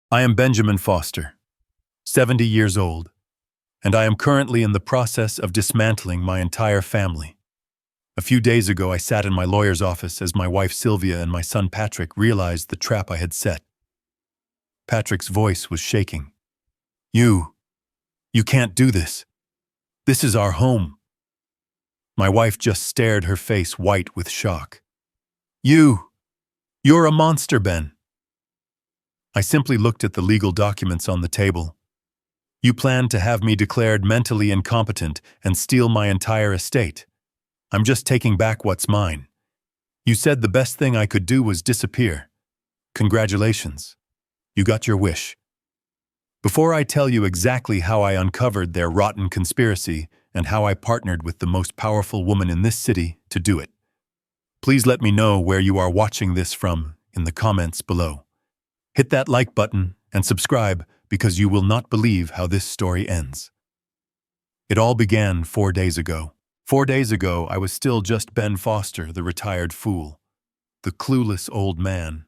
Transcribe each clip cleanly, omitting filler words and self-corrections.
I am Benjamin Foster, 70 years old, and I am currently in the process of dismantling my entire family. A few days ago, I sat in my lawyer's office as my wife Sylvia and my son Patrick realized the trap I had set. Patrick's voice was shaking. You can't do this. This is our home. My wife just stared, her face white with shock. You're a monster, Ben. I simply looked at the legal documents on the table. You plan to have me declared mentally incompetent and steal my entire estate. I'm just taking back what's mine. You said the best thing I could do was disappear. Congratulations. You got your wish. Before I tell you exactly how I uncovered their rotten conspiracy and how I partnered with the most powerful woman in this city to do it, please let me know where you are watching this from in the comments below. Hit that like button and subscribe because you will not believe how this story ends. It all began 4 days ago. 4 days ago, I was still just Ben Foster, the retired fool, the clueless old man.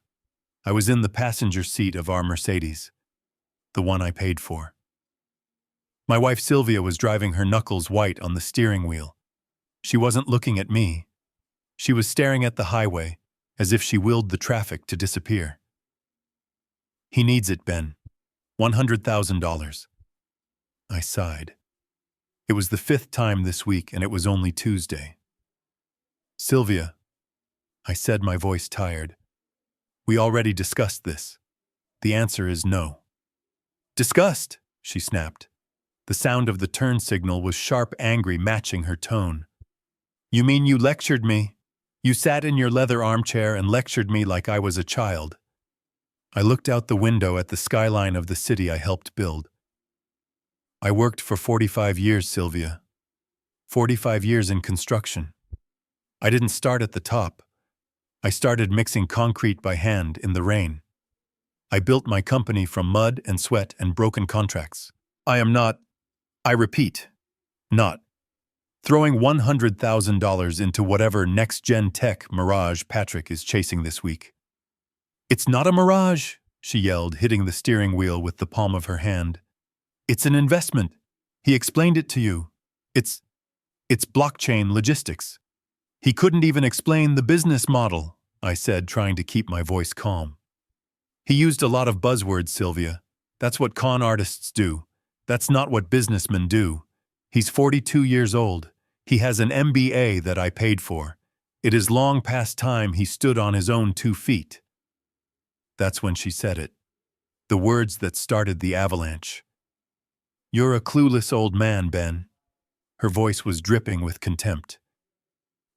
I was in the passenger seat of our Mercedes, the one I paid for. My wife Sylvia was driving her knuckles white on the steering wheel. She wasn't looking at me. She was staring at the highway, as if she willed the traffic to disappear. He needs it, Ben. $100,000. I sighed. It was the 5th time this week, and it was only Tuesday. Sylvia, I said, my voice tired. We already discussed this. The answer is no. Discussed, she snapped. The sound of the turn signal was sharp, angry, matching her tone. You mean you lectured me? You sat in your leather armchair and lectured me like I was a child. I looked out the window at the skyline of the city I helped build. I worked for 45 years, Sylvia. 45 years in construction. I didn't start at the top. I started mixing concrete by hand in the rain. I built my company from mud and sweat and broken contracts. I repeat, not throwing $100,000 into whatever next-gen tech mirage Patrick is chasing this week. It's not a mirage, she yelled, hitting the steering wheel with the palm of her hand. It's an investment. He explained it to you. It's blockchain logistics. He couldn't even explain the business model, I said, trying to keep my voice calm. He used a lot of buzzwords, Sylvia. That's what con artists do. That's not what businessmen do. He's 42 years old. He has an MBA that I paid for. It is long past time he stood on his own 2 feet. That's when she said it. The words that started the avalanche. You're a clueless old man, Ben. Her voice was dripping with contempt.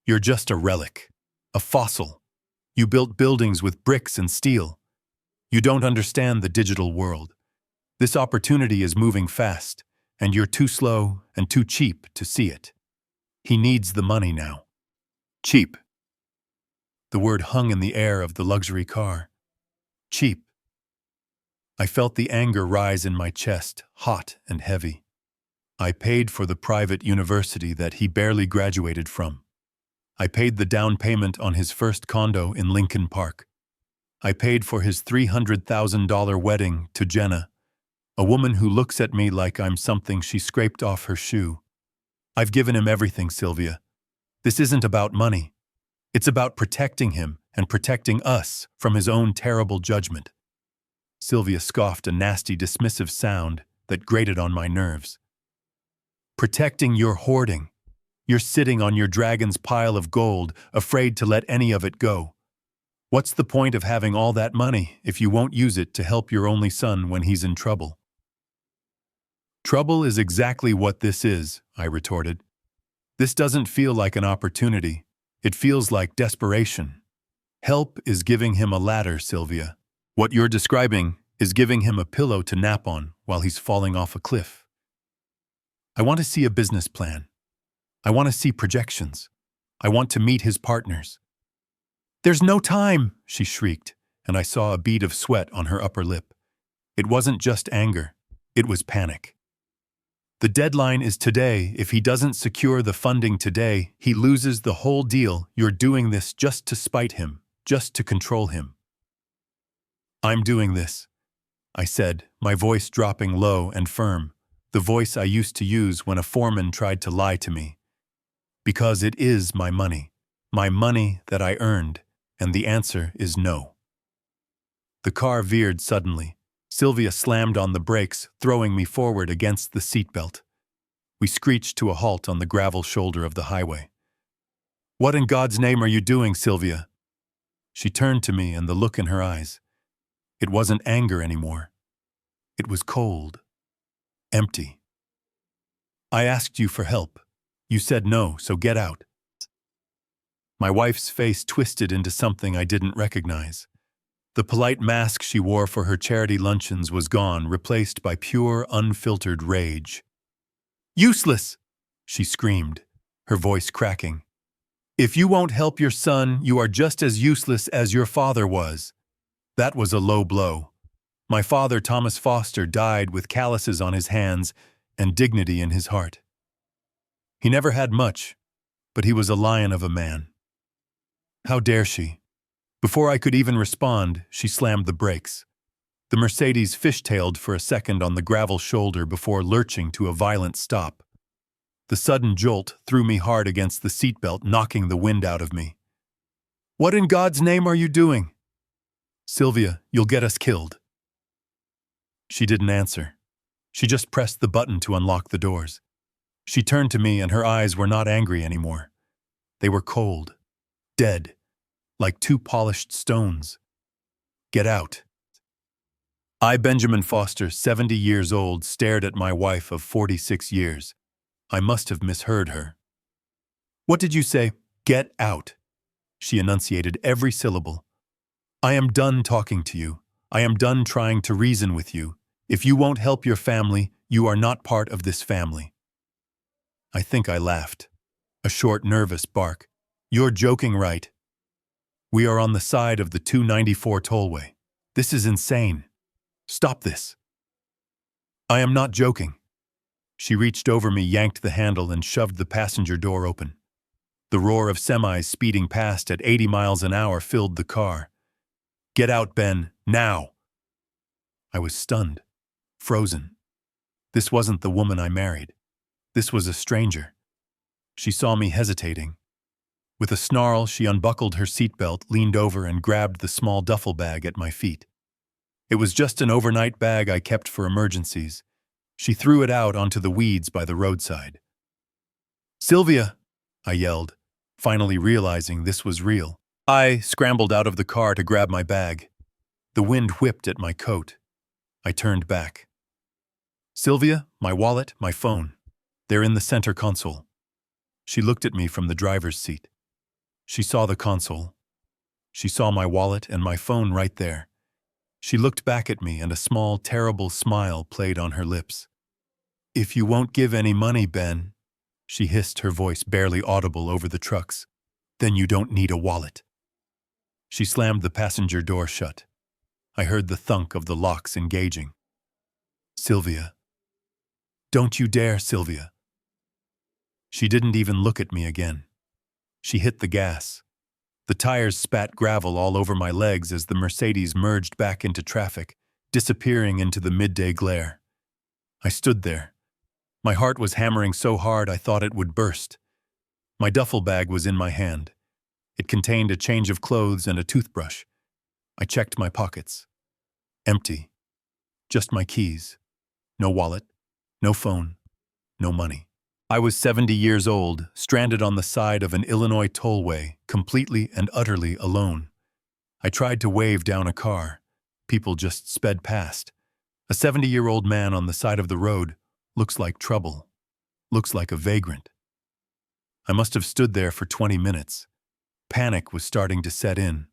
You're just a relic, a fossil. You built buildings with bricks and steel. You don't understand the digital world. This opportunity is moving fast, and you're too slow and too cheap to see it. He needs the money now. Cheap. The word hung in the air of the luxury car. Cheap. I felt the anger rise in my chest, hot and heavy. I paid for the private university that he barely graduated from. I paid the down payment on his first condo in Lincoln Park. I paid for his $300,000 wedding to Jenna, a woman who looks at me like I'm something she scraped off her shoe. I've given him everything, Sylvia. This isn't about money. It's about protecting him and protecting us from his own terrible judgment. Sylvia scoffed, a nasty, dismissive sound that grated on my nerves. Protecting your hoarding. You're sitting on your dragon's pile of gold, afraid to let any of it go. What's the point of having all that money if you won't use it to help your only son when he's in trouble? Trouble is exactly what this is, I retorted. This doesn't feel like an opportunity. It feels like desperation. Help is giving him a ladder, Sylvia. What you're describing is giving him a pillow to nap on while he's falling off a cliff. I want to see a business plan. I want to see projections. I want to meet his partners. There's no time, she shrieked, and I saw a bead of sweat on her upper lip. It wasn't just anger. It was panic. The deadline is today. If he doesn't secure the funding today, he loses the whole deal. You're doing this just to spite him, just to control him. I'm doing this. I said, my voice dropping low and firm, the voice I used to use when a foreman tried to lie to me. Because it is my money that I earned, and the answer is no. The car veered suddenly. Sylvia slammed on the brakes, throwing me forward against the seatbelt. We screeched to a halt on the gravel shoulder of the highway. "What in God's name are you doing, Sylvia?" She turned to me, and the look in her eyes. It wasn't anger anymore. It was cold. Empty. "I asked you for help. You said no, so get out." My wife's face twisted into something I didn't recognize. The polite mask she wore for her charity luncheons was gone, replaced by pure, unfiltered rage. "Useless!" she screamed, her voice cracking. "If you won't help your son, you are just as useless as your father was." That was a low blow. My father, Thomas Foster, died with calluses on his hands and dignity in his heart. He never had much, but he was a lion of a man. How dare she? Before I could even respond, she slammed the brakes. The Mercedes fishtailed for a second on the gravel shoulder before lurching to a violent stop. The sudden jolt threw me hard against the seatbelt, knocking the wind out of me. "What in God's name are you doing?" "Sylvia, you'll get us killed." She didn't answer. She just pressed the button to unlock the doors. She turned to me, and her eyes were not angry anymore. They were cold, dead, like two polished stones. "Get out." I, Benjamin Foster, 70 years old, stared at my wife of 46 years. I must have misheard her. "What did you say?" "Get out." She enunciated every syllable. "I am done talking to you. I am done trying to reason with you. If you won't help your family, you are not part of this family." I think I laughed. A short, nervous bark. "You're joking, right? We are on the side of the 294 tollway. This is insane. Stop this." "I am not joking." She reached over me, yanked the handle, and shoved the passenger door open. The roar of semis speeding past at 80 miles an hour filled the car. "Get out, Ben, now!" I was stunned, frozen. This wasn't the woman I married. This was a stranger. She saw me hesitating. With a snarl, she unbuckled her seatbelt, leaned over, and grabbed the small duffel bag at my feet. It was just an overnight bag I kept for emergencies. She threw it out onto the weeds by the roadside. "Sylvia!" I yelled, finally realizing this was real. I scrambled out of the car to grab my bag. The wind whipped at my coat. I turned back. "Sylvia, my wallet, my phone. They're in the center console." She looked at me from the driver's seat. She saw the console. She saw my wallet and my phone right there. She looked back at me, and a small, terrible smile played on her lips. "If you won't give any money, Ben," she hissed, her voice barely audible over the trucks, "then you don't need a wallet." She slammed the passenger door shut. I heard the thunk of the locks engaging. "Sylvia. Don't you dare, Sylvia." She didn't even look at me again. She hit the gas. The tires spat gravel all over my legs as the Mercedes merged back into traffic, disappearing into the midday glare. I stood there. My heart was hammering so hard I thought it would burst. My duffel bag was in my hand. It contained a change of clothes and a toothbrush. I checked my pockets. Empty. Just my keys. No wallet, no phone, no money. I was 70 years old, stranded on the side of an Illinois tollway, completely and utterly alone. I tried to wave down a car. People just sped past. A 70-year-old man on the side of the road looks like trouble. Looks like a vagrant. I must have stood there for 20 minutes. Panic was starting to set in.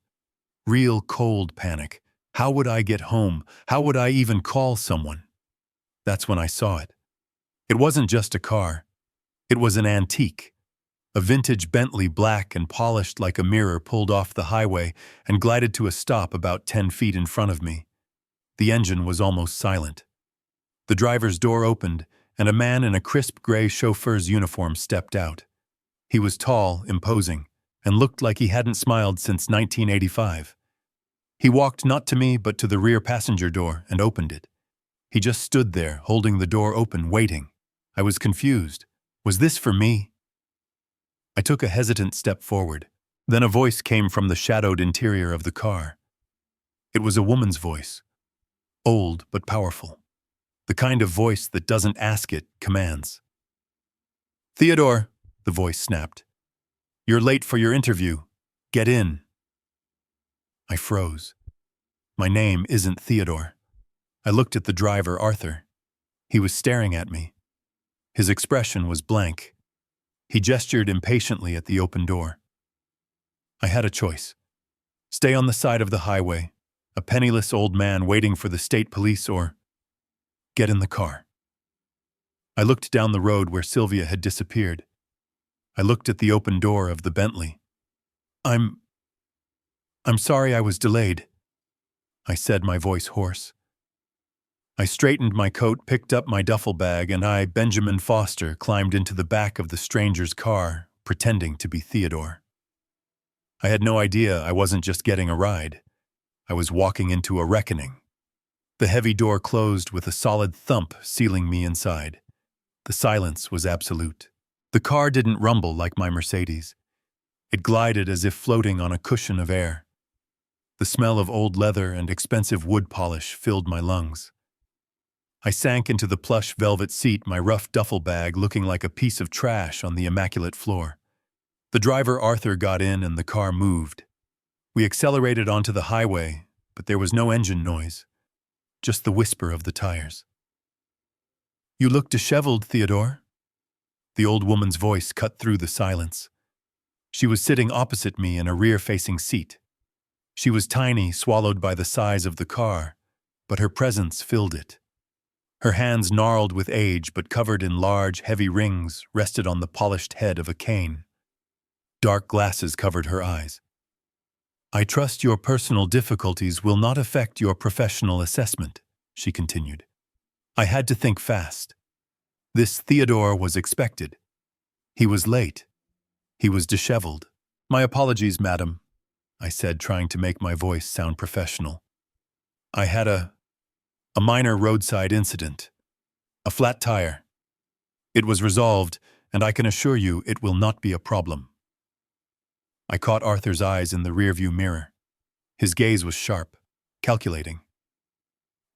Real cold panic. How would I get home? How would I even call someone? That's when I saw it. It wasn't just a car. It was an antique. A vintage Bentley, black and polished like a mirror, pulled off the highway and glided to a stop about 10 feet in front of me. The engine was almost silent. The driver's door opened, and a man in a crisp gray chauffeur's uniform stepped out. He was tall, imposing, and looked like he hadn't smiled since 1985. He walked not to me but to the rear passenger door and opened it. He just stood there, holding the door open, waiting. I was confused. Was this for me? I took a hesitant step forward. Then a voice came from the shadowed interior of the car. It was a woman's voice, old but powerful. The kind of voice that doesn't ask, it commands. "Theodore," the voice snapped. "You're late for your interview. Get in." I froze. My name isn't Theodore. I looked at the driver, Arthur. He was staring at me. His expression was blank. He gestured impatiently at the open door. I had a choice. Stay on the side of the highway, a penniless old man waiting for the state police, or get in the car. I looked down the road where Sylvia had disappeared. I looked at the open door of the Bentley. I'm sorry I was delayed," I said, my voice hoarse. I straightened my coat, picked up my duffel bag, and I, Benjamin Foster, climbed into the back of the stranger's car, pretending to be Theodore. I had no idea I wasn't just getting a ride. I was walking into a reckoning. The heavy door closed with a solid thump, sealing me inside. The silence was absolute. The car didn't rumble like my Mercedes. It glided as if floating on a cushion of air. The smell of old leather and expensive wood polish filled my lungs. I sank into the plush velvet seat, my rough duffel bag looking like a piece of trash on the immaculate floor. The driver, Arthur, got in and the car moved. We accelerated onto the highway, but there was no engine noise, just the whisper of the tires. "You look disheveled, Theodore." The old woman's voice cut through the silence. She was sitting opposite me in a rear-facing seat. She was tiny, swallowed by the size of the car, but her presence filled it. Her hands, gnarled with age but covered in large, heavy rings, rested on the polished head of a cane. Dark glasses covered her eyes. "I trust your personal difficulties will not affect your professional assessment," she continued. I had to think fast. This Theodore was expected. He was late. He was disheveled. "My apologies, madam," I said, trying to make my voice sound professional. "I had a minor roadside incident. A flat tire. It was resolved, and I can assure you it will not be a problem." I caught Arthur's eyes in the rearview mirror. His gaze was sharp, calculating.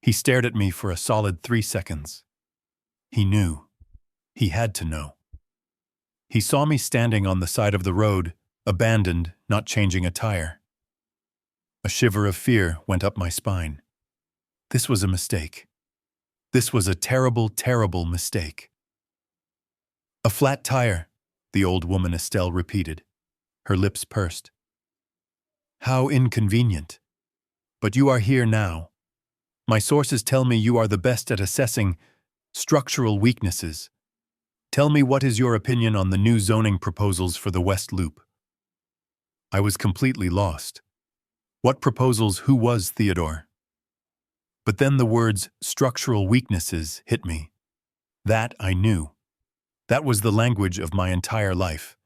He stared at me for a solid 3 seconds. He knew. He had to know. He saw me standing on the side of the road, abandoned, not changing a tire. A shiver of fear went up my spine. This was a mistake. This was a terrible, terrible mistake. "A flat tire," the old woman Estelle repeated. Her lips pursed. "How inconvenient. But you are here now. My sources tell me you are the best at assessing structural weaknesses. Tell me, what is your opinion on the new zoning proposals for the West Loop?" I was completely lost. What proposals? Who was Theodore? But then the words structural weaknesses hit me. That I knew. That was the language of my entire life.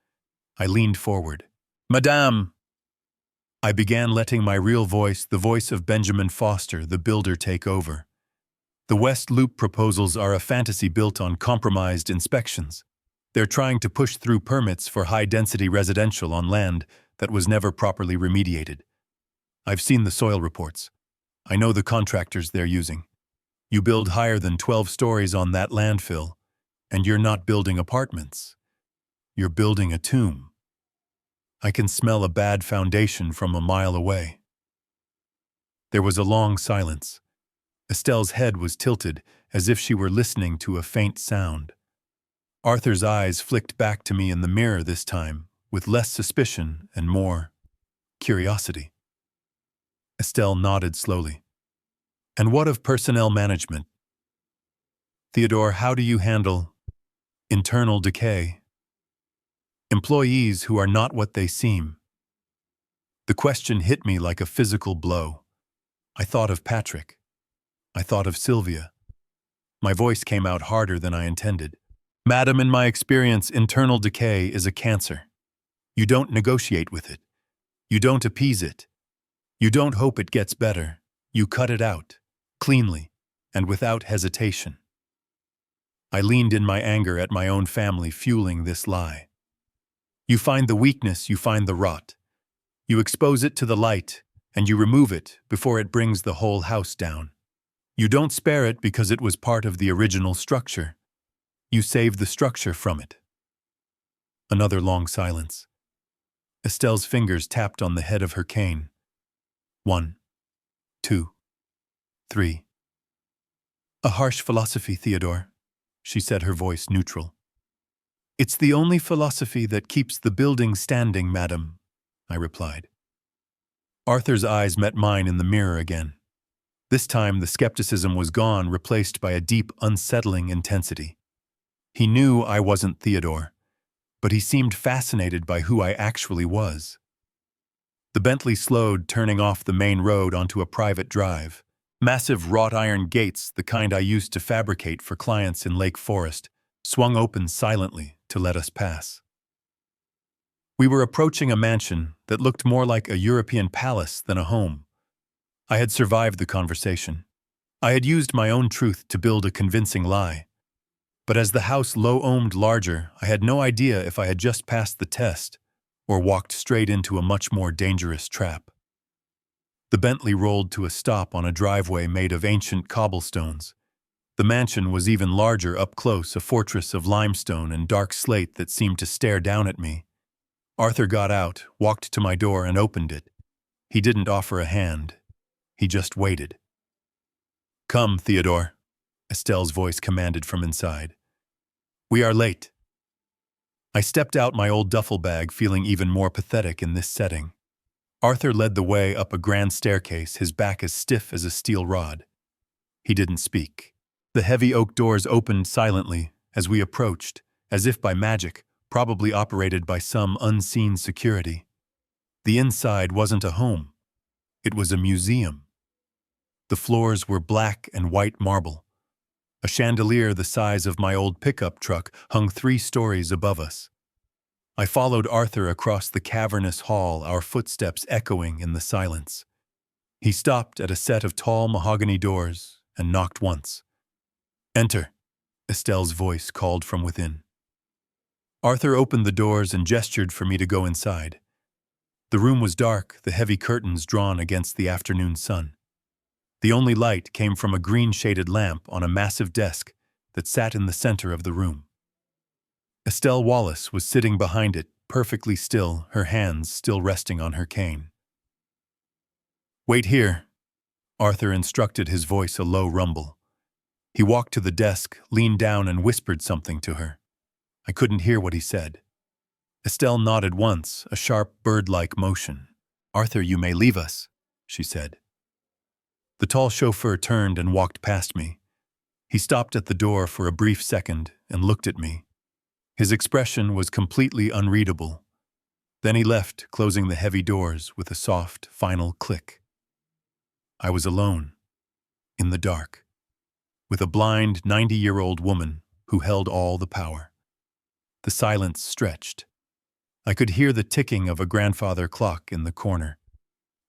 I leaned forward. "Madame!" I began, letting my real voice, the voice of Benjamin Foster, the builder, take over. "The West Loop proposals are a fantasy built on compromised inspections. They're trying to push through permits for high-density residential on land that was never properly remediated. I've seen the soil reports. I know the contractors they're using. You build higher than 12 stories on that landfill, and you're not building apartments. You're building a tomb. I can smell a bad foundation from a mile away." There was a long silence. Estelle's head was tilted, as if she were listening to a faint sound. Arthur's eyes flicked back to me in the mirror this time, with less suspicion and more curiosity. Estelle nodded slowly. "And what of personnel management? Theodore, how do you handle internal decay? Employees who are not what they seem?" The question hit me like a physical blow. I thought of Patrick. I thought of Sylvia. My voice came out harder than I intended. "Madam, in my experience, internal decay is a cancer. You don't negotiate with it. You don't appease it. You don't hope it gets better. You cut it out, cleanly, and without hesitation. I leaned in my anger at my own family fueling this lie. You find the weakness, you find the rot. You expose it to the light, and you remove it before it brings the whole house down. You don't spare it because it was part of the original structure. You save the structure from it. Another long silence. Estelle's fingers tapped on the head of her cane. 1, 2, 3. A harsh philosophy, Theodore, she said, her voice neutral. It's the only philosophy that keeps the building standing, madam, I replied. Arthur's eyes met mine in the mirror again. This time the skepticism was gone, replaced by a deep, unsettling intensity. He knew I wasn't Theodore, but he seemed fascinated by who I actually was. The Bentley slowed, turning off the main road onto a private drive. Massive wrought iron gates, the kind I used to fabricate for clients in Lake Forest, swung open silently to let us pass. We were approaching a mansion that looked more like a European palace than a home. I had survived the conversation. I had used my own truth to build a convincing lie. But as the house loomed larger, I had no idea if I had just passed the test or walked straight into a much more dangerous trap. The Bentley rolled to a stop on a driveway made of ancient cobblestones. The mansion was even larger up close, a fortress of limestone and dark slate that seemed to stare down at me. Arthur got out, walked to my door, and opened it. He didn't offer a hand. He just waited. "Come, Theodore," Estelle's voice commanded from inside. "We are late." I stepped out my old duffel bag, feeling even more pathetic in this setting. Arthur led the way up a grand staircase, his back as stiff as a steel rod. He didn't speak. The heavy oak doors opened silently as we approached, as if by magic, probably operated by some unseen security. The inside wasn't a home. It was a museum. The floors were black and white marble. A chandelier the size of my old pickup truck hung 3 stories above us. I followed Arthur across the cavernous hall, our footsteps echoing in the silence. He stopped at a set of tall mahogany doors and knocked once. "Enter," Estelle's voice called from within. Arthur opened the doors and gestured for me to go inside. The room was dark, the heavy curtains drawn against the afternoon sun. The only light came from a green-shaded lamp on a massive desk that sat in the center of the room. Estelle Wallace was sitting behind it, perfectly still, her hands still resting on her cane. "Wait here," Arthur instructed, his voice a low rumble. He walked to the desk, leaned down, and whispered something to her. I couldn't hear what he said. Estelle nodded once, a sharp, bird-like motion. "Arthur, you may leave us," she said. The tall chauffeur turned and walked past me. He stopped at the door for a brief second and looked at me. His expression was completely unreadable. Then he left, closing the heavy doors with a soft, final click. I was alone, in the dark, with a blind 90-year-old woman who held all the power. The silence stretched. I could hear the ticking of a grandfather clock in the corner.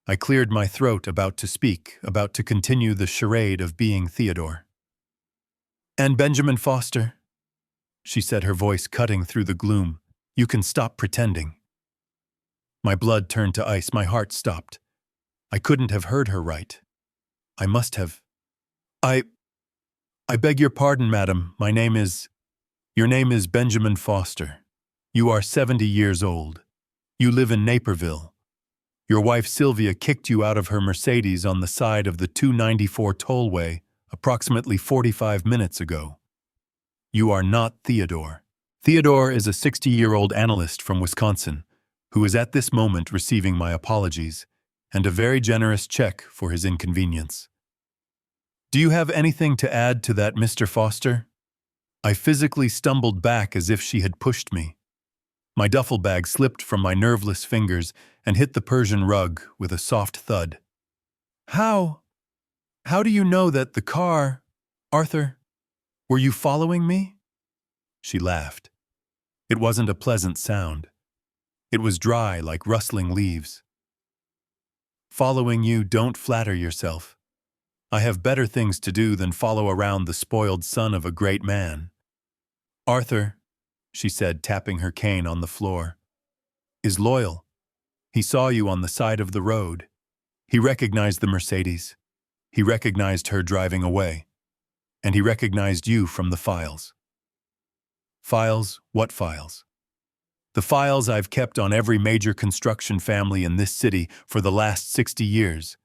I cleared my throat, about to speak, about to continue the charade of being Theodore. "And Benjamin Foster," she said, her voice cutting through the gloom, "you can stop pretending." My blood turned to ice, my heart stopped. I couldn't have heard her right. I must have. I beg your pardon, madam. Your name is Benjamin Foster. You are 70 years old. You live in Naperville. Your wife Sylvia kicked you out of her Mercedes on the side of the 294 tollway approximately 45 minutes ago. You are not Theodore. Theodore is a 60-year-old analyst from Wisconsin who is at this moment receiving my apologies and a very generous check for his inconvenience. Do you have anything to add to that, Mr. Foster? I physically stumbled back as if she had pushed me. My duffel bag slipped from my nerveless fingers and hit the Persian rug with a soft thud. How do you know that the car, Arthur? Were you following me? She laughed. It wasn't a pleasant sound. It was dry, like rustling leaves. Following you, don't flatter yourself. I have better things to do than follow around the spoiled son of a great man. Arthur, she said, tapping her cane on the floor, is loyal. He saw you on the side of the road. He recognized the Mercedes. He recognized her driving away. And he recognized you from the files. Files? What files? The files I've kept on every major construction family in this city for the last 60 years.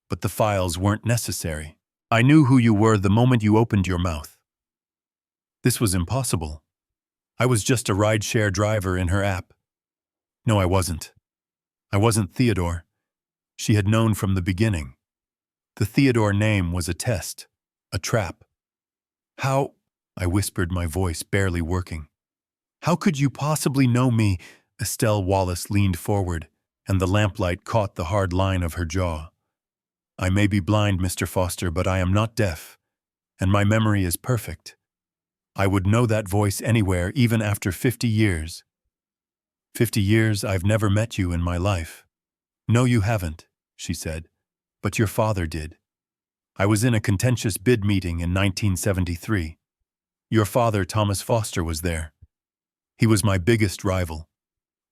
But the files weren't necessary. I knew who you were the moment you opened your mouth. This was impossible. I was just a rideshare driver in her app. No, I wasn't. I wasn't Theodore. She had known from the beginning. The Theodore name was a test, a trap. How? I whispered, my voice barely working. How could you possibly know me? Estelle Wallace leaned forward, and the lamplight caught the hard line of her jaw. I may be blind, Mr. Foster, but I am not deaf, and my memory is perfect. I would know that voice anywhere, even after 50 years. 50 years, I've never met you in my life. No, you haven't, she said, but your father did. I was in a contentious bid meeting in 1973. Your father, Thomas Foster, was there. He was my biggest rival,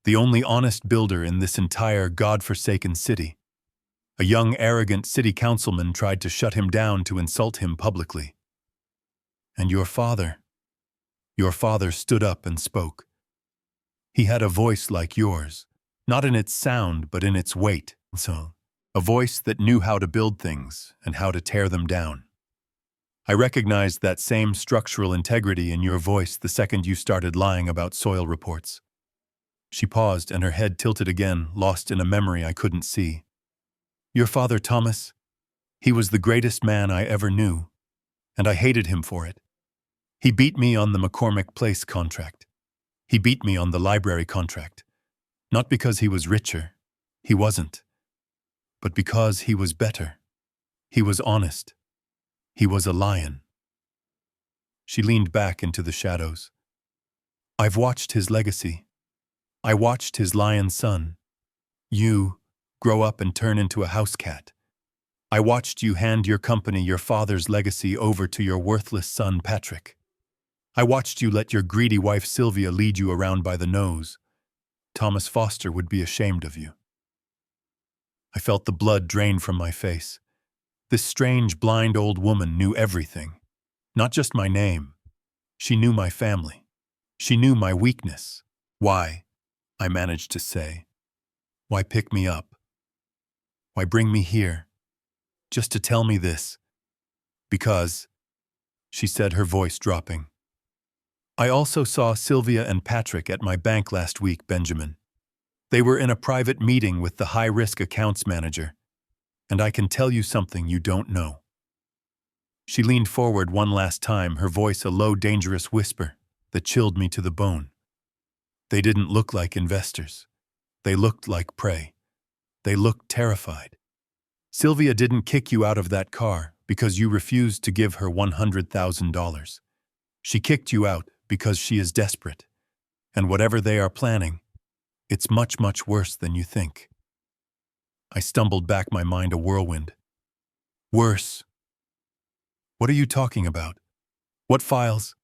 the only honest builder in this entire God-forsaken city. A young, arrogant city councilman tried to shut him down to insult him publicly. And your father stood up and spoke. He had a voice like yours, not in its sound but in its weight, a voice that knew how to build things and how to tear them down. I recognized that same structural integrity in your voice the second you started lying about soil reports. She paused and her head tilted again, lost in a memory I couldn't see. Your father, Thomas, he was the greatest man I ever knew, and I hated him for it. He beat me on the McCormick Place contract. He beat me on the library contract. Not because he was richer, he wasn't, but because he was better. He was honest. He was a lion. She leaned back into the shadows. I've watched his legacy. I watched his lion son. You grow up and turn into a house cat. I watched you hand your company, your father's legacy, over to your worthless son, Patrick. I watched you let your greedy wife, Sylvia, lead you around by the nose. Thomas Foster would be ashamed of you. I felt the blood drain from my face. This strange, blind old woman knew everything. Not just my name. She knew my family. She knew my weakness. Why? I managed to say. Why pick me up? Why bring me here? Just to tell me this. Because, she said, her voice dropping. I also saw Sylvia and Patrick at my bank last week, Benjamin. They were in a private meeting with the high-risk accounts manager. And I can tell you something you don't know. She leaned forward one last time, her voice a low, dangerous whisper that chilled me to the bone. They didn't look like investors. They looked like prey. They looked terrified. Sylvia didn't kick you out of that car because you refused to give her $100,000. She kicked you out because she is desperate. And whatever they are planning, it's much, much worse than you think. I stumbled back, my mind a whirlwind. Worse. What are you talking about? What files?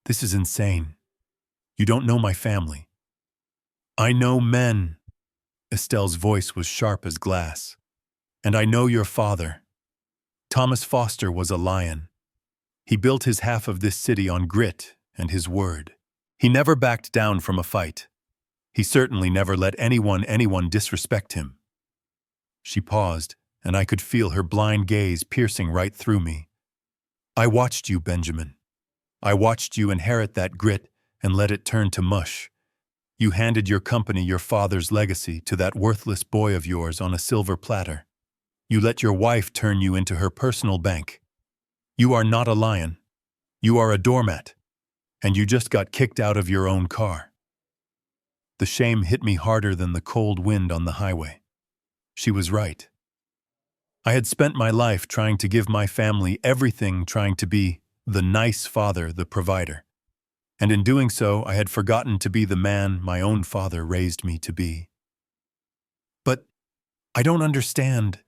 This is insane. You don't know my family. I know men. Estelle's voice was sharp as glass. And I know your father. Thomas Foster was a lion. He built his half of this city on grit and his word. He never backed down from a fight. He certainly never let anyone disrespect him. She paused, and I could feel her blind gaze piercing right through me. I watched you, Benjamin. I watched you inherit that grit and let it turn to mush. You handed your company, your father's legacy, to that worthless boy of yours on a silver platter. You let your wife turn you into her personal bank. You are not a lion. You are a doormat. And you just got kicked out of your own car. The shame hit me harder than the cold wind on the highway. She was right. I had spent my life trying to give my family everything, trying to be the nice father, the provider. And in doing so, I had forgotten to be the man my own father raised me to be. But I don't understand,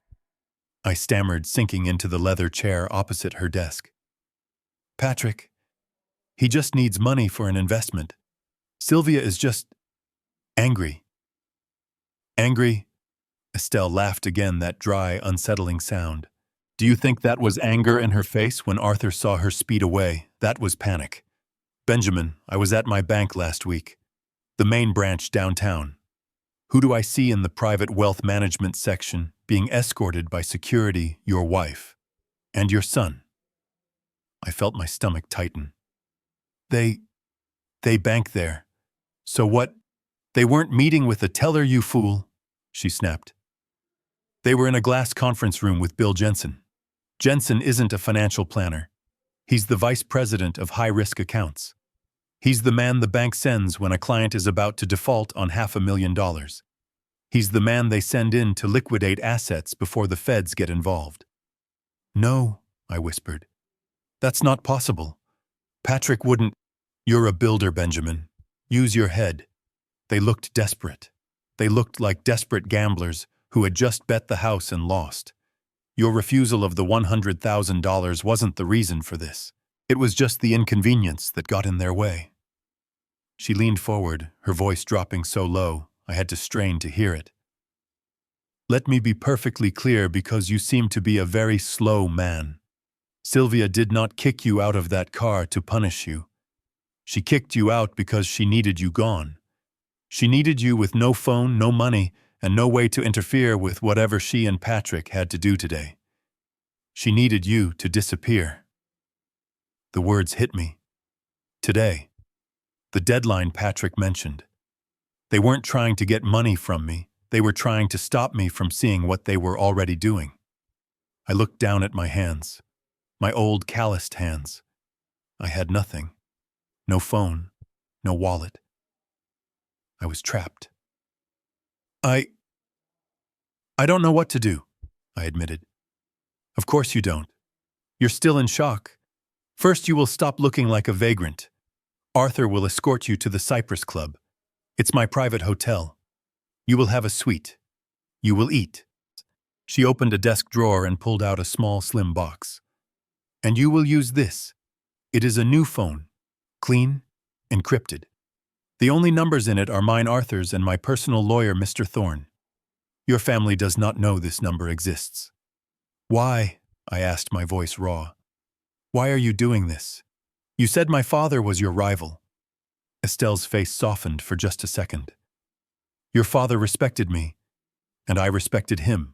I stammered, sinking into the leather chair opposite her desk. Patrick, he just needs money for an investment. Sylvia is just angry. Angry? Estelle laughed again, that dry, unsettling sound. Do you think that was anger in her face when Arthur saw her speed away? That was panic. Benjamin, I was at my bank last week. The main branch downtown. Who do I see in the private wealth management section being escorted by security? Your wife. And your son. I felt my stomach tighten. They bank there. So what? They weren't meeting with a teller, you fool, she snapped. They were in a glass conference room with Bill Jensen. Jensen isn't a financial planner. He's the vice president of high-risk accounts. He's the man the bank sends when a client is about to default on $500,000. He's the man they send in to liquidate assets before the feds get involved. No, I whispered. That's not possible. Patrick wouldn't. You're a builder, Benjamin. Use your head. They looked desperate. They looked like desperate gamblers who had just bet the house and lost. Your refusal of the $100,000 wasn't the reason for this. It was just the inconvenience that got in their way. She leaned forward, her voice dropping so low, I had to strain to hear it. Let me be perfectly clear, because you seem to be a very slow man. Sylvia did not kick you out of that car to punish you. She kicked you out because she needed you gone. She needed you with no phone, no money, and no way to interfere with whatever she and Patrick had to do today. She needed you to disappear. The words hit me. Today. The deadline Patrick mentioned. They weren't trying to get money from me. They were trying to stop me from seeing what they were already doing. I looked down at my hands. My old calloused hands. I had nothing. No phone. No wallet. I was trapped. I don't know what to do, I admitted. Of course you don't. You're still in shock. First, you will stop looking like a vagrant. Arthur will escort you to the Cypress Club. It's my private hotel. You will have a suite. You will eat. She opened a desk drawer and pulled out a small, slim box. And you will use this. It is a new phone. Clean, encrypted. The only numbers in it are mine, Arthur's, and my personal lawyer, Mr. Thorne. Your family does not know this number exists. Why? I asked, my voice raw. Why are you doing this? You said my father was your rival. Estelle's face softened for just a second. Your father respected me, and I respected him.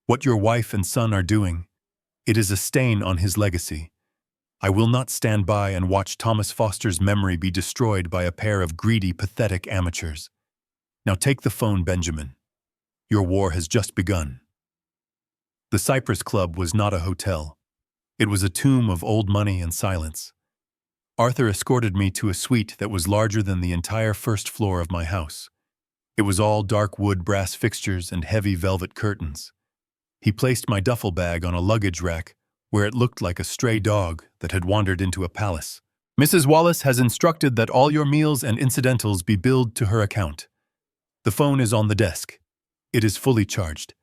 What your wife and son are doing, it is a stain on his legacy. I will not stand by and watch Thomas Foster's memory be destroyed by a pair of greedy, pathetic amateurs. Now take the phone, Benjamin. Your war has just begun. The Cypress Club was not a hotel. It was a tomb of old money and silence. Arthur escorted me to a suite that was larger than the entire first floor of my house. It was all dark wood brass fixtures and heavy velvet curtains. He placed my duffel bag on a luggage rack where it looked like a stray dog that had wandered into a palace. Mrs. Wallace has instructed that all your meals and incidentals be billed to her account. The phone is on the desk. It is fully charged.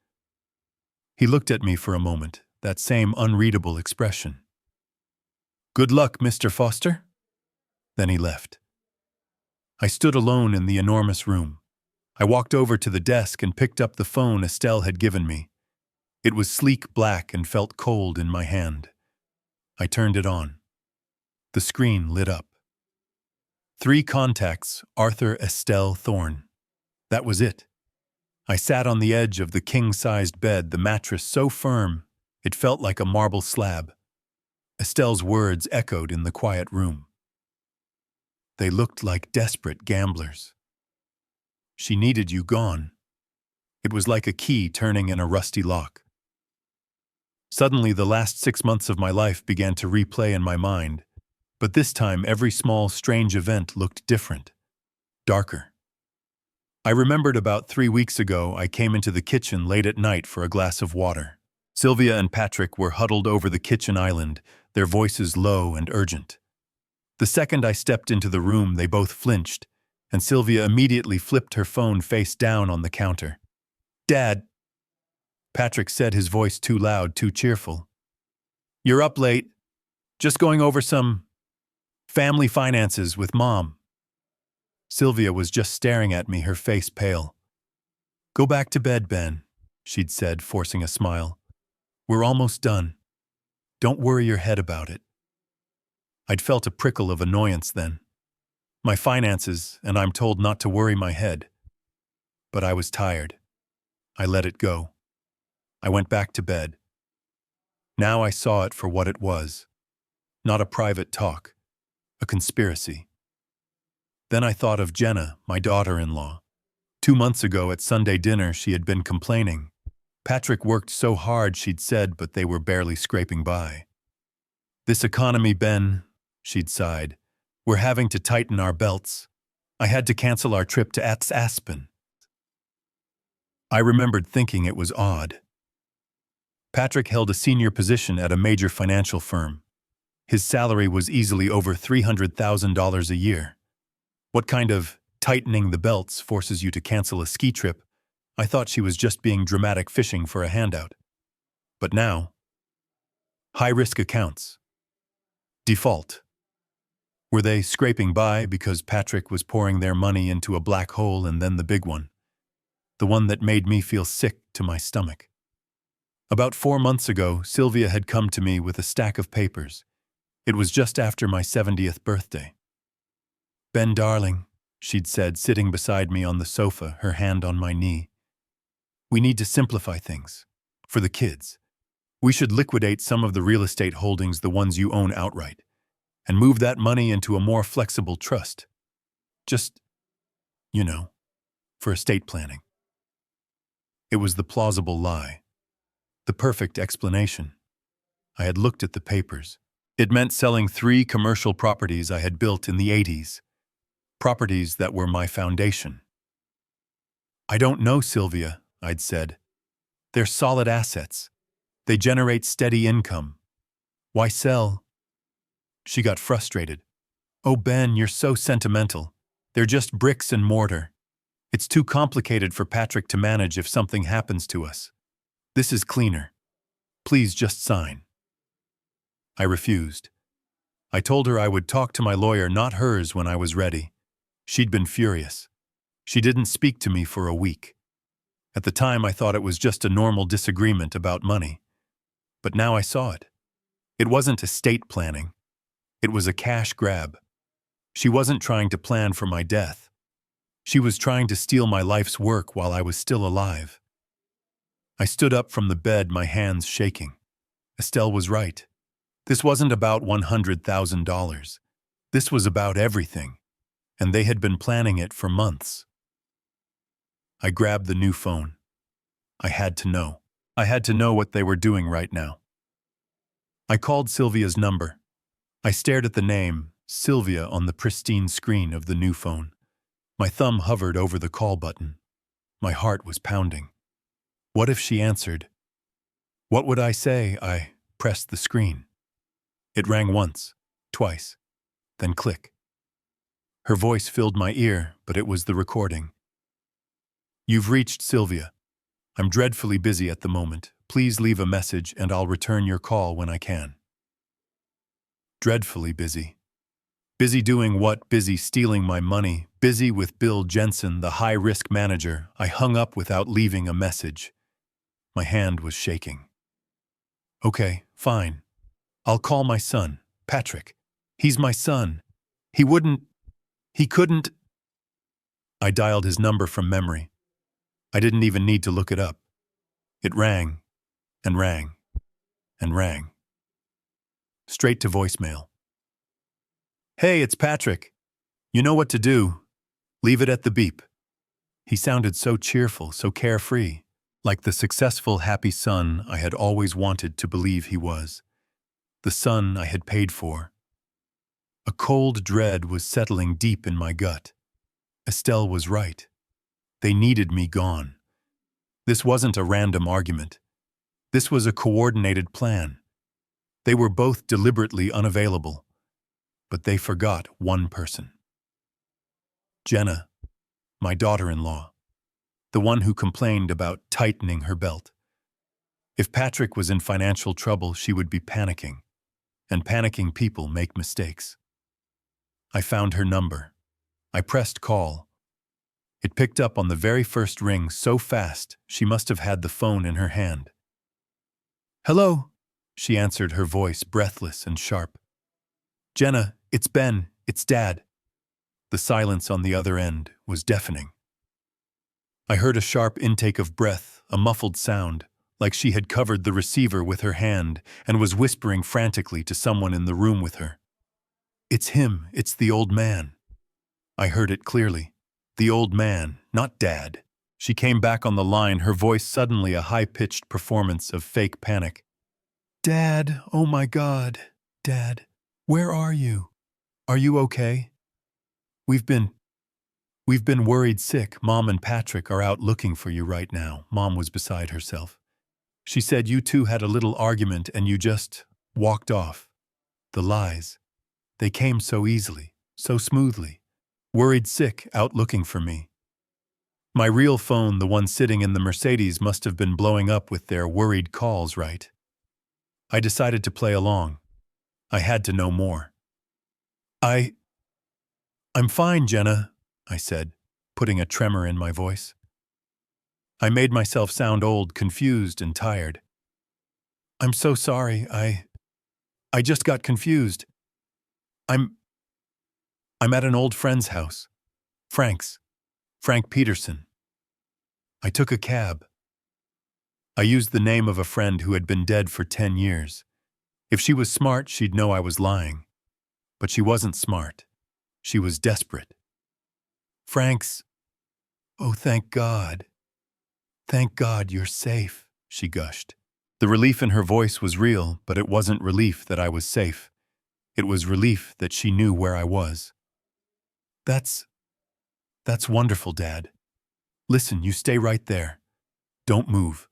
He looked at me for a moment, that same unreadable expression. Good luck, Mr. Foster. Then he left. I stood alone in the enormous room. I walked over to the desk and picked up the phone Estelle had given me. It was sleek black and felt cold in my hand. I turned it on. The screen lit up. 3 contacts, Arthur Estelle Thorne. That was it. I sat on the edge of the king-sized bed, the mattress so firm it felt like a marble slab. Estelle's words echoed in the quiet room. They looked like desperate gamblers. She needed you gone. It was like a key turning in a rusty lock. Suddenly, the last 6 months of my life began to replay in my mind, but this time every small, strange event looked different, darker. I remembered about 3 weeks ago I came into the kitchen late at night for a glass of water. Sylvia and Patrick were huddled over the kitchen island, their voices low and urgent. The second I stepped into the room, they both flinched, and Sylvia immediately flipped her phone face down on the counter. Dad, Patrick said, his voice too loud, too cheerful. "You're up late. Just going over some family finances with Mom." Sylvia was just staring at me, her face pale. "Go back to bed, Ben," she'd said, forcing a smile. "We're almost done. Don't worry your head about it." I'd felt a prickle of annoyance then. My finances, and I'm told not to worry my head. But I was tired. I let it go. I went back to bed. Now I saw it for what it was. Not a private talk. A conspiracy. Then I thought of Jenna, my daughter-in-law. 2 months ago at Sunday dinner, she had been complaining. Patrick worked so hard, she'd said, but they were barely scraping by. "This economy, Ben," she'd sighed. "We're having to tighten our belts. I had to cancel our trip to Aspen." I remembered thinking it was odd. Patrick held a senior position at a major financial firm. His salary was easily over $300,000 a year. What kind of tightening the belts forces you to cancel a ski trip? I thought she was just being dramatic, fishing for a handout. But now, high-risk accounts. Default. Were they scraping by because Patrick was pouring their money into a black hole? And then the big one. The one that made me feel sick to my stomach. About 4 months ago, Sylvia had come to me with a stack of papers. It was just after my 70th birthday. "Ben, darling," she'd said, sitting beside me on the sofa, her hand on my knee. "We need to simplify things. For the kids. We should liquidate some of the real estate holdings, the ones you own outright, and move that money into a more flexible trust. Just, for estate planning." It was the plausible lie. The perfect explanation. I had looked at the papers. It meant selling 3 commercial properties I had built in the 80s. Properties that were my foundation. "I don't know, Sylvia," I'd said. "They're solid assets. They generate steady income. Why sell?" She got frustrated. "Oh, Ben, you're so sentimental. They're just bricks and mortar. It's too complicated for Patrick to manage if something happens to us. This is cleaner. Please just sign." I refused. I told her I would talk to my lawyer, not hers, when I was ready. She'd been furious. She didn't speak to me for a week. At the time, I thought it was just a normal disagreement about money. But now I saw it. It wasn't estate planning. It was a cash grab. She wasn't trying to plan for my death. She was trying to steal my life's work while I was still alive. I stood up from the bed, my hands shaking. Estelle was right. This wasn't about $100,000. This was about everything. And they had been planning it for months. I grabbed the new phone. I had to know. I had to know what they were doing right now. I called Sylvia's number. I stared at the name, Sylvia, on the pristine screen of the new phone. My thumb hovered over the call button. My heart was pounding. What if she answered? What would I say? I pressed the screen. It rang once, twice, then click. Her voice filled my ear, but it was the recording. "You've reached Sylvia. I'm dreadfully busy at the moment. Please leave a message and I'll return your call when I can." Dreadfully busy. Busy doing what? Busy stealing my money. Busy with Bill Jensen, the high-risk manager. I hung up without leaving a message. My hand was shaking. "Okay, fine. I'll call my son, Patrick. He's my son. He couldn't." I dialed his number from memory. I didn't even need to look it up. It rang, and rang, and rang. Straight to voicemail. "Hey, it's Patrick. You know what to do. Leave it at the beep." He sounded so cheerful, so carefree, like the successful, happy son I had always wanted to believe he was. The son I had paid for. A cold dread was settling deep in my gut. Estelle was right. They needed me gone. This wasn't a random argument. This was a coordinated plan. They were both deliberately unavailable. But they forgot one person. Jenna, my daughter-in-law. The one who complained about tightening her belt. If Patrick was in financial trouble, she would be panicking. And panicking people make mistakes. I found her number. I pressed call. It picked up on the very first ring so fast she must have had the phone in her hand. "Hello," she answered, her voice breathless and sharp. "Jenna, it's Ben, it's Dad." The silence on the other end was deafening. I heard a sharp intake of breath, a muffled sound, like she had covered the receiver with her hand and was whispering frantically to someone in the room with her. "It's him, it's the old man." I heard it clearly. The old man, not Dad. She came back on the line, her voice suddenly a high-pitched performance of fake panic. "Dad, oh my God, Dad, where are you? Are you okay? We've been worried sick. Mom and Patrick are out looking for you right now." Mom was beside herself. "She said you two had a little argument and you just walked off. The lies. They came so easily, so smoothly. Worried sick, out looking for me." My real phone, the one sitting in the Mercedes, must have been blowing up with their worried calls, right? I decided to play along. I had to know more. I'm fine, Jenna," I said, putting a tremor in my voice. I made myself sound old, confused, and tired. "I'm so sorry, I just got confused. I'm at an old friend's house. Frank Peterson. I took a cab." I used the name of a friend who had been dead for 10 years. If she was smart, she'd know I was lying. But she wasn't smart. She was desperate. "Frank's... Oh, thank God. Thank God you're safe," she gushed. The relief in her voice was real, but it wasn't relief that I was safe. It was relief that she knew where I was. That's wonderful, Dad. Listen, you stay right there. Don't move.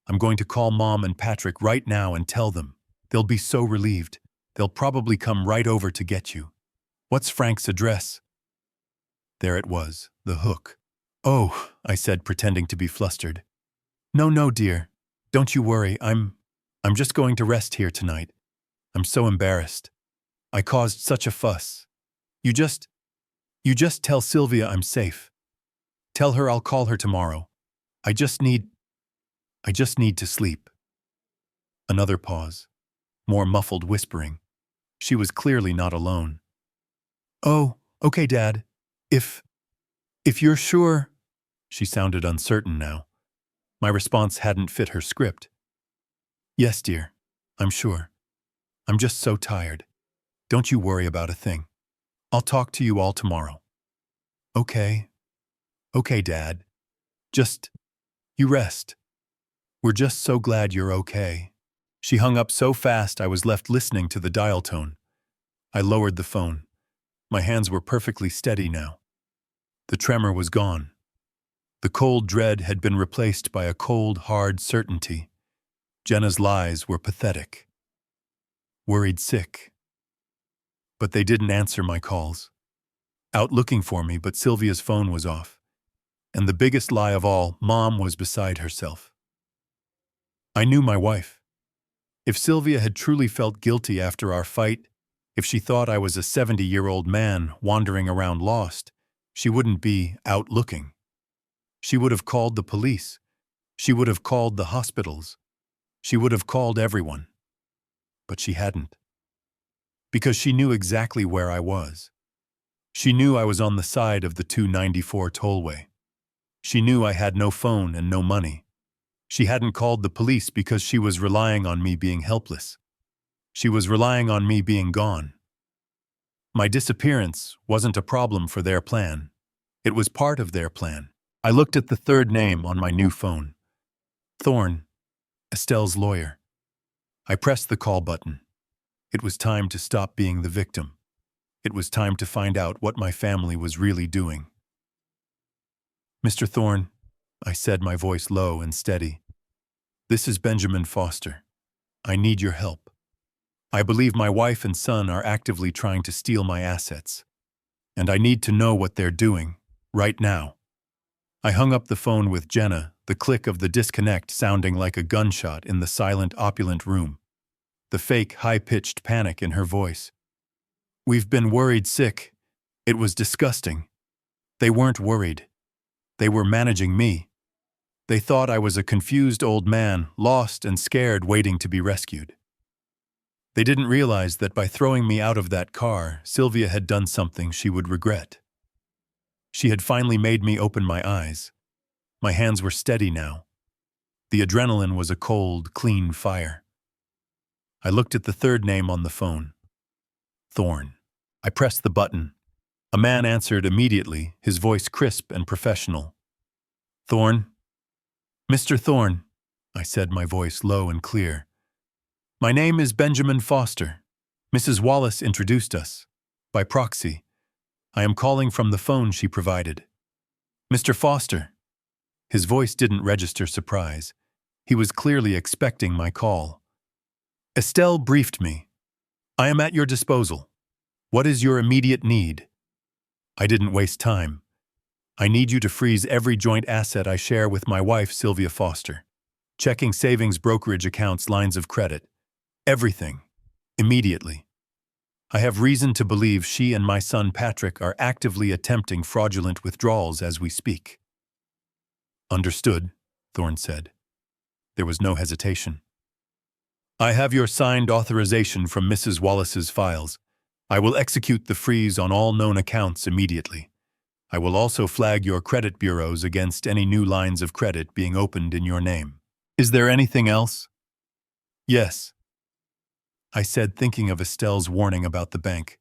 I'm going to call Mom and Patrick right now and tell them. They'll be so relieved. They'll probably come right over to get you. What's Frank's address?" There it was, the hook. "Oh," I said, pretending to be flustered. No, dear. Don't you worry. I'm just going to rest here tonight. I'm so embarrassed. I caused such a fuss. You just tell Sylvia I'm safe. Tell her I'll call her tomorrow. I just need to sleep." Another pause. More muffled whispering. She was clearly not alone. "Oh, okay, Dad. If you're sure..." She sounded uncertain now. My response hadn't fit her script. "Yes, dear. I'm sure. I'm just so tired. Don't you worry about a thing. I'll talk to you all tomorrow." Okay, Dad. Just, you rest. We're just so glad you're okay." She hung up so fast I was left listening to the dial tone. I lowered the phone. My hands were perfectly steady now. The tremor was gone. The cold dread had been replaced by a cold, hard certainty. Jenna's lies were pathetic. Worried sick. But they didn't answer my calls. Out looking for me, but Sylvia's phone was off. And the biggest lie of all, Mom was beside herself. I knew my wife. If Sylvia had truly felt guilty after our fight, if she thought I was a 70-year-old man wandering around lost, she wouldn't be out looking. She would have called the police. She would have called the hospitals. She would have called everyone. But she hadn't. Because she knew exactly where I was. She knew I was on the side of the 294 tollway. She knew I had no phone and no money. She hadn't called the police because she was relying on me being helpless. She was relying on me being gone. My disappearance wasn't a problem for their plan. It was part of their plan. I looked at the third name on my new phone. Thorne, Estelle's lawyer. I pressed the call button. It was time to stop being the victim. It was time to find out what my family was really doing. "Mr. Thorne," I said, my voice low and steady. "This is Benjamin Foster. I need your help. I believe my wife and son are actively trying to steal my assets. And I need to know what they're doing, right now." I hung up the phone with Jenna, the click of the disconnect sounding like a gunshot in the silent, opulent room, the fake, high-pitched panic in her voice. "We've been worried sick." It was disgusting. They weren't worried. They were managing me. They thought I was a confused old man, lost and scared, waiting to be rescued. They didn't realize that by throwing me out of that car, Sylvia had done something she would regret. She had finally made me open my eyes. My hands were steady now. The adrenaline was a cold, clean fire. I looked at the third name on the phone. Thorne. I pressed the button. A man answered immediately, his voice crisp and professional. "Thorne?" "Mr. Thorne," I said, my voice low and clear. "My name is Benjamin Foster. Mrs. Wallace introduced us. By proxy. I am calling from the phone she provided." "Mr. Foster." His voice didn't register surprise. He was clearly expecting my call. "Estelle briefed me. I am at your disposal. What is your immediate need?" I didn't waste time. "I need you to freeze every joint asset I share with my wife, Sylvia Foster. Checking savings, brokerage accounts, lines of credit. Everything. Immediately. I have reason to believe she and my son Patrick are actively attempting fraudulent withdrawals as we speak." "Understood," Thorne said. There was no hesitation. "I have your signed authorization from Mrs. Wallace's files. I will execute the freeze on all known accounts immediately. I will also flag your credit bureaus against any new lines of credit being opened in your name. Is there anything else?" "Yes," I said, thinking of Estelle's warning about the bank.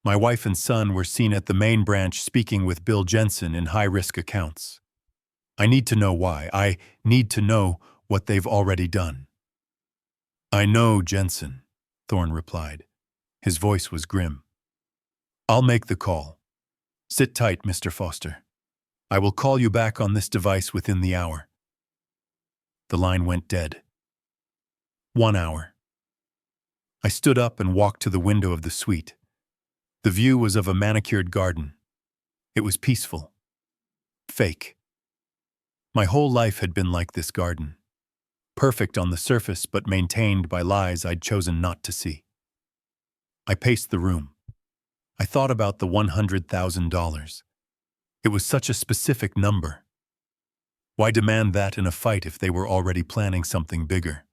My wife and son were seen at the main branch speaking with Bill Jensen in high-risk accounts. I need to know why. I need to know what they've already done. "I know Jensen," Thorne replied. His voice was grim. "I'll make the call. Sit tight, Mr. Foster. I will call you back on this device within the hour." The line went dead. 1 hour. I stood up and walked to the window of the suite. The view was of a manicured garden. It was peaceful. Fake. My whole life had been like this garden. Perfect on the surface, but maintained by lies I'd chosen not to see. I paced the room. I thought about the $100,000. It was such a specific number. Why demand that in a fight if they were already planning something bigger?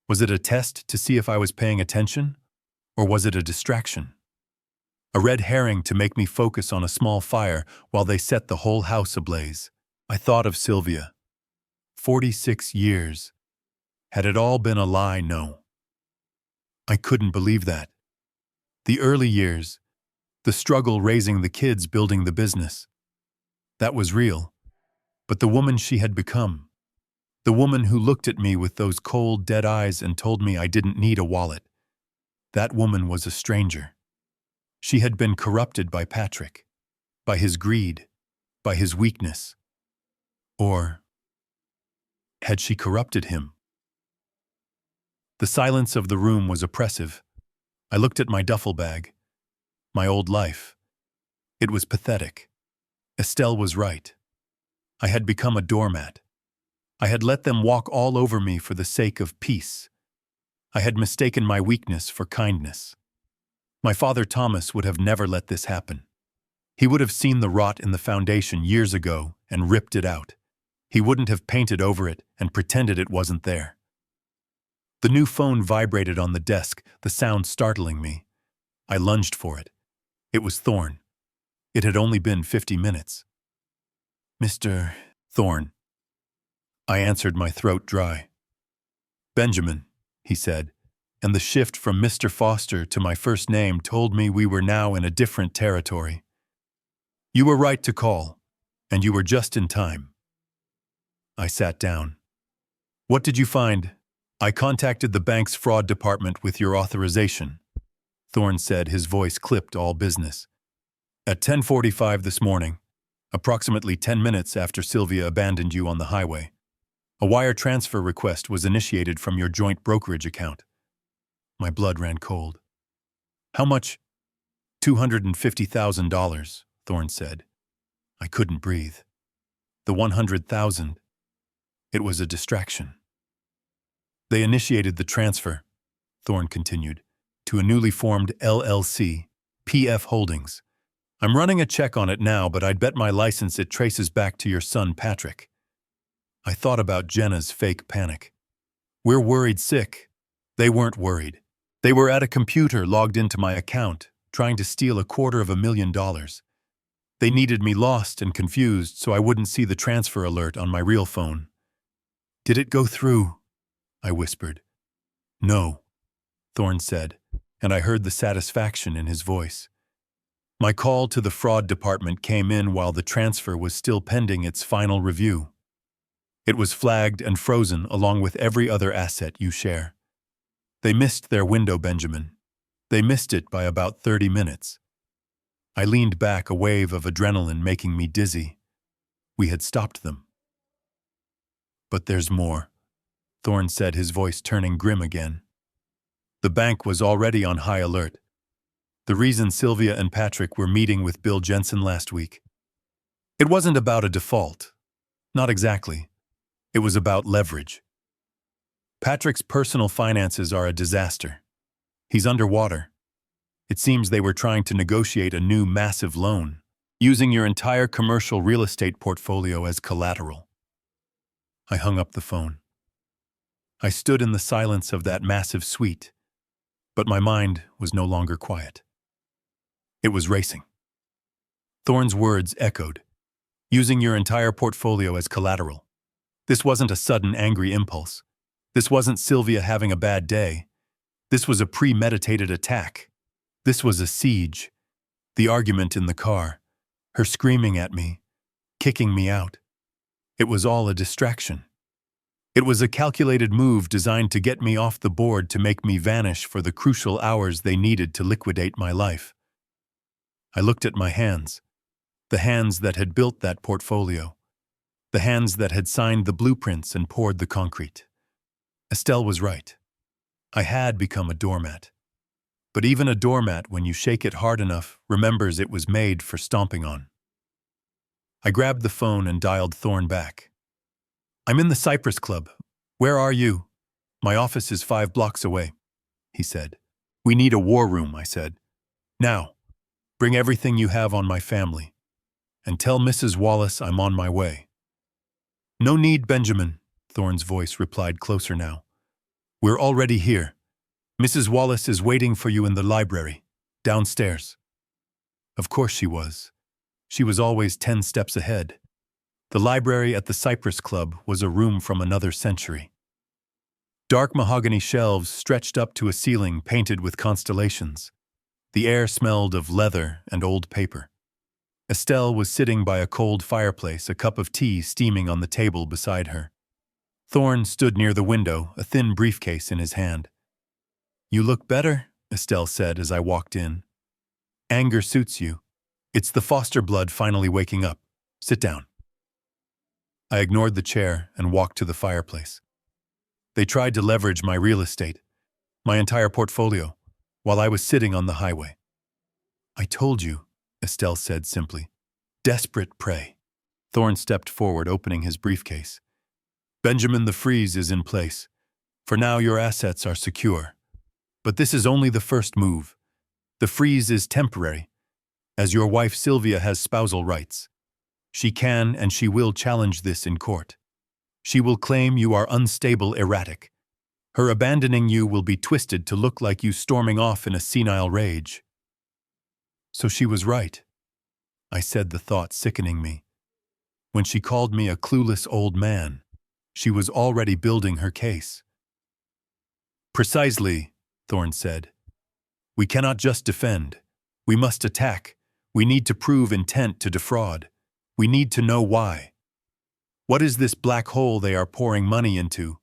Was it a test to see if I was paying attention? Or was it a distraction? A red herring to make me focus on a small fire while they set the whole house ablaze. I thought of Sylvia. 46 years. Had it all been a lie? No. I couldn't believe that. The early years, the struggle raising the kids, building the business. That was real. But the woman she had become, the woman who looked at me with those cold, dead eyes and told me I didn't need a wallet, that woman was a stranger. She had been corrupted by Patrick, by his greed, by his weakness. Or had she corrupted him? The silence of the room was oppressive. I looked at my duffel bag. My old life. It was pathetic. Estelle was right. I had become a doormat. I had let them walk all over me for the sake of peace. I had mistaken my weakness for kindness. My father Thomas would have never let this happen. He would have seen the rot in the foundation years ago and ripped it out. He wouldn't have painted over it and pretended it wasn't there. The new phone vibrated on the desk, the sound startling me. I lunged for it. It was Thorne. It had only been 50 minutes. "Mr. Thorne." I answered, my throat dry. "Benjamin," he said, and the shift from Mr. Foster to my first name told me we were now in a different territory. "You were right to call, and you were just in time." I sat down. "What did you find?" "I contacted the bank's fraud department with your authorization," Thorne said, his voice clipped all business. "At 10:45 this morning, approximately 10 minutes after Sylvia abandoned you on the highway, a wire transfer request was initiated from your joint brokerage account." My blood ran cold. "How much?" $250,000, Thorne said. I couldn't breathe. The 100,000. It was a distraction. They initiated the transfer, Thorne continued, to a newly formed LLC, PF Holdings. I'm running a check on it now, but I'd bet my license it traces back to your son, Patrick. I thought about Jenna's fake panic. We're worried sick. They weren't worried. They were at a computer logged into my account, trying to steal $250,000. They needed me lost and confused so I wouldn't see the transfer alert on my real phone. Did it go through? I whispered. No, Thorne said, and I heard the satisfaction in his voice. My call to the fraud department came in while the transfer was still pending its final review. It was flagged and frozen along with every other asset you share. They missed their window, Benjamin. They missed it by about 30 minutes. I leaned back, a wave of adrenaline making me dizzy. We had stopped them. But there's more, Thorne said, his voice turning grim again. The bank was already on high alert. The reason Sylvia and Patrick were meeting with Bill Jensen last week. It wasn't about a default. Not exactly. It was about leverage. Patrick's personal finances are a disaster. He's underwater. It seems they were trying to negotiate a new massive loan, using your entire commercial real estate portfolio as collateral. I hung up the phone. I stood in the silence of that massive suite, but my mind was no longer quiet. It was racing. Thorne's words echoed, using your entire portfolio as collateral. This wasn't a sudden angry impulse. This wasn't Sylvia having a bad day. This was a premeditated attack. This was a siege. The argument in the car, her screaming at me, kicking me out. It was all a distraction. It was a calculated move designed to get me off the board, to make me vanish for the crucial hours they needed to liquidate my life. I looked at my hands, the hands that had built that portfolio, the hands that had signed the blueprints and poured the concrete. Estelle was right. I had become a doormat. But even a doormat, when you shake it hard enough, remembers it was made for stomping on. I grabbed the phone and dialed Thorne back. I'm in the Cypress Club. Where are you? My office is 5 blocks away, he said. We need a war room, I said. Now, bring everything you have on my family. And tell Mrs. Wallace I'm on my way. No need, Benjamin, Thorne's voice replied, closer now. We're already here. Mrs. Wallace is waiting for you in the library, downstairs. Of course she was. She was always 10 steps ahead. The library at the Cypress Club was a room from another century. Dark mahogany shelves stretched up to a ceiling painted with constellations. The air smelled of leather and old paper. Estelle was sitting by a cold fireplace, a cup of tea steaming on the table beside her. Thorne stood near the window, a thin briefcase in his hand. You look better, Estelle said as I walked in. Anger suits you. It's the foster blood finally waking up. Sit down. I ignored the chair and walked to the fireplace. They tried to leverage my real estate, my entire portfolio, while I was sitting on the highway. I told you, Estelle said simply. Desperate prey. Thorne stepped forward, opening his briefcase. Benjamin, the freeze is in place. For now, your assets are secure. But this is only the first move. The freeze is temporary, as your wife Sylvia has spousal rights. She can and she will challenge this in court. She will claim you are unstable, erratic. Her abandoning you will be twisted to look like you storming off in a senile rage. So she was right, I said, the thought sickening me. When she called me a clueless old man, she was already building her case. Precisely, Thorne said. We cannot just defend. We must attack. We need to prove intent to defraud. We need to know why. What is this black hole they are pouring money into?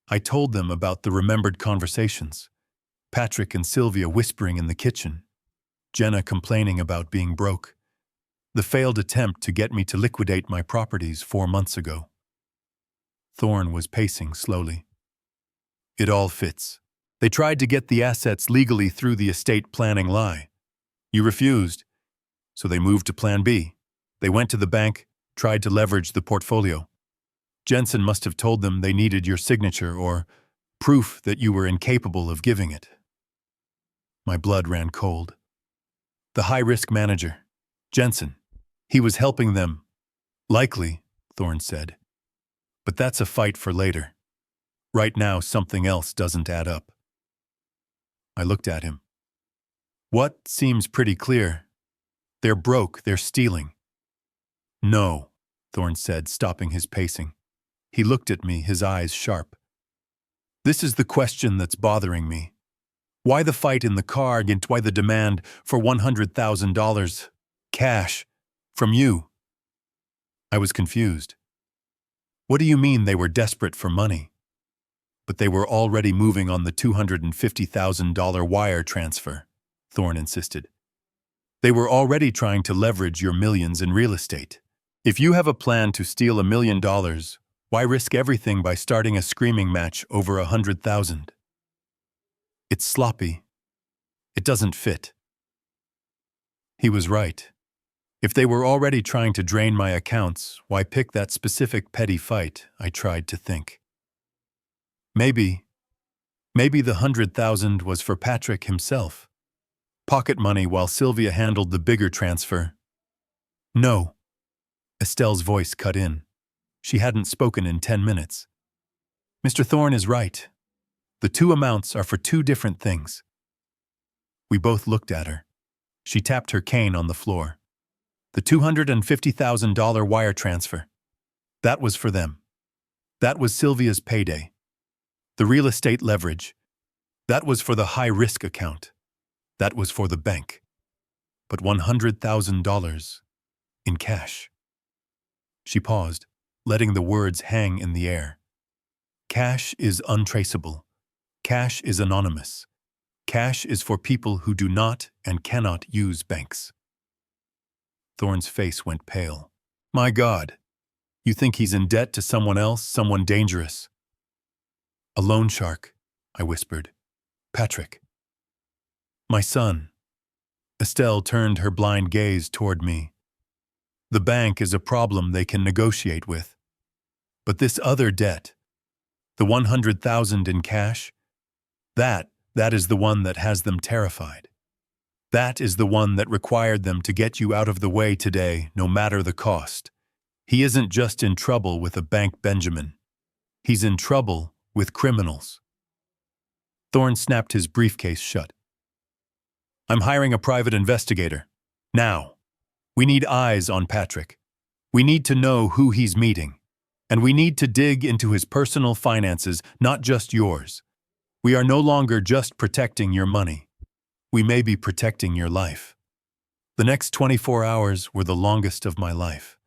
I told them about the remembered conversations. Patrick and Sylvia whispering in the kitchen. Jenna complaining about being broke. The failed attempt to get me to liquidate my properties 4 months ago. Thorne was pacing slowly. It all fits. They tried to get the assets legally through the estate planning lie. You refused, so they moved to Plan B. They went to the bank, tried to leverage the portfolio. Jensen must have told them they needed your signature or proof that you were incapable of giving it. My blood ran cold. The high-risk manager, Jensen, he was helping them. Likely, Thorne said. But that's a fight for later. Right now, something else doesn't add up. I looked at him. What seems pretty clear? They're broke, they're stealing. No, Thorne said, stopping his pacing. He looked at me, his eyes sharp. This is the question that's bothering me. Why the fight in the car and why the demand for $100,000 cash from you? I was confused. What do you mean they were desperate for money? But they were already moving on the $250,000 wire transfer, Thorne insisted. They were already trying to leverage your millions in real estate. If you have a plan to steal $1 million, why risk everything by starting a screaming match over $100,000? It's sloppy. It doesn't fit. He was right. If they were already trying to drain my accounts, why pick that specific petty fight? I tried to think. Maybe the $100,000 was for Patrick himself. Pocket money while Sylvia handled the bigger transfer. No. Estelle's voice cut in. She hadn't spoken in 10 minutes. Mr. Thorne is right. The two amounts are for two different things. We both looked at her. She tapped her cane on the floor. The $250,000 wire transfer. That was for them. That was Sylvia's payday. The real estate leverage. That was for the high-risk account. That was for the bank. But $100,000 in cash. She paused, letting the words hang in the air. Cash is untraceable. Cash is anonymous. Cash is for people who do not and cannot use banks. Thorne's face went pale. My God, you think he's in debt to someone else, someone dangerous? A loan shark, I whispered. Patrick. My son. Estelle turned her blind gaze toward me. The bank is a problem they can negotiate with. But this other debt, the $100,000 in cash, that is the one that has them terrified. That is the one that required them to get you out of the way today, no matter the cost. He isn't just in trouble with a bank, Benjamin. He's in trouble with criminals. Thorne snapped his briefcase shut. I'm hiring a private investigator. Now. We need eyes on Patrick. We need to know who he's meeting. And we need to dig into his personal finances, not just yours. We are no longer just protecting your money. We may be protecting your life. The next 24 hours were the longest of my life.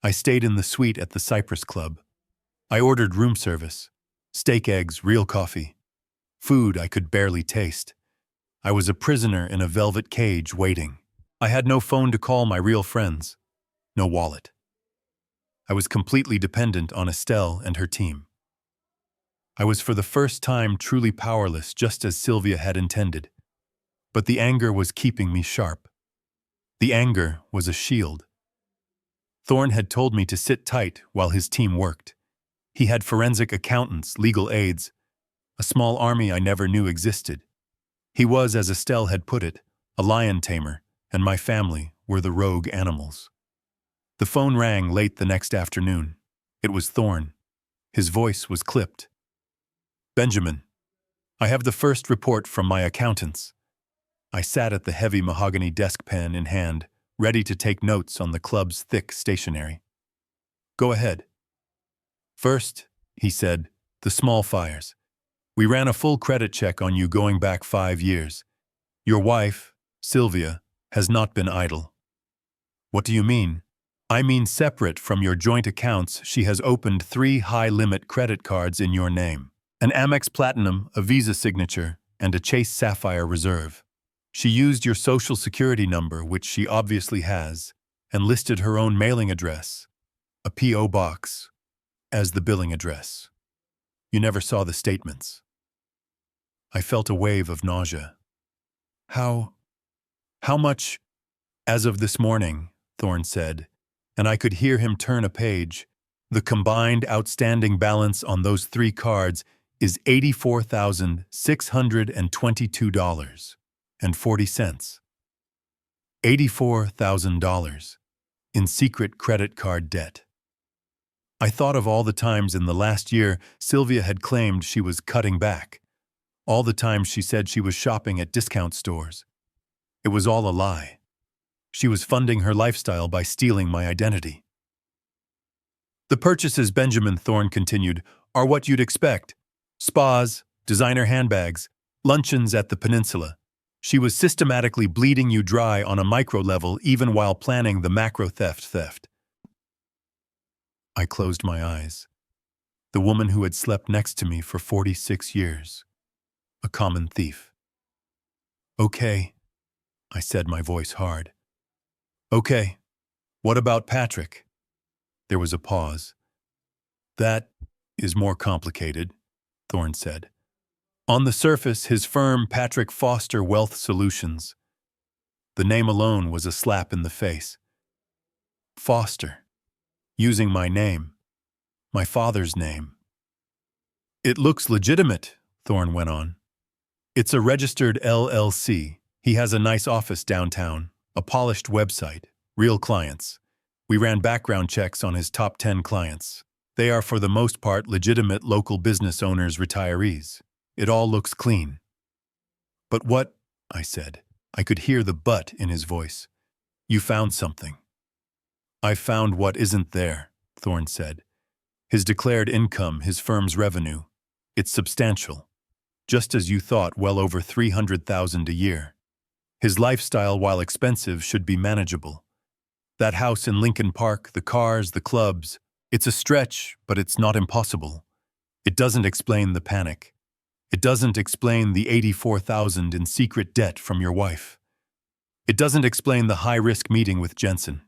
I stayed in the suite at the Cypress Club. I ordered room service, steak, eggs, real coffee, food I could barely taste. I was a prisoner in a velvet cage waiting. I had no phone to call my real friends, no wallet. I was completely dependent on Estelle and her team. I was for the first time truly powerless, just as Sylvia had intended. But the anger was keeping me sharp. The anger was a shield. Thorne had told me to sit tight while his team worked. He had forensic accountants, legal aides, a small army I never knew existed. He was, as Estelle had put it, a lion tamer, and my family were the rogue animals. The phone rang late the next afternoon. It was Thorne. His voice was clipped. Benjamin, I have the first report from my accountants. I sat at the heavy mahogany desk, pen in hand, ready to take notes on the club's thick stationery. Go ahead. First, he said, the small fires. We ran a full credit check on you going back 5 years. Your wife, Sylvia, has not been idle. What do you mean? I mean separate from your joint accounts, she has opened 3 high-limit credit cards in your name. An Amex Platinum, a Visa Signature, and a Chase Sapphire Reserve. She used your social security number, which she obviously has, and listed her own mailing address, a P.O. box, as the billing address. You never saw the statements. I felt a wave of nausea. How much? As of this morning, Thorne said, and I could hear him turn a page. The combined outstanding balance on those three cards is $84,622.40. $84,000 in secret credit card debt. I thought of all the times in the last year Sylvia had claimed she was cutting back. All the times she said she was shopping at discount stores. It was all a lie. She was funding her lifestyle by stealing my identity. The purchases, Benjamin Thorne continued, are what you'd expect. Spas, designer handbags, luncheons at the peninsula. She was systematically bleeding you dry on a micro level even while planning the macro theft. I closed my eyes. The woman who had slept next to me for 46 years. A common thief. Okay, I said, my voice hard. Okay, what about Patrick? There was a pause. That is more complicated, Thorne said. On the surface, his firm, Patrick Foster Wealth Solutions. The name alone was a slap in the face. Foster. Using my name. My father's name. It looks legitimate, Thorne went on. It's a registered LLC. He has a nice office downtown, a polished website, real clients. We ran background checks on his top 10 clients. They are for the most part legitimate local business owners, retirees. It all looks clean. But what? I said. I could hear the but in his voice. You found something. I found what isn't there, Thorne said. His declared income, his firm's revenue. It's substantial. Just as you thought, well over $300,000 a year. His lifestyle, while expensive, should be manageable. That house in Lincoln Park, the cars, the clubs, it's a stretch, but it's not impossible. It doesn't explain the panic. It doesn't explain the $84,000 in secret debt from your wife. It doesn't explain the high-risk meeting with Jensen.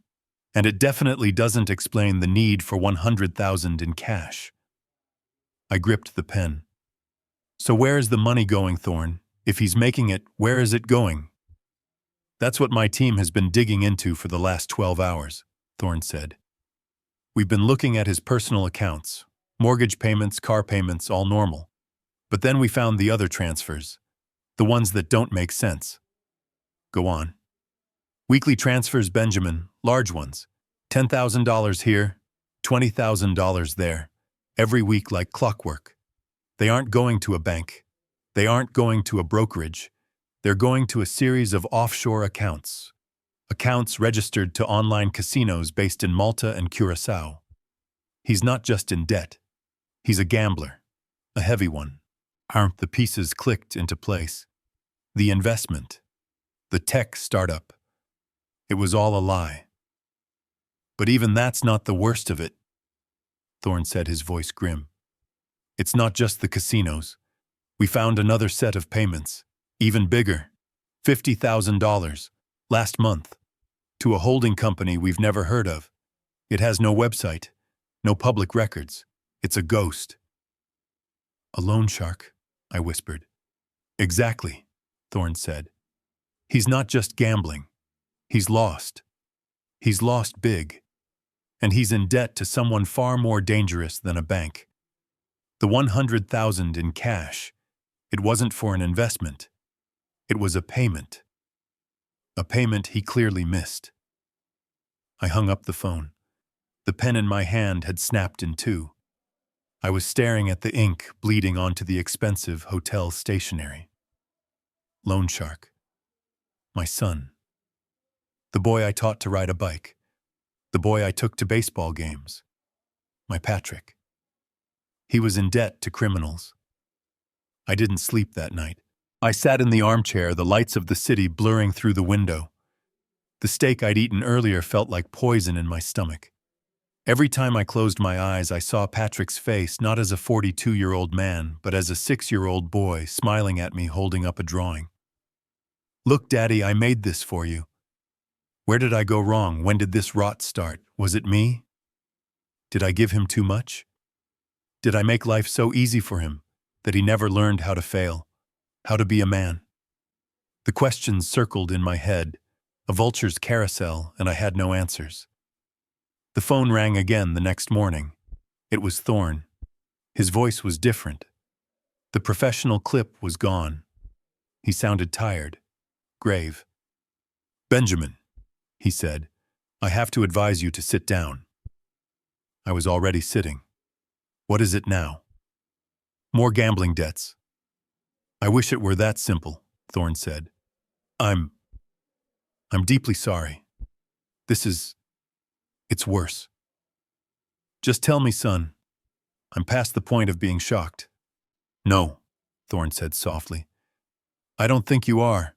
And it definitely doesn't explain the need for $100,000 in cash. I gripped the pen. So where is the money going, Thorne? If he's making it, where is it going? That's what my team has been digging into for the last 12 hours, Thorne said. We've been looking at his personal accounts, mortgage payments, car payments, all normal. But then we found the other transfers, the ones that don't make sense. Go on. Weekly transfers, Benjamin, large ones. $10,000 here, $20,000 there, every week like clockwork. They aren't going to a bank. They aren't going to a brokerage. They're going to a series of offshore accounts. Accounts registered to online casinos based in Malta and Curacao. He's not just in debt. He's a gambler. A heavy one. Aren't the pieces clicked into place? The investment. The tech startup. It was all a lie. But even that's not the worst of it, Thorne said, his voice grim. It's not just the casinos. We found another set of payments, even bigger, $50,000, last month, to a holding company we've never heard of. It has no website, no public records. It's a ghost. A loan shark, I whispered. Exactly, Thorne said. He's not just gambling. He's lost. He's lost big. And he's in debt to someone far more dangerous than a bank. The $100,000 in cash, it wasn't for an investment. It was a payment. A payment he clearly missed. I hung up the phone. The pen in my hand had snapped in two. I was staring at the ink bleeding onto the expensive hotel stationery. Loan shark. My son. The boy I taught to ride a bike. The boy I took to baseball games. My Patrick. He was in debt to criminals. I didn't sleep that night. I sat in the armchair, the lights of the city blurring through the window. The steak I'd eaten earlier felt like poison in my stomach. Every time I closed my eyes, I saw Patrick's face, not as a 42-year-old man, but as a 6-year-old boy smiling at me holding up a drawing. Look, Daddy, I made this for you. Where did I go wrong? When did this rot start? Was it me? Did I give him too much? Did I make life so easy for him that he never learned how to fail, how to be a man? The questions circled in my head, a vulture's carousel, and I had no answers. The phone rang again the next morning. It was Thorne. His voice was different. The professional clip was gone. He sounded tired, grave. "Benjamin," he said, "I have to advise you to sit down." I was already sitting. "What is it now?" "More gambling debts." "I wish it were that simple," Thorne said. I'm deeply sorry. It's worse." "Just tell me, son. I'm past the point of being shocked." "No," Thorne said softly. "I don't think you are.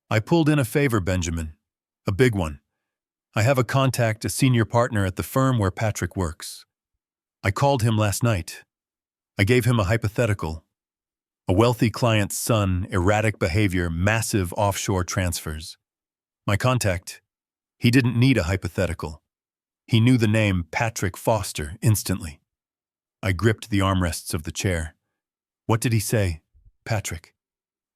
I pulled in a favor, Benjamin. A big one. I have a contact, a senior partner at the firm where Patrick works. I called him last night. I gave him a hypothetical. A wealthy client's son, erratic behavior, massive offshore transfers. My contact, he didn't need a hypothetical. He knew the name Patrick Foster instantly. I gripped the armrests of the chair. What did he say? Patrick.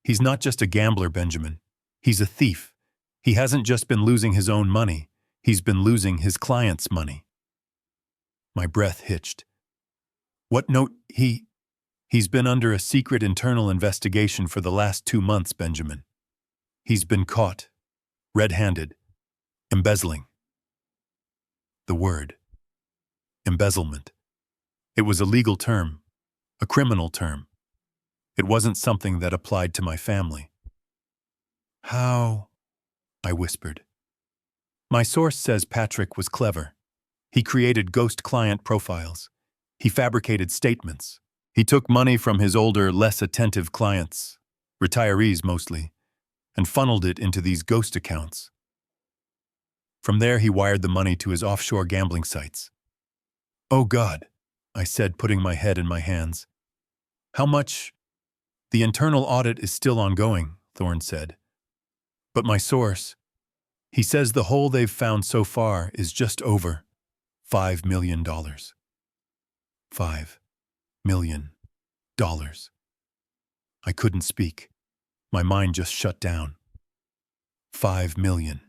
He's not just a gambler, Benjamin. He's a thief. He hasn't just been losing his own money. He's been losing his client's money. My breath hitched. What note? He's been under a secret internal investigation for the last 2 months, Benjamin. He's been caught, red-handed, embezzling. The word. Embezzlement. It was a legal term, a criminal term. It wasn't something that applied to my family. "How?" I whispered. "My source says Patrick was clever. He created ghost client profiles. He fabricated statements. He took money from his older, less attentive clients, retirees mostly, and funneled it into these ghost accounts. From there, he wired the money to his offshore gambling sites." "Oh God," I said, putting my head in my hands. "How much?" "The internal audit is still ongoing," Thorne said. "But my source, he says the hole they've found so far is just over $5 million. $5 million. I couldn't speak. My mind just shut down. 5 million.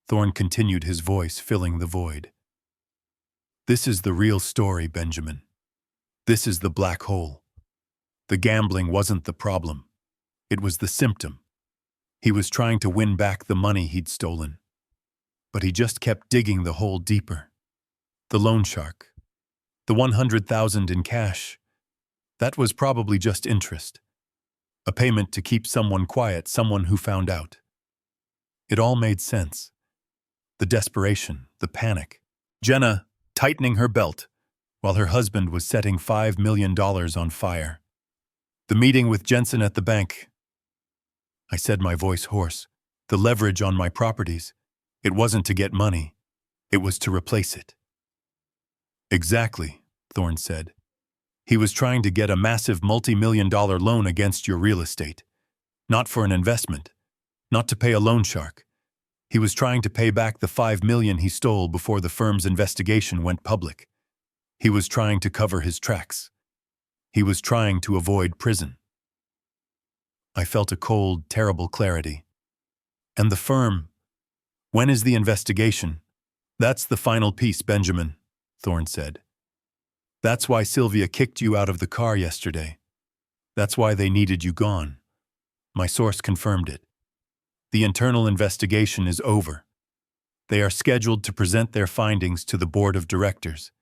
Thorne continued, his voice filling the void. "This is the real story, Benjamin. This is the black hole. The gambling wasn't the problem. It was the symptom. He was trying to win back the money he'd stolen. But he just kept digging the hole deeper. The loan shark. The 100,000 in cash. That was probably just interest. A payment to keep someone quiet, someone who found out. It all made sense. The desperation, the panic. Jenna tightening her belt, while her husband was setting $5 million on fire. The meeting with Jensen at the bank. I said, my voice hoarse. The leverage on my properties. It wasn't to get money. It was to replace it. Exactly, Thorne said. He was trying to get a massive multi-million-dollar loan against your real estate. Not for an investment. Not to pay a loan shark. He was trying to pay back the $5 million he stole before the firm's investigation went public. He was trying to cover his tracks. He was trying to avoid prison. I felt a cold, terrible clarity. And the firm? When is the investigation? That's the final piece, Benjamin, Thorne said. That's why Sylvia kicked you out of the car yesterday. That's why they needed you gone. My source confirmed it. The internal investigation is over. They are scheduled to present their findings to the board of directors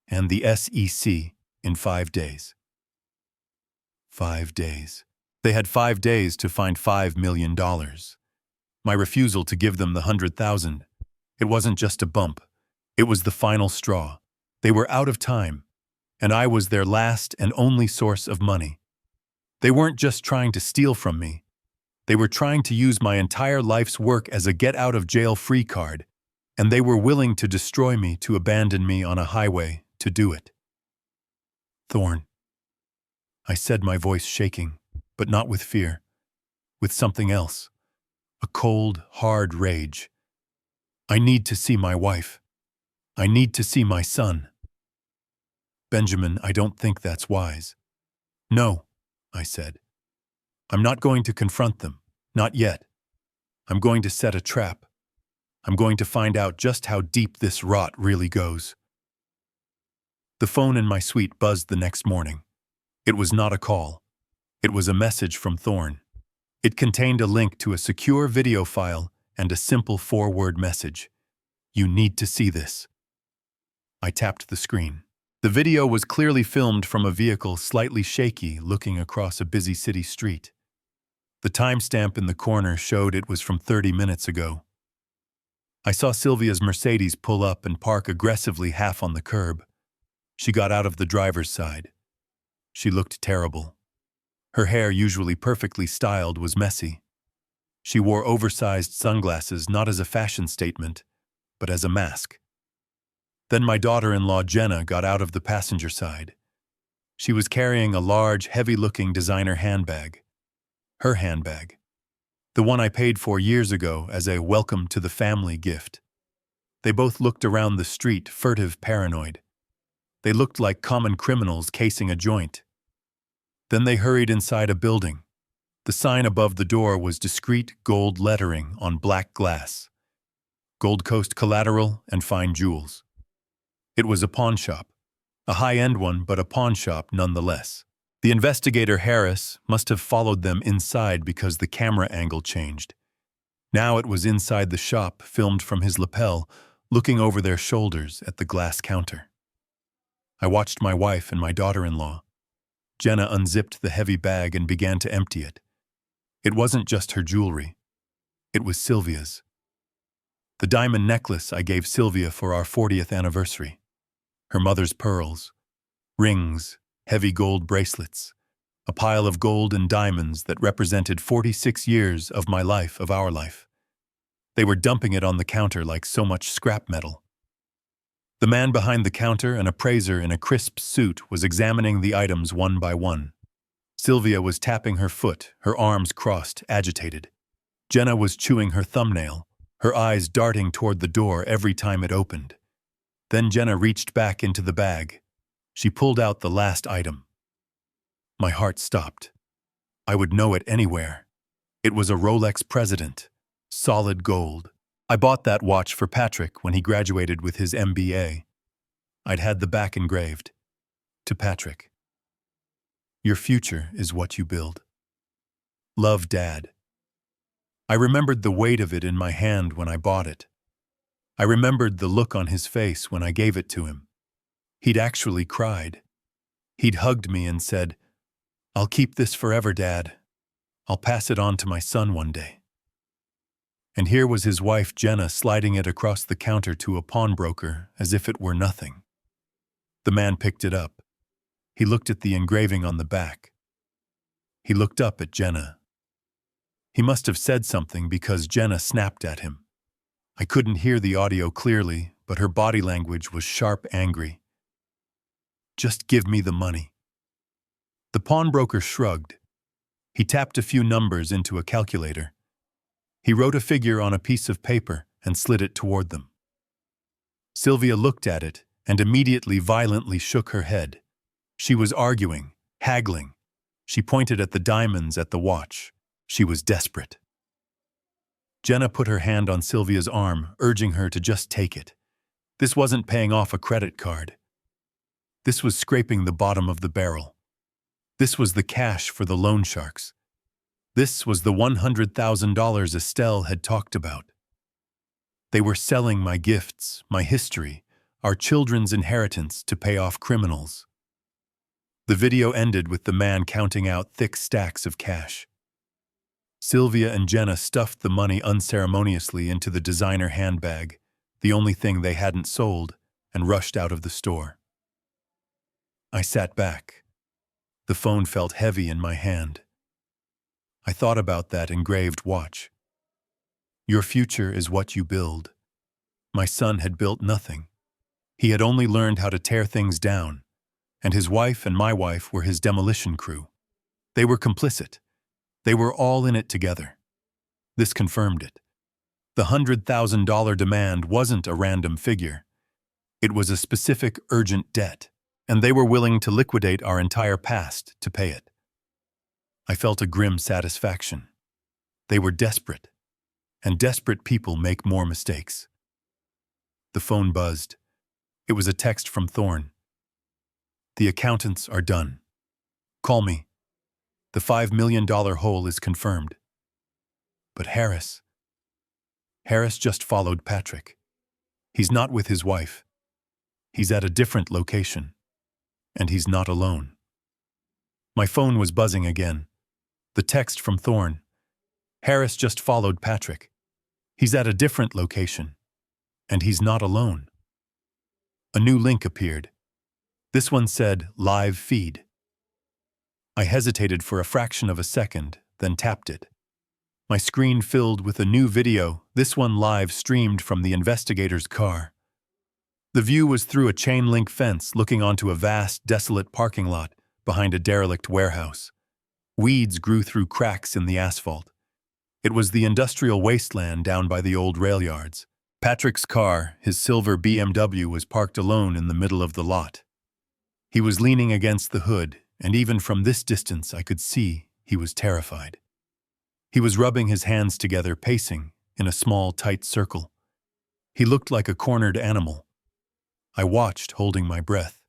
and the SEC in 5 days. 5 days. They had 5 days to find $5 million. My refusal to give them the 100,000. It wasn't just a bump. It was the final straw. They were out of time, and I was their last and only source of money. They weren't just trying to steal from me. They were trying to use my entire life's work as a get-out-of-jail-free card, and they were willing to destroy me, to abandon me on a highway to do it. Thorne, I said, my voice shaking, but not with fear, with something else, a cold, hard rage. I need to see my wife. I need to see my son. Benjamin, I don't think that's wise. No, I said. I'm not going to confront them, not yet. I'm going to set a trap. I'm going to find out just how deep this rot really goes. The phone in my suite buzzed the next morning. It was not a call. It was a message from Thorne. It contained a link to a secure video file and a simple 4-word message. "You need to see this." I tapped the screen. The video was clearly filmed from a vehicle slightly shaky looking across a busy city street. The timestamp in the corner showed it was from 30 minutes ago. I saw Sylvia's Mercedes pull up and park aggressively half on the curb. She got out of the driver's side. She looked terrible. Her hair, usually perfectly styled, was messy. She wore oversized sunglasses not as a fashion statement, but as a mask. Then my daughter-in-law Jenna got out of the passenger side. She was carrying a large, heavy-looking designer handbag. Her handbag. The one I paid for years ago as a welcome to the family gift. They both looked around the street, furtive, paranoid. They looked like common criminals casing a joint. Then they hurried inside a building. The sign above the door was discreet gold lettering on black glass. Gold Coast collateral and fine jewels. It was a pawn shop. A high-end one, but a pawn shop nonetheless. The investigator, Harris, must have followed them inside because the camera angle changed. Now it was inside the shop, filmed from his lapel, looking over their shoulders at the glass counter. I watched my wife and my daughter-in-law. Jenna unzipped the heavy bag and began to empty it. It wasn't just her jewelry. It was Sylvia's. The diamond necklace I gave Sylvia for our 40th anniversary. Her mother's pearls, rings, heavy gold bracelets, a pile of gold and diamonds that represented 46 years of my life, of our life. They were dumping it on the counter like so much scrap metal. The man behind the counter, an appraiser in a crisp suit, was examining the items one by one. Sylvia was tapping her foot, her arms crossed, agitated. Jenna was chewing her thumbnail, her eyes darting toward the door every time it opened. Then Jenna reached back into the bag. She pulled out the last item. My heart stopped. I would know it anywhere. It was a Rolex President, solid gold. I bought that watch for Patrick when he graduated with his MBA. I'd had the back engraved. To Patrick. Your future is what you build. Love, Dad. I remembered the weight of it in my hand when I bought it. I remembered the look on his face when I gave it to him. He'd actually cried. He'd hugged me and said, "I'll keep this forever, Dad. I'll pass it on to my son one day." And here was his wife, Jenna, sliding it across the counter to a pawnbroker as if it were nothing. The man picked it up. He looked at the engraving on the back. He looked up at Jenna. He must have said something because Jenna snapped at him. I couldn't hear the audio clearly, but her body language was sharp, angry. "Just give me the money." The pawnbroker shrugged. He tapped a few numbers into a calculator. He wrote a figure on a piece of paper and slid it toward them. Sylvia looked at it and immediately violently shook her head. She was arguing, haggling. She pointed at the diamonds, at the watch. She was desperate. Jenna put her hand on Sylvia's arm, urging her to just take it. This wasn't paying off a credit card. This was scraping the bottom of the barrel. This was the cash for the loan sharks. This was the $100,000 Estelle had talked about. They were selling my gifts, my history, our children's inheritance to pay off criminals. The video ended with the man counting out thick stacks of cash. Sylvia and Jenna stuffed the money unceremoniously into the designer handbag, the only thing they hadn't sold, and rushed out of the store. I sat back. The phone felt heavy in my hand. I thought about that engraved watch. Your future is what you build. My son had built nothing. He had only learned how to tear things down, and his wife and my wife were his demolition crew. They were complicit. They were all in it together. This confirmed it. The $100,000 demand wasn't a random figure. It was a specific, urgent debt, and they were willing to liquidate our entire past to pay it. I felt a grim satisfaction. They were desperate, and desperate people make more mistakes. The phone buzzed. It was a text from Thorne. The accountants are done. Call me. The $5 million hole is confirmed. But Harris just followed Patrick. He's not with his wife. He's at a different location. And he's not alone. My phone was buzzing again. The text from Thorne. Harris just followed Patrick. He's at a different location. And he's not alone. A new link appeared. This one said, live feed. I hesitated for a fraction of a second, then tapped it. My screen filled with a new video, this one live streamed from the investigator's car. The view was through a chain-link fence looking onto a vast, desolate parking lot behind a derelict warehouse. Weeds grew through cracks in the asphalt. It was the industrial wasteland down by the old rail yards. Patrick's car, his silver BMW, was parked alone in the middle of the lot. He was leaning against the hood, and even from this distance I could see he was terrified. He was rubbing his hands together, pacing in a small, tight circle. He looked like a cornered animal. I watched, holding my breath.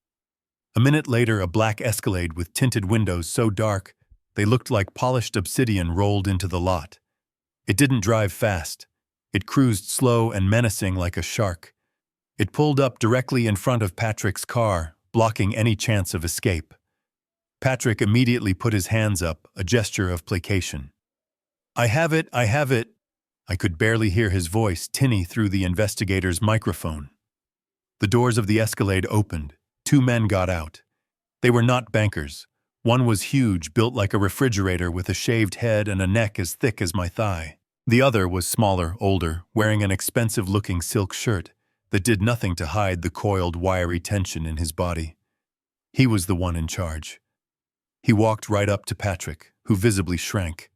A minute later, a black Escalade with tinted windows so dark they looked like polished obsidian rolled into the lot. It didn't drive fast. It cruised slow and menacing like a shark. It pulled up directly in front of Patrick's car, blocking any chance of escape. Patrick immediately put his hands up, a gesture of placation. I have it, I have it. I could barely hear his voice tinny through the investigator's microphone. The doors of the Escalade opened. 2 men got out. They were not bankers. One was huge, built like a refrigerator with a shaved head and a neck as thick as my thigh. The other was smaller, older, wearing an expensive-looking silk shirt that did nothing to hide the coiled, wiry tension in his body. He was the one in charge. He walked right up to Patrick, who visibly shrank.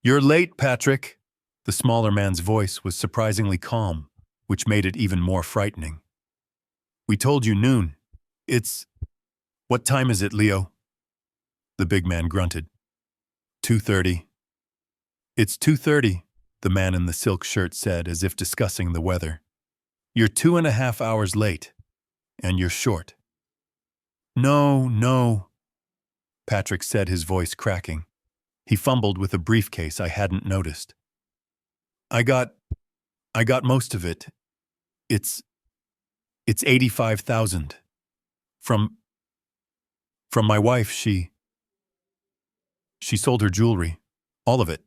"You're late, Patrick." The smaller man's voice was surprisingly calm, which made it even more frightening. "We told you noon. What time is it, Leo?" The big man grunted. 2:30. "It's 2:30, the man in the silk shirt said, as if discussing the weather. "You're 2.5 hours late, and you're short." No, Patrick said, his voice cracking. He fumbled with a briefcase I hadn't noticed. I got most of it. It's 85,000. From my wife. She sold her jewelry. All of it.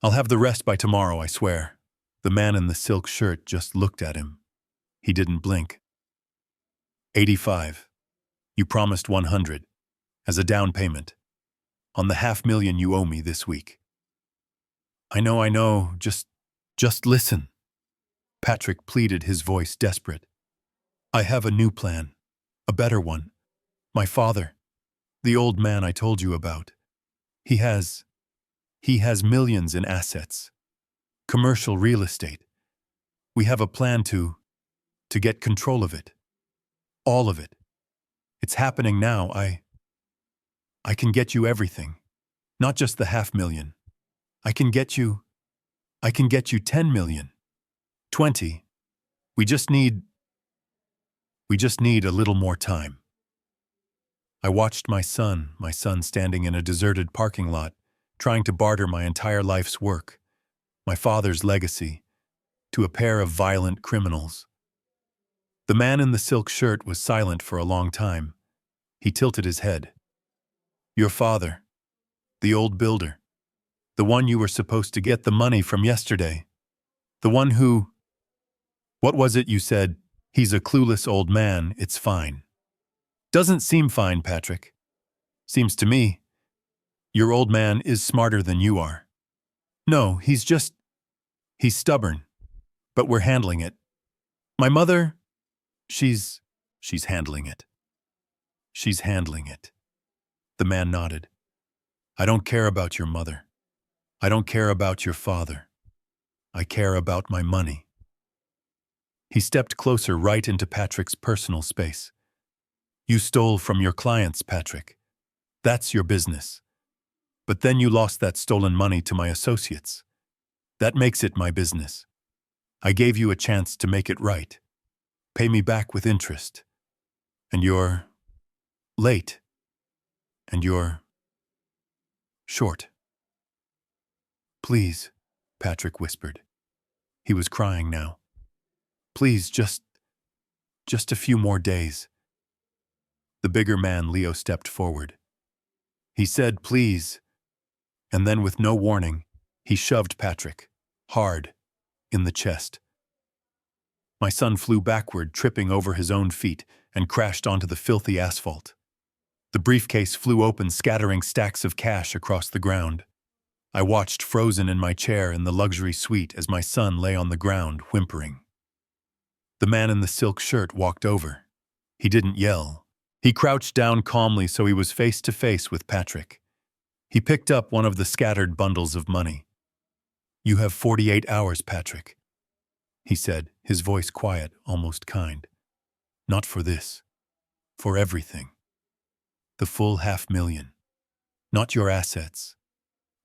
I'll have the rest by tomorrow, I swear." The man in the silk shirt just looked at him. He didn't blink. 85. You promised 100. As a down payment. On the $500,000 you owe me this week. I know. Just listen. Patrick pleaded, his voice desperate. I have a new plan. A better one. My father. The old man I told you about. He has millions in assets. Commercial real estate. We have a plan to get control of it. All of it. It's happening now. I can get you everything. Not just the $500,000. I can get you 10 million. 20. We just need a little more time. I watched my son standing in a deserted parking lot, trying to barter my entire life's work, my father's legacy, to a pair of violent criminals. The man in the silk shirt was silent for a long time. He tilted his head. Your father, the old builder, the one you were supposed to get the money from yesterday, the one who... What was it you said? He's a clueless old man, it's fine. Doesn't seem fine, Patrick. Seems to me. Your old man is smarter than you are. No, he's stubborn. But we're handling it. My mother, she's handling it. She's handling it. The man nodded. I don't care about your mother. I don't care about your father. I care about my money. He stepped closer, right into Patrick's personal space. You stole from your clients, Patrick. That's your business. But then you lost that stolen money to my associates. That makes it my business. I gave you a chance to make it right. Pay me back with interest. And you're late. And you're short. Please, Patrick whispered. He was crying now. Please, just a few more days. The bigger man, Leo, stepped forward. He said, please, and then with no warning, he shoved Patrick, hard, in the chest. My son flew backward, tripping over his own feet, and crashed onto the filthy asphalt. The briefcase flew open, scattering stacks of cash across the ground. I watched frozen in my chair in the luxury suite as my son lay on the ground, whimpering. The man in the silk shirt walked over. He didn't yell. He crouched down calmly so he was face to face with Patrick. He picked up one of the scattered bundles of money. You have 48 hours, Patrick, he said, his voice quiet, almost kind. Not for this. For everything. The full $500,000. Not your assets.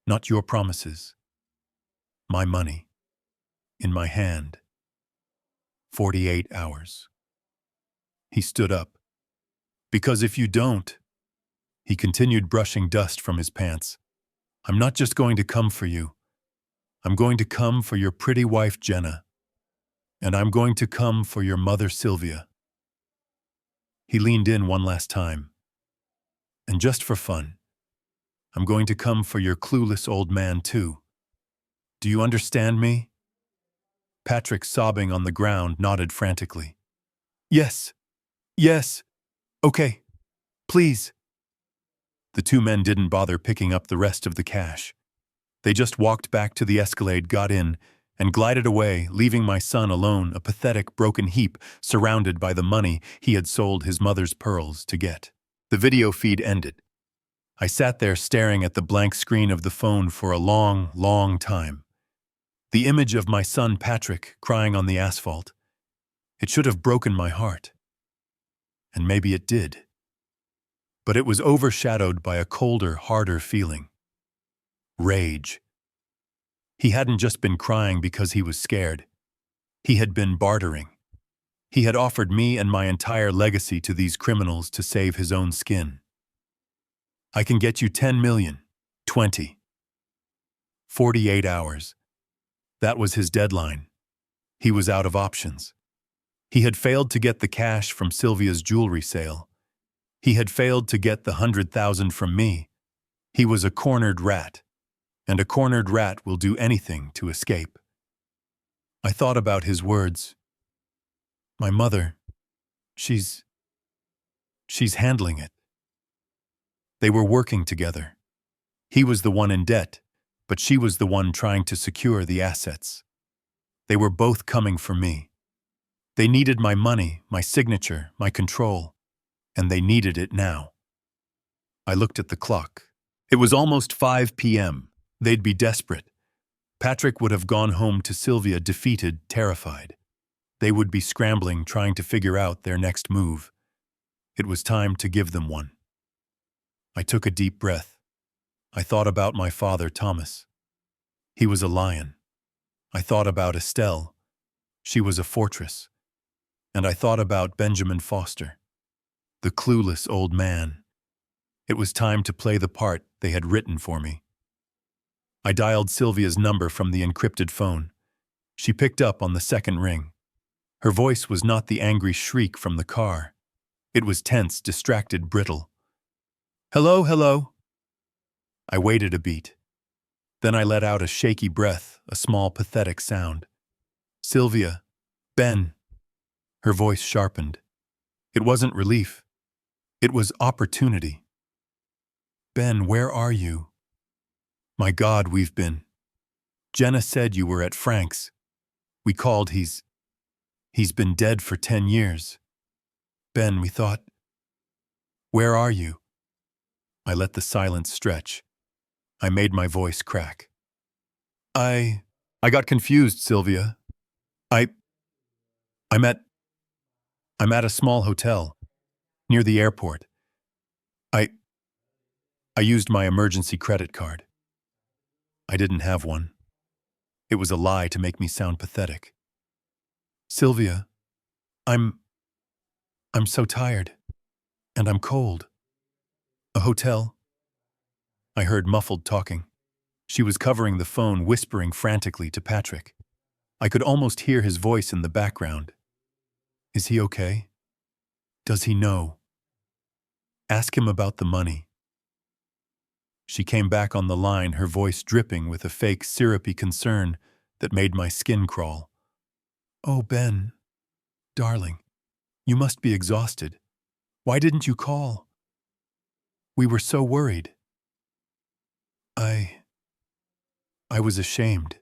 Not your promises. My money. In my hand. 48 hours. He stood up. Because if you don't, he continued, brushing dust from his pants, I'm not just going to come for you. I'm going to come for your pretty wife, Jenna. And I'm going to come for your mother, Sylvia. He leaned in one last time. And just for fun, I'm going to come for your clueless old man, too. Do you understand me? Patrick, sobbing on the ground, nodded frantically. Yes. Yes. Okay. Please. The two men didn't bother picking up the rest of the cash. They just walked back to the Escalade, got in, and glided away, leaving my son alone, a pathetic, broken heap, surrounded by the money he had sold his mother's pearls to get. The video feed ended. I sat there staring at the blank screen of the phone for a long, long time. The image of my son Patrick crying on the asphalt. It should have broken my heart. And maybe it did. But it was overshadowed by a colder, harder feeling. Rage. He hadn't just been crying because he was scared. He had been bartering. He had offered me and my entire legacy to these criminals to save his own skin. I can get you 10 million, 20. 48 hours. That was his deadline. He was out of options. He had failed to get the cash from Sylvia's jewelry sale. He had failed to get the 100,000 from me. He was a cornered rat, and a cornered rat will do anything to escape. I thought about his words. My mother, she's handling it. They were working together. He was the one in debt, but she was the one trying to secure the assets. They were both coming for me. They needed my money, my signature, my control, and they needed it now. I looked at the clock. It was almost 5 p.m. They'd be desperate. Patrick would have gone home to Sylvia defeated, terrified. They would be scrambling, trying to figure out their next move. It was time to give them one. I took a deep breath. I thought about my father, Thomas. He was a lion. I thought about Estelle. She was a fortress. And I thought about Benjamin Foster, the clueless old man. It was time to play the part they had written for me. I dialed Sylvia's number from the encrypted phone. She picked up on the second ring. Her voice was not the angry shriek from the car. It was tense, distracted, brittle. Hello, hello. I waited a beat. Then I let out a shaky breath, a small, pathetic sound. Sylvia. Ben. Her voice sharpened. It wasn't relief. It was opportunity. Ben, where are you? My God, we've been. Jenna said you were at Frank's. We called, he's been dead for 10 years. Ben, we thought. Where are you? I let the silence stretch. I made my voice crack. I got confused, Sylvia. I'm at a small hotel near the airport. I used my emergency credit card. I didn't have one. It was a lie to make me sound pathetic. Sylvia, I'm so tired, and I'm cold. A hotel? I heard muffled talking. She was covering the phone, whispering frantically to Patrick. I could almost hear his voice in the background. Is he okay? Does he know? Ask him about the money. She came back on the line, her voice dripping with a fake syrupy concern that made my skin crawl. Oh, Ben, darling, you must be exhausted. Why didn't you call? We were so worried. I was ashamed,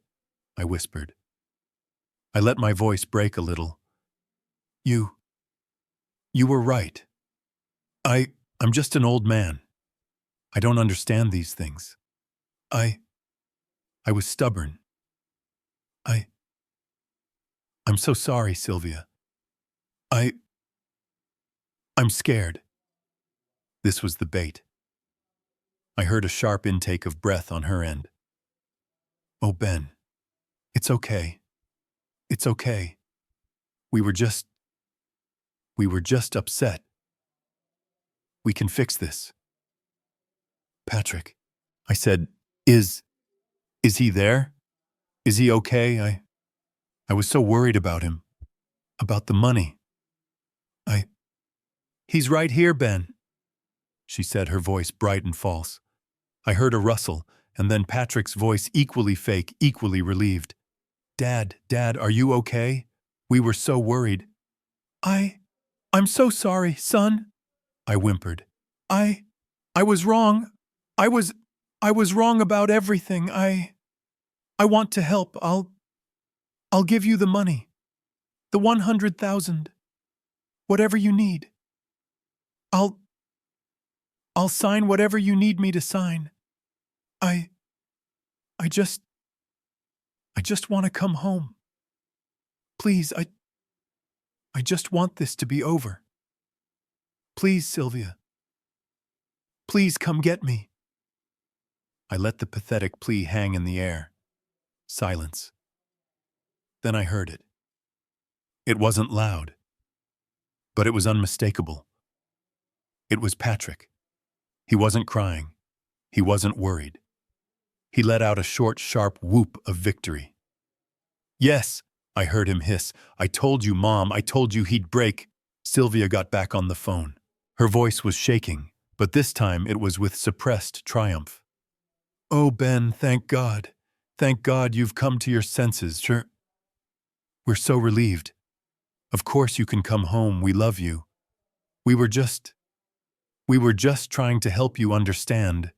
I whispered. I let my voice break a little. You were right. I'm just an old man. I don't understand these things. I was stubborn. I'm so sorry, Sylvia. I'm scared. This was the bait. I heard a sharp intake of breath on her end. Oh, Ben, it's okay. It's okay. We were just upset. We can fix this. Patrick, I said, is he there? Is he okay? I was so worried about him. About the money. He's right here, Ben, she said, her voice bright and false. I heard a rustle, and then Patrick's voice, equally fake, equally relieved. Dad, are you okay? We were so worried. I'm so sorry, son, I whimpered. I was wrong. I was wrong about everything. I want to help. I'll give you the money. The 100,000. Whatever you need. I'll sign whatever you need me to sign. I just want to come home. Please, I just want this to be over. Please, Sylvia. Please come get me. I let the pathetic plea hang in the air. Silence. Then I heard it. It wasn't loud, but it was unmistakable. It was Patrick. He wasn't crying. He wasn't worried. He let out a short, sharp whoop of victory. Yes, I heard him hiss. I told you, Mom. I told you he'd break. Sylvia got back on the phone. Her voice was shaking, but this time it was with suppressed triumph. Oh, Ben, thank God. Thank God you've come to your senses. Sure. We're so relieved. Of course you can come home. We love you. We were just trying to help you understand.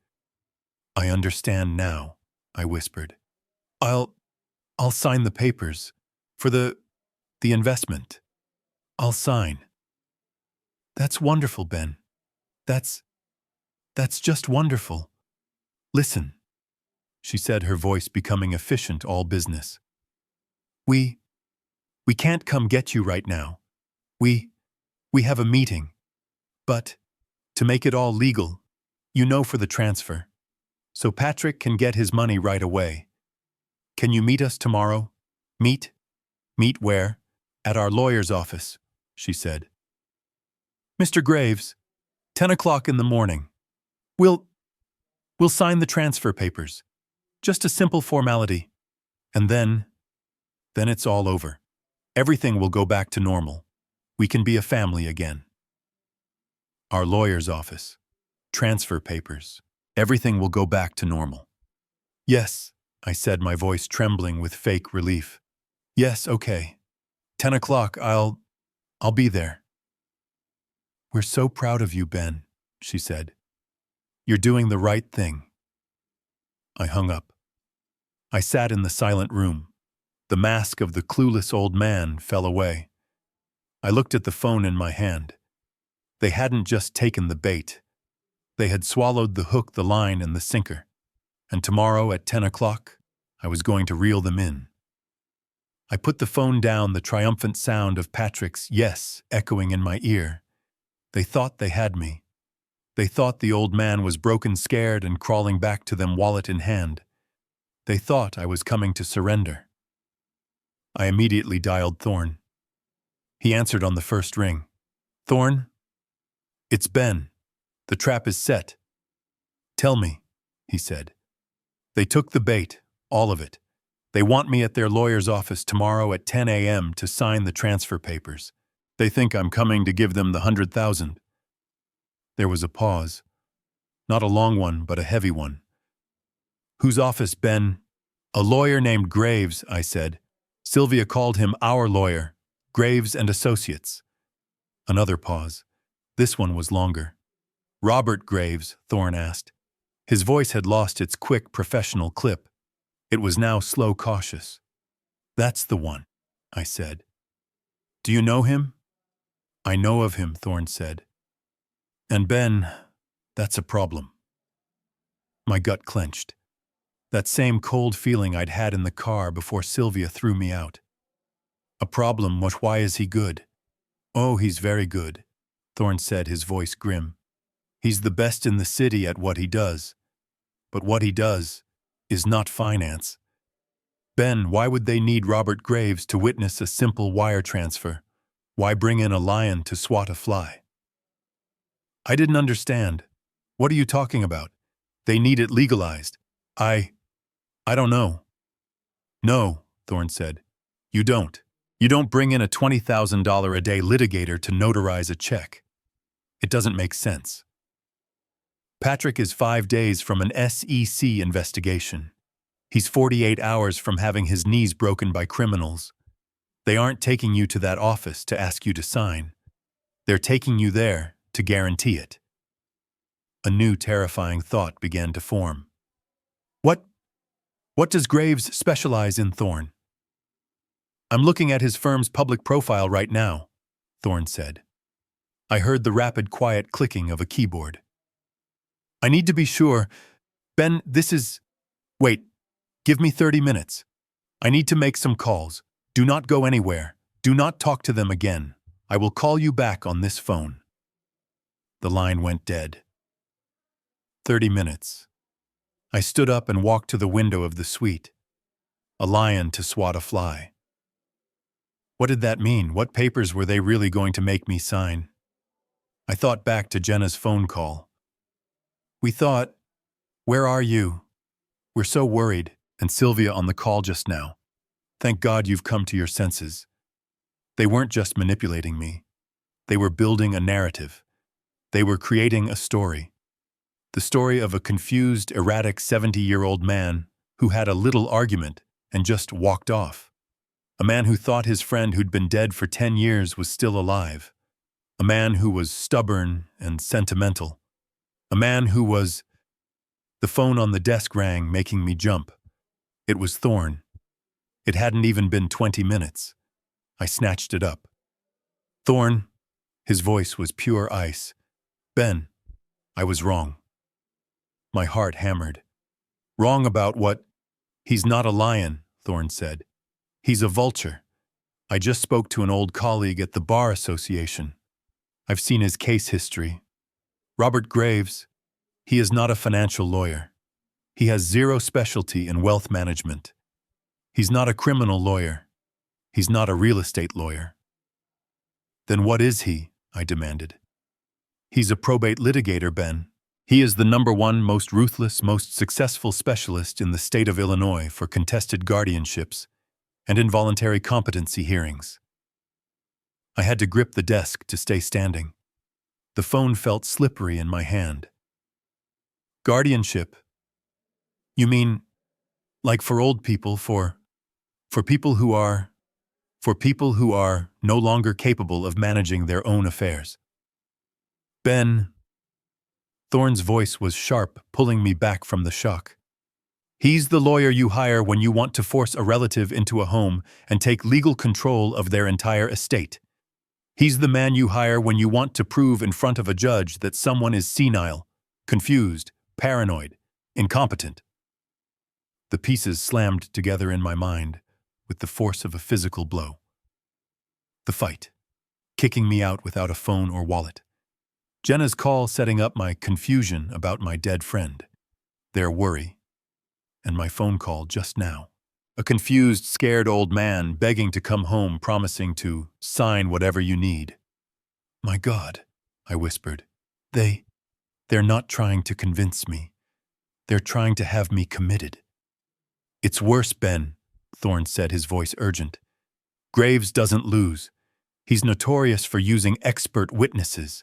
I understand now, I whispered. I'll sign the papers for the investment. I'll sign. That's wonderful, Ben. That's just wonderful. Listen, she said, her voice becoming efficient, all business. We can't come get you right now. We have a meeting. But to make it all legal, for the transfer, so Patrick can get his money right away. Can you meet us tomorrow? Meet where? At our lawyer's office, she said. Mr. Graves, 10 o'clock in the morning. We'll sign the transfer papers. Just a simple formality. And then it's all over. Everything will go back to normal. We can be a family again. Our lawyer's office. Transfer papers. Everything will go back to normal. Yes, I said, my voice trembling with fake relief. Yes, okay. 10 o'clock, I'll be there. We're so proud of you, Ben, she said. You're doing the right thing. I hung up. I sat in the silent room. The mask of the clueless old man fell away. I looked at the phone in my hand. They hadn't just taken the bait. They had swallowed the hook, the line, and the sinker. And tomorrow at 10 o'clock, I was going to reel them in. I put the phone down, the triumphant sound of Patrick's yes echoing in my ear. They thought they had me. They thought the old man was broken, scared, and crawling back to them, wallet in hand. They thought I was coming to surrender. I immediately dialed Thorne. He answered on the first ring. Thorne? It's Ben. The trap is set. Tell me, he said. They took the bait, all of it. They want me at their lawyer's office tomorrow at 10 a.m. to sign the transfer papers. They think I'm coming to give them the 100,000. There was a pause. Not a long one, but a heavy one. Whose office, Ben? A lawyer named Graves, I said. Sylvia called him our lawyer, Graves and Associates. Another pause. This one was longer. Robert Graves, Thorne asked. His voice had lost its quick professional clip. It was now slow, cautious. That's the one, I said. Do you know him? I know of him, Thorne said. And Ben, that's a problem. My gut clenched. That same cold feeling I'd had in the car before Sylvia threw me out. A problem, but why is he good? Oh, he's very good, Thorne said, his voice grim. He's the best in the city at what he does. But what he does is not finance. Ben, why would they need Robert Graves to witness a simple wire transfer? Why bring in a lion to swat a fly? I didn't understand. What are you talking about? They need it legalized. I don't know. No, Thorne said. You don't. You don't bring in a $20,000 a day litigator to notarize a check. It doesn't make sense. Patrick is 5 days from an SEC investigation. He's 48 hours from having his knees broken by criminals. They aren't taking you to that office to ask you to sign. They're taking you there to guarantee it. A new terrifying thought began to form. What does Graves specialize in, Thorne? I'm looking at his firm's public profile right now, Thorne said. I heard the rapid, quiet clicking of a keyboard. I need to be sure. Ben, this is... Wait, give me 30 minutes. I need to make some calls. Do not go anywhere. Do not talk to them again. I will call you back on this phone. The line went dead. 30 minutes. I stood up and walked to the window of the suite. A lion to swat a fly. What did that mean? What papers were they really going to make me sign? I thought back to Jenna's phone call. We thought, where are you? We're so worried, and Sylvia on the call just now. Thank God you've come to your senses. They weren't just manipulating me. They were building a narrative. They were creating a story. The story of a confused, erratic 70-year-old man who had a little argument and just walked off. A man who thought his friend who'd been dead for 10 years was still alive. A man who was stubborn and sentimental. A man who was... The phone on the desk rang, making me jump. It was Thorne. It hadn't even been 20 minutes. I snatched it up. Thorne. His voice was pure ice. Ben, I was wrong. My heart hammered. Wrong about what? He's not a lion, Thorne said. He's a vulture. I just spoke to an old colleague at the Bar Association. I've seen his case history. Robert Graves, he is not a financial lawyer. He has zero specialty in wealth management. He's not a criminal lawyer. He's not a real estate lawyer. Then what is he? I demanded. He's a probate litigator, Ben. He is the #1 most ruthless, most successful specialist in the state of Illinois for contested guardianships and involuntary competency hearings. I had to grip the desk to stay standing. The phone felt slippery in my hand. Guardianship? You mean, like for old people, for people who are no longer capable of managing their own affairs? Ben. Thorne's voice was sharp, pulling me back from the shock. He's the lawyer you hire when you want to force a relative into a home and take legal control of their entire estate. He's the man you hire when you want to prove in front of a judge that someone is senile, confused, paranoid, incompetent. The pieces slammed together in my mind with the force of a physical blow. The fight, kicking me out without a phone or wallet. Jenna's call setting up my confusion about my dead friend, their worry, and my phone call just now. A confused, scared old man begging to come home, promising to sign whatever you need. My God, I whispered. They're not trying to convince me. They're trying to have me committed. It's worse, Ben, Thorne said, his voice urgent. Graves doesn't lose. He's notorious for using expert witnesses,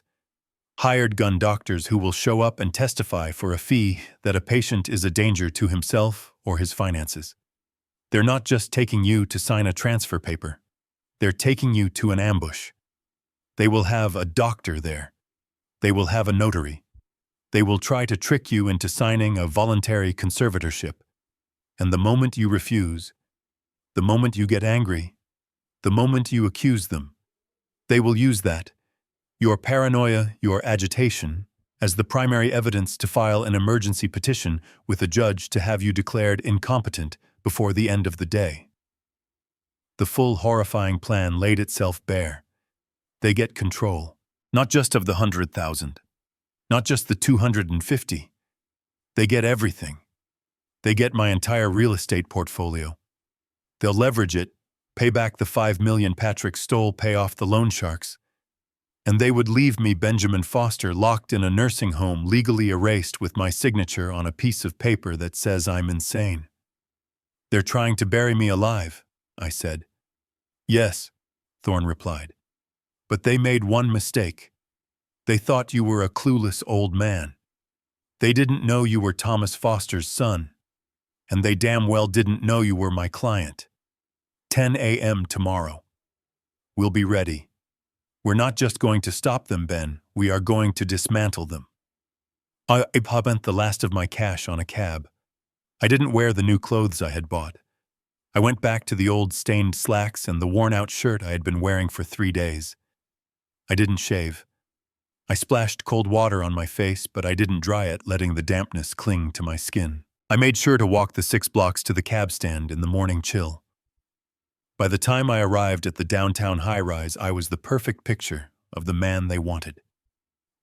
hired gun doctors who will show up and testify for a fee that a patient is a danger to himself or his finances. They're not just taking you to sign a transfer paper. They're taking you to an ambush. They will have a doctor there. They will have a notary. They will try to trick you into signing a voluntary conservatorship. And the moment you refuse, the moment you get angry, the moment you accuse them, they will use that, your paranoia, your agitation, as the primary evidence to file an emergency petition with a judge to have you declared incompetent before the end of the day. The full horrifying plan laid itself bare. They get control, not just of the 100,000, not just the 250. They get everything. They get my entire real estate portfolio. They'll leverage it, pay back the $5 million Patrick stole, pay off the loan sharks. And they would leave me, Benjamin Foster, locked in a nursing home, legally erased with my signature on a piece of paper that says I'm insane. They're trying to bury me alive, I said. Yes, Thorne replied. But they made one mistake. They thought you were a clueless old man. They didn't know you were Thomas Foster's son. And they damn well didn't know you were my client. 10 a.m. tomorrow. We'll be ready. We're not just going to stop them, Ben. We are going to dismantle them. I spent the last of my cash on a cab. I didn't wear the new clothes I had bought. I went back to the old stained slacks and the worn-out shirt I had been wearing for 3 days. I didn't shave. I splashed cold water on my face, but I didn't dry it, letting the dampness cling to my skin. I made sure to walk the 6 blocks to the cab stand in the morning chill. By the time I arrived at the downtown high-rise, I was the perfect picture of the man they wanted.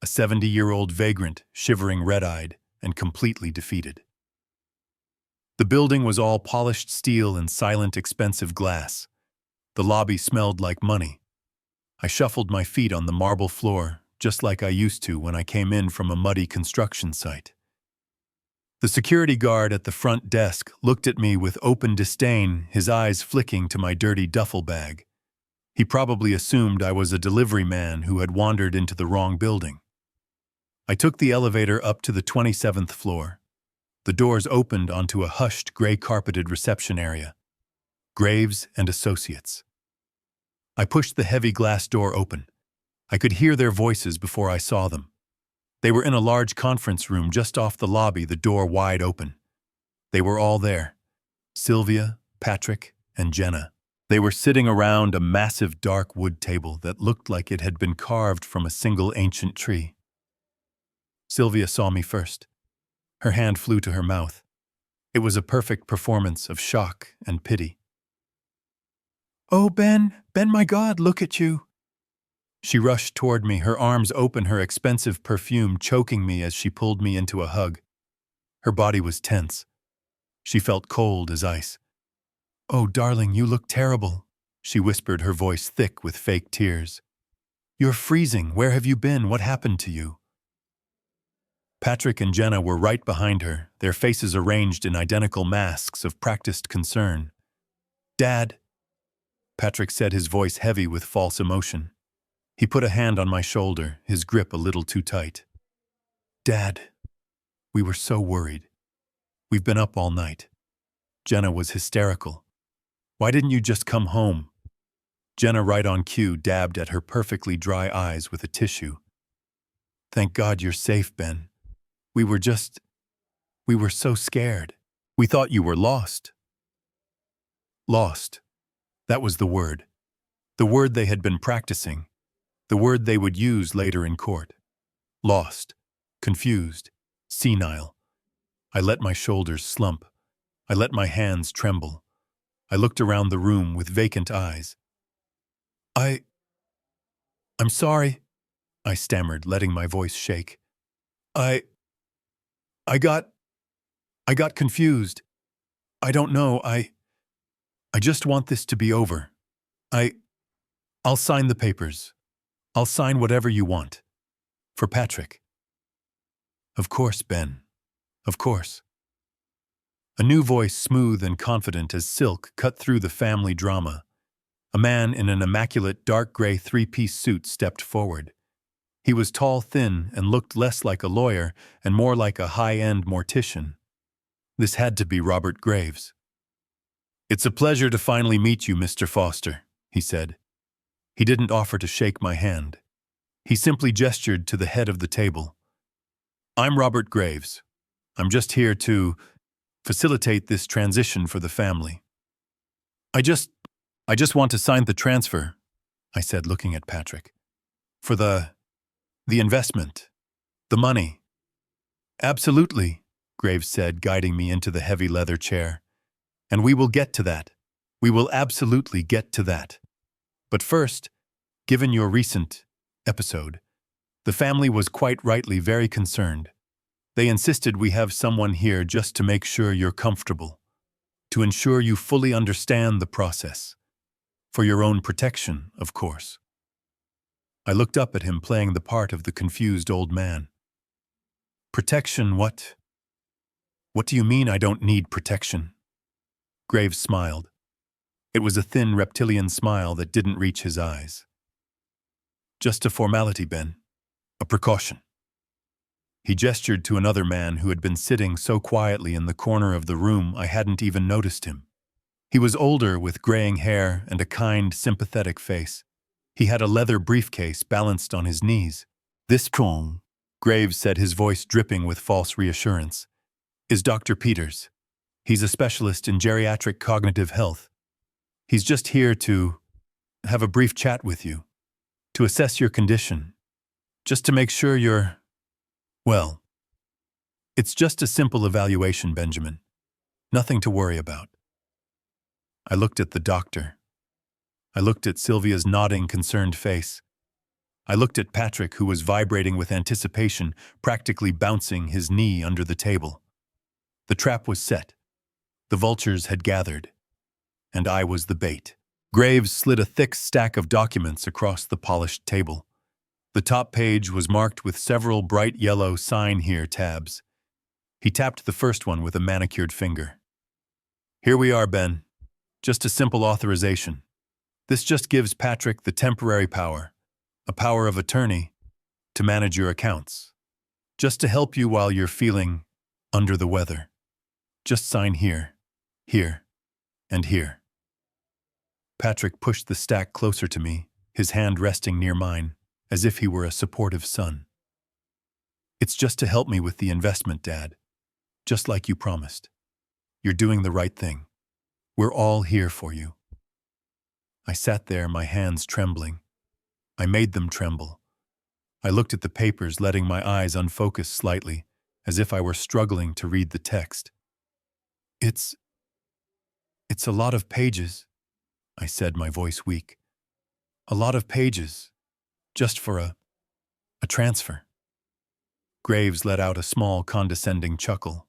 A 70-year-old vagrant, shivering red-eyed and completely defeated. The building was all polished steel and silent, expensive glass. The lobby smelled like money. I shuffled my feet on the marble floor, just like I used to when I came in from a muddy construction site. The security guard at the front desk looked at me with open disdain, his eyes flicking to my dirty duffel bag. He probably assumed I was a delivery man who had wandered into the wrong building. I took the elevator up to the 27th floor. The doors opened onto a hushed, gray-carpeted reception area. Graves and Associates. I pushed the heavy glass door open. I could hear their voices before I saw them. They were in a large conference room just off the lobby, the door wide open. They were all there. Sylvia, Patrick, and Jenna. They were sitting around a massive dark wood table that looked like it had been carved from a single ancient tree. Sylvia saw me first. Her hand flew to her mouth. It was a perfect performance of shock and pity. "Oh, Ben, my God, look at you." She rushed toward me, her arms open, her expensive perfume choking me as she pulled me into a hug. Her body was tense. She felt cold as ice. "Oh, darling, you look terrible," she whispered, her voice thick with fake tears. "You're freezing. Where have you been? What happened to you?" Patrick and Jenna were right behind her, their faces arranged in identical masks of practiced concern. "Dad," Patrick said, his voice heavy with false emotion. He put a hand on my shoulder, his grip a little too tight. "Dad, we were so worried. We've been up all night." Jenna was hysterical. "Why didn't you just come home?" Jenna, right on cue, dabbed at her perfectly dry eyes with a tissue. "Thank God you're safe, Ben. We were so scared. We thought you were lost." Lost. That was the word. The word they had been practicing. The word they would use later in court. Lost. Confused. Senile. I let my shoulders slump. I let my hands tremble. I looked around the room with vacant eyes. I'm sorry," I stammered, letting my voice shake. I got confused. I don't know, I just want this to be over. I'll sign the papers. I'll sign whatever you want. For Patrick." "Of course, Ben. Of course." A new voice, smooth and confident as silk, cut through the family drama. A man in an immaculate dark gray three-piece suit stepped forward. He was tall, thin, and looked less like a lawyer and more like a high-end mortician. This had to be Robert Graves. "It's a pleasure to finally meet you, Mr. Foster," he said. He didn't offer to shake my hand. He simply gestured to the head of the table. "I'm Robert Graves. I'm just here to facilitate this transition for the family." I just want to sign the transfer," I said, looking at Patrick. "For the investment. The money." "Absolutely," Graves said, guiding me into the heavy leather chair. "And we will get to that. We will absolutely get to that. But first, given your recent episode, the family was quite rightly very concerned. They insisted we have someone here just to make sure you're comfortable, to ensure you fully understand the process. For your own protection, of course." I looked up at him, playing the part of the confused old man. "Protection, what? What do you mean I don't need protection?" Graves smiled. It was a thin reptilian smile that didn't reach his eyes. "Just a formality, Ben. A precaution." He gestured to another man who had been sitting so quietly in the corner of the room I hadn't even noticed him. He was older, with graying hair and a kind, sympathetic face. He had a leather briefcase balanced on his knees. "This Tom," Graves said, his voice dripping with false reassurance, "is Dr. Peters. He's a specialist in geriatric cognitive health. He's just here to have a brief chat with you, to assess your condition, just to make sure you're, well, it's just a simple evaluation, Benjamin. Nothing to worry about." I looked at the doctor. I looked at Sylvia's nodding, concerned face. I looked at Patrick, who was vibrating with anticipation, practically bouncing his knee under the table. The trap was set. The vultures had gathered. And I was the bait. Graves slid a thick stack of documents across the polished table. The top page was marked with several bright yellow "Sign Here" tabs. He tapped the first one with a manicured finger. "Here we are, Ben. Just a simple authorization. This just gives Patrick the temporary power, a power of attorney, to manage your accounts. Just to help you while you're feeling under the weather. Just sign here, here, and here." Patrick pushed the stack closer to me, his hand resting near mine, as if he were a supportive son. "It's just to help me with the investment, Dad. Just like you promised. You're doing the right thing. We're all here for you." I sat there, my hands trembling. I made them tremble. I looked at the papers, letting my eyes unfocus slightly, as if I were struggling to read the text. It's a lot of pages," I said, my voice weak. "A lot of pages, just for a transfer." Graves let out a small, condescending chuckle.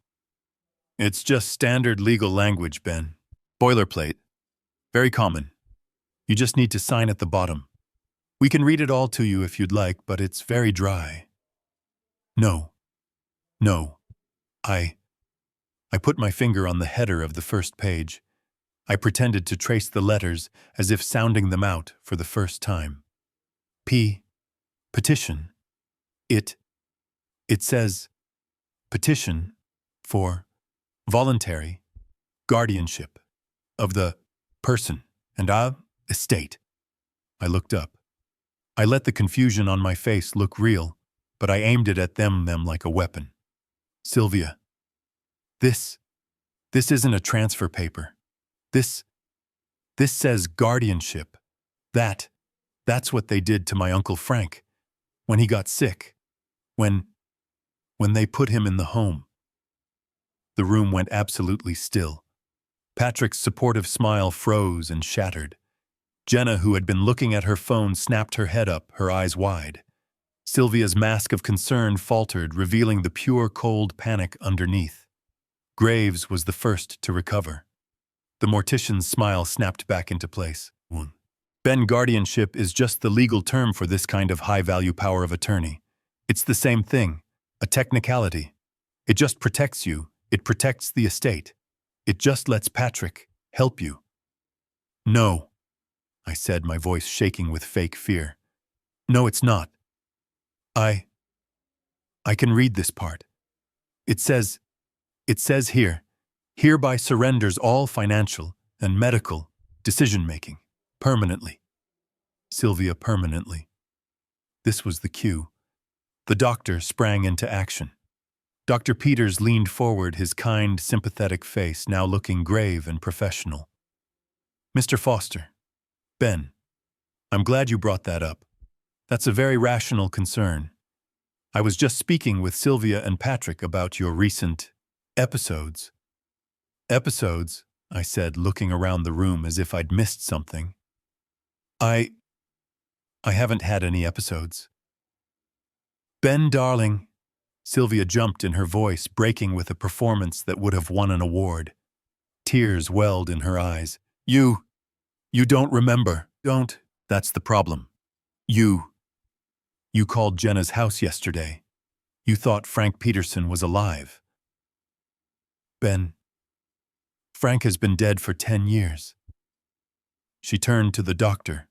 "It's just standard legal language, Ben. Boilerplate. Very common. You just need to sign at the bottom. We can read it all to you if you'd like, but it's very dry." No. I put my finger on the header of the first page. I pretended to trace the letters as if sounding them out for the first time. Petition. It says, petition for voluntary guardianship of the person and estate. I looked up. I let the confusion on my face look real, but I aimed it at them like a weapon. "Sylvia, this isn't a transfer paper. This says guardianship. That's what they did to my Uncle Frank when he got sick, when they put him in the home." The room went absolutely still. Patrick's supportive smile froze and shattered. Jenna, who had been looking at her phone, snapped her head up, her eyes wide. Sylvia's mask of concern faltered, revealing the pure, cold panic underneath. Graves was the first to recover. The mortician's smile snapped back into place. "Ben, guardianship is just the legal term for this kind of high-value power of attorney. It's the same thing, a technicality. It just protects you. It protects the estate. It just lets Patrick help you. No, I said, my voice shaking with fake fear. No, it's not. I can read this part. It says here, hereby surrenders all financial and medical decision-making, permanently. Sylvia, permanently. This was the cue. The doctor sprang into action. Dr. Peters leaned forward, his kind, sympathetic face now looking grave and professional. Mr. Foster, Ben, I'm glad you brought that up. That's a very rational concern. I was just speaking with Sylvia and Patrick about your recent episodes. Episodes, I said, looking around the room as if I'd missed something. I haven't had any episodes. Ben, darling, Sylvia jumped in her voice, breaking with a performance that would have won an award. Tears welled in her eyes. You don't remember. Don't. That's the problem. You called Jenna's house yesterday. You thought Frank Peterson was alive. Ben, Frank has been dead for 10 years. She turned to the doctor,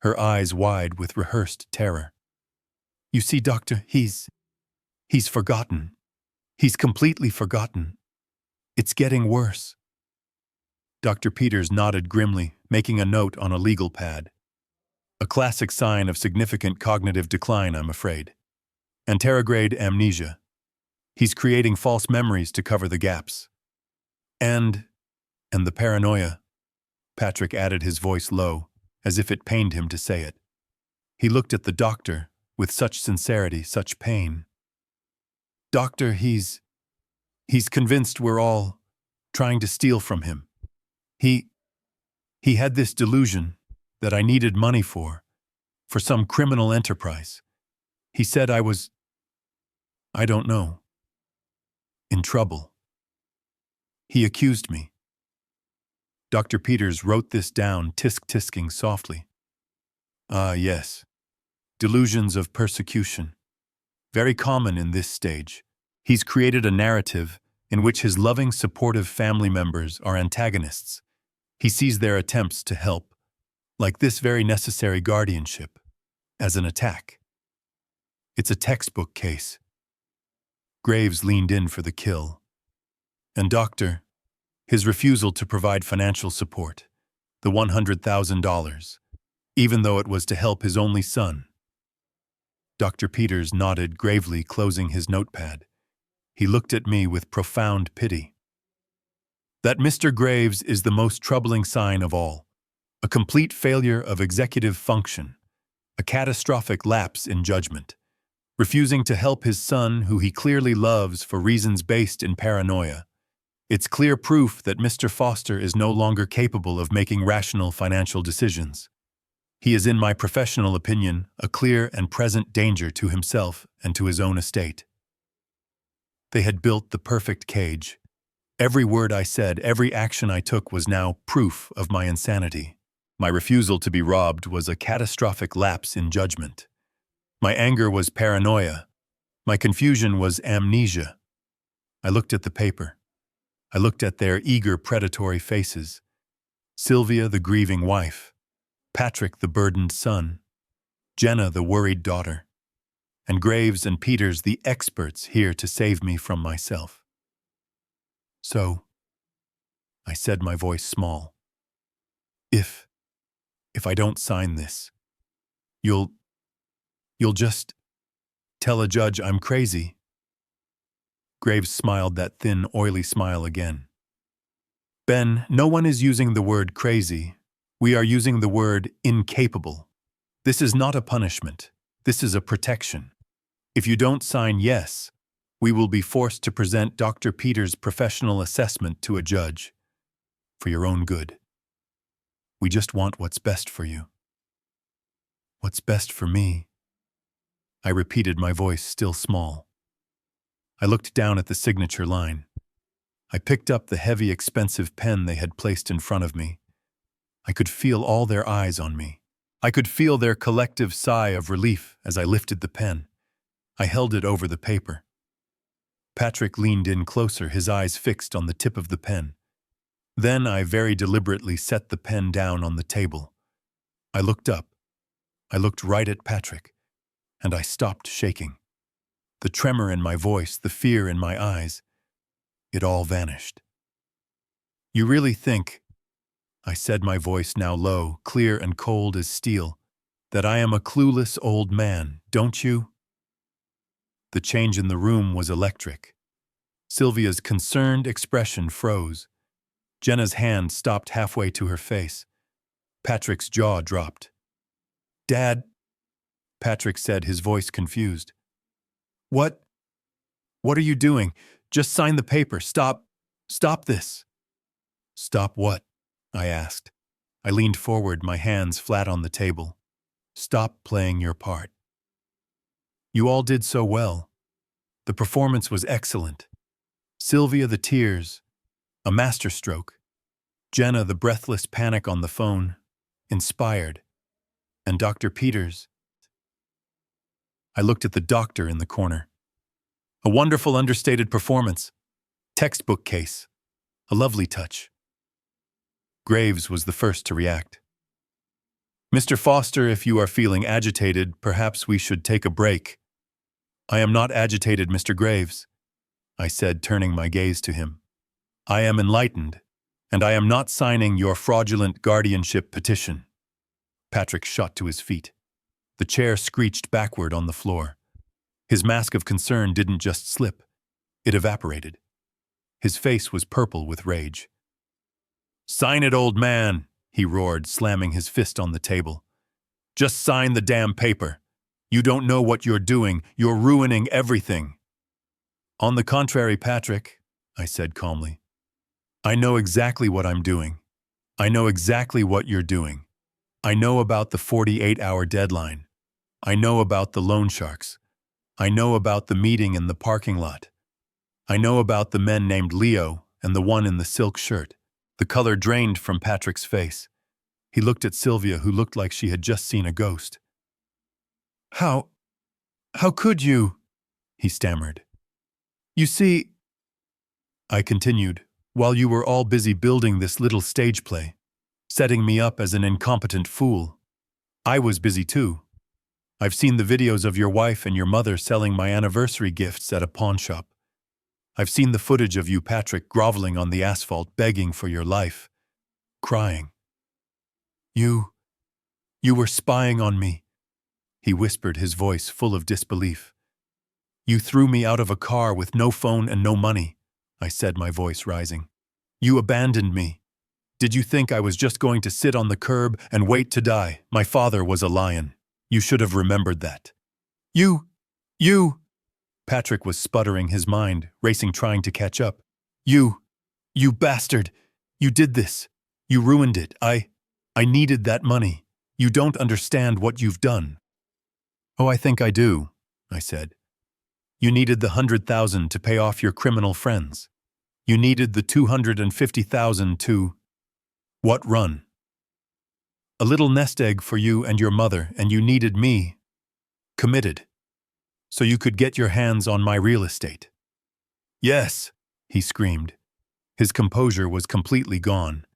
her eyes wide with rehearsed terror. You see, doctor, he's forgotten. He's completely forgotten. It's getting worse. Dr. Peters nodded grimly, making a note on a legal pad. A classic sign of significant cognitive decline, I'm afraid. Anterograde amnesia. He's creating false memories to cover the gaps. And the paranoia. Patrick added, his voice low, as if it pained him to say it. He looked at the doctor with such sincerity, such pain. Doctor, he's convinced we're all trying to steal from him. He had this delusion that I needed money for some criminal enterprise. He said I was, I don't know, in trouble. He accused me. Dr. Peters wrote this down, tisk-tisking softly. Ah, yes. Delusions of persecution. Very common in this stage. He's created a narrative in which his loving, supportive family members are antagonists. He sees their attempts to help, like this very necessary guardianship, as an attack. It's a textbook case. Graves leaned in for the kill. And doctor, his refusal to provide financial support, the $100,000, even though it was to help his only son. Dr. Peters nodded gravely, closing his notepad. He looked at me with profound pity. That Mr. Graves is the most troubling sign of all. A complete failure of executive function. A catastrophic lapse in judgment. Refusing to help his son, who he clearly loves for reasons based in paranoia. It's clear proof that Mr. Foster is no longer capable of making rational financial decisions. He is, in my professional opinion, a clear and present danger to himself and to his own estate. They had built the perfect cage. Every word I said, every action I took was now proof of my insanity. My refusal to be robbed was a catastrophic lapse in judgment. My anger was paranoia. My confusion was amnesia. I looked at the paper. I looked at their eager, predatory faces. Sylvia, the grieving wife. Patrick, the burdened son. Jenna, the worried daughter. And Graves and Peters, the experts here to save me from myself. So, I said, my voice small, if I don't sign this, you'll just tell a judge I'm crazy. Graves smiled that thin, oily smile again. Ben, no one is using the word crazy. We are using the word incapable. This is not a punishment. This is a protection. If you don't sign yes, we will be forced to present Dr. Peters' professional assessment to a judge. For your own good. We just want what's best for you. What's best for me? I repeated, my voice still small. I looked down at the signature line. I picked up the heavy, expensive pen they had placed in front of me. I could feel all their eyes on me. I could feel their collective sigh of relief as I lifted the pen. I held it over the paper. Patrick leaned in closer, his eyes fixed on the tip of the pen. Then I very deliberately set the pen down on the table. I looked up. I looked right at Patrick, and I stopped shaking. The tremor in my voice, the fear in my eyes, it all vanished. "You really think," I said, my voice now low, clear and cold as steel, "that I am a clueless old man, don't you?" The change in the room was electric. Sylvia's concerned expression froze. Jenna's hand stopped halfway to her face. Patrick's jaw dropped. "Dad," Patrick said, his voice confused. What are you doing? Just sign the paper. Stop this." "Stop what?" I asked. I leaned forward, my hands flat on the table. "Stop playing your part. You all did so well. The performance was excellent. Sylvia, the tears, a masterstroke. Jenna, the breathless panic on the phone, inspired. And Dr. Peters." I looked at the doctor in the corner. "A wonderful understated performance. Textbook case. A lovely touch." Graves was the first to react. "Mr. Foster, if you are feeling agitated, perhaps we should take a break." "I am not agitated, Mr. Graves," I said, turning my gaze to him. "I am enlightened, and I am not signing your fraudulent guardianship petition." Patrick shot to his feet. The chair screeched backward on the floor. His mask of concern didn't just slip, it evaporated. His face was purple with rage. "Sign it, old man," he roared, slamming his fist on the table. "Just sign the damn paper. You don't know what you're doing. You're ruining everything." "On the contrary, Patrick," I said calmly. "I know exactly what I'm doing. I know exactly what you're doing. I know about the 48-hour deadline. I know about the loan sharks. I know about the meeting in the parking lot. I know about the men named Leo and the one in the silk shirt." The color drained from Patrick's face. He looked at Sylvia, who looked like she had just seen a ghost. How could you?" he stammered. "You see," I continued, "while you were all busy building this little stage play, setting me up as an incompetent fool, I was busy too. I've seen the videos of your wife and your mother selling my anniversary gifts at a pawn shop. I've seen the footage of you, Patrick, groveling on the asphalt, begging for your life, crying. You were spying on me," he whispered, his voice full of disbelief. "You threw me out of a car with no phone and no money," I said, my voice rising. "You abandoned me. Did you think I was just going to sit on the curb and wait to die? My father was a lion. You should have remembered that." You... Patrick was sputtering, his mind racing, trying to catch up. You bastard! You did this. You ruined it. I needed that money. You don't understand what you've done." "Oh, I think I do," I said. "You needed the 100,000 to pay off your criminal friends. You needed the 250,000 to... what run? A little nest egg for you and your mother, and you needed me, committed, so you could get your hands on my real estate." "Yes," he screamed. His composure was completely gone.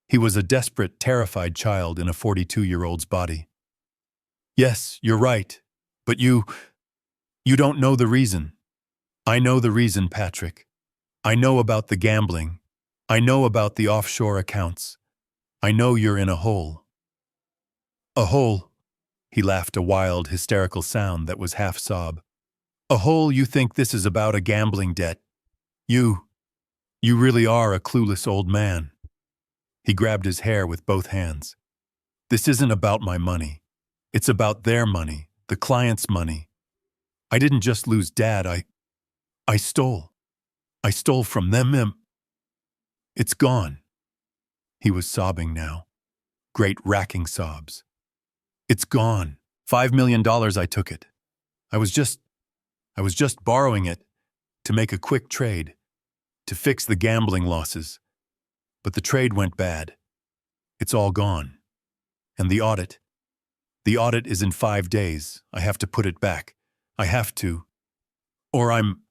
He was a desperate, terrified child in a 42-year-old's body. "Yes, you're right. But you don't know the reason. I know the reason, Patrick. I know about the gambling. I know about the offshore accounts. I know you're in a hole." "A hole?" He laughed, a wild, hysterical sound that was half sob. "A hole? You think this is about a gambling debt? You really are a clueless old man." He grabbed his hair with both hands. "This isn't about my money. It's about their money, the client's money. I didn't just lose Dad, I stole. I stole from them. It's gone." He was sobbing now. Great racking sobs. "It's gone. $5 million I took it. I was just borrowing it to make a quick trade, to fix the gambling losses. But the trade went bad. It's all gone. And the audit is in 5 days. I have to put it back. I have to. Or I'm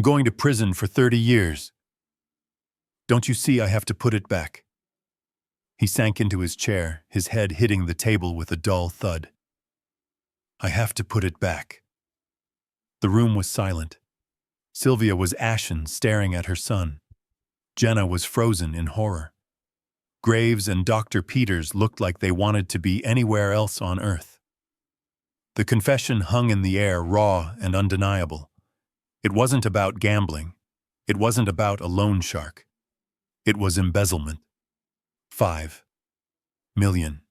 going to prison for 30 years. Don't you see I have to put it back? He sank into his chair, his head hitting the table with a dull thud. I have to put it back. The room was silent. Sylvia was ashen, staring at her son. Jenna was frozen in horror. Graves and Dr. Peters looked like they wanted to be anywhere else on earth. The confession hung in the air, raw and undeniable. It wasn't about gambling. It wasn't about a loan shark. It was embezzlement. $5 million.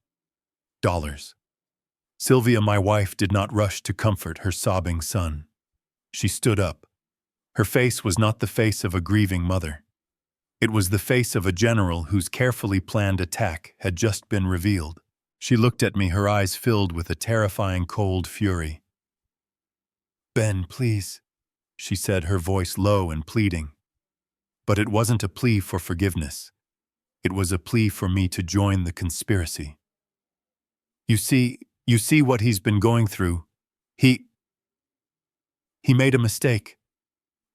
Sylvia, my wife, did not rush to comfort her sobbing son. She stood up. Her face was not the face of a grieving mother. It was the face of a general whose carefully planned attack had just been revealed. She looked at me, her eyes filled with a terrifying cold fury. "Ben, please," she said, her voice low and pleading. But it wasn't a plea for forgiveness. It was a plea for me to join the conspiracy. You see what he's been going through. He made a mistake.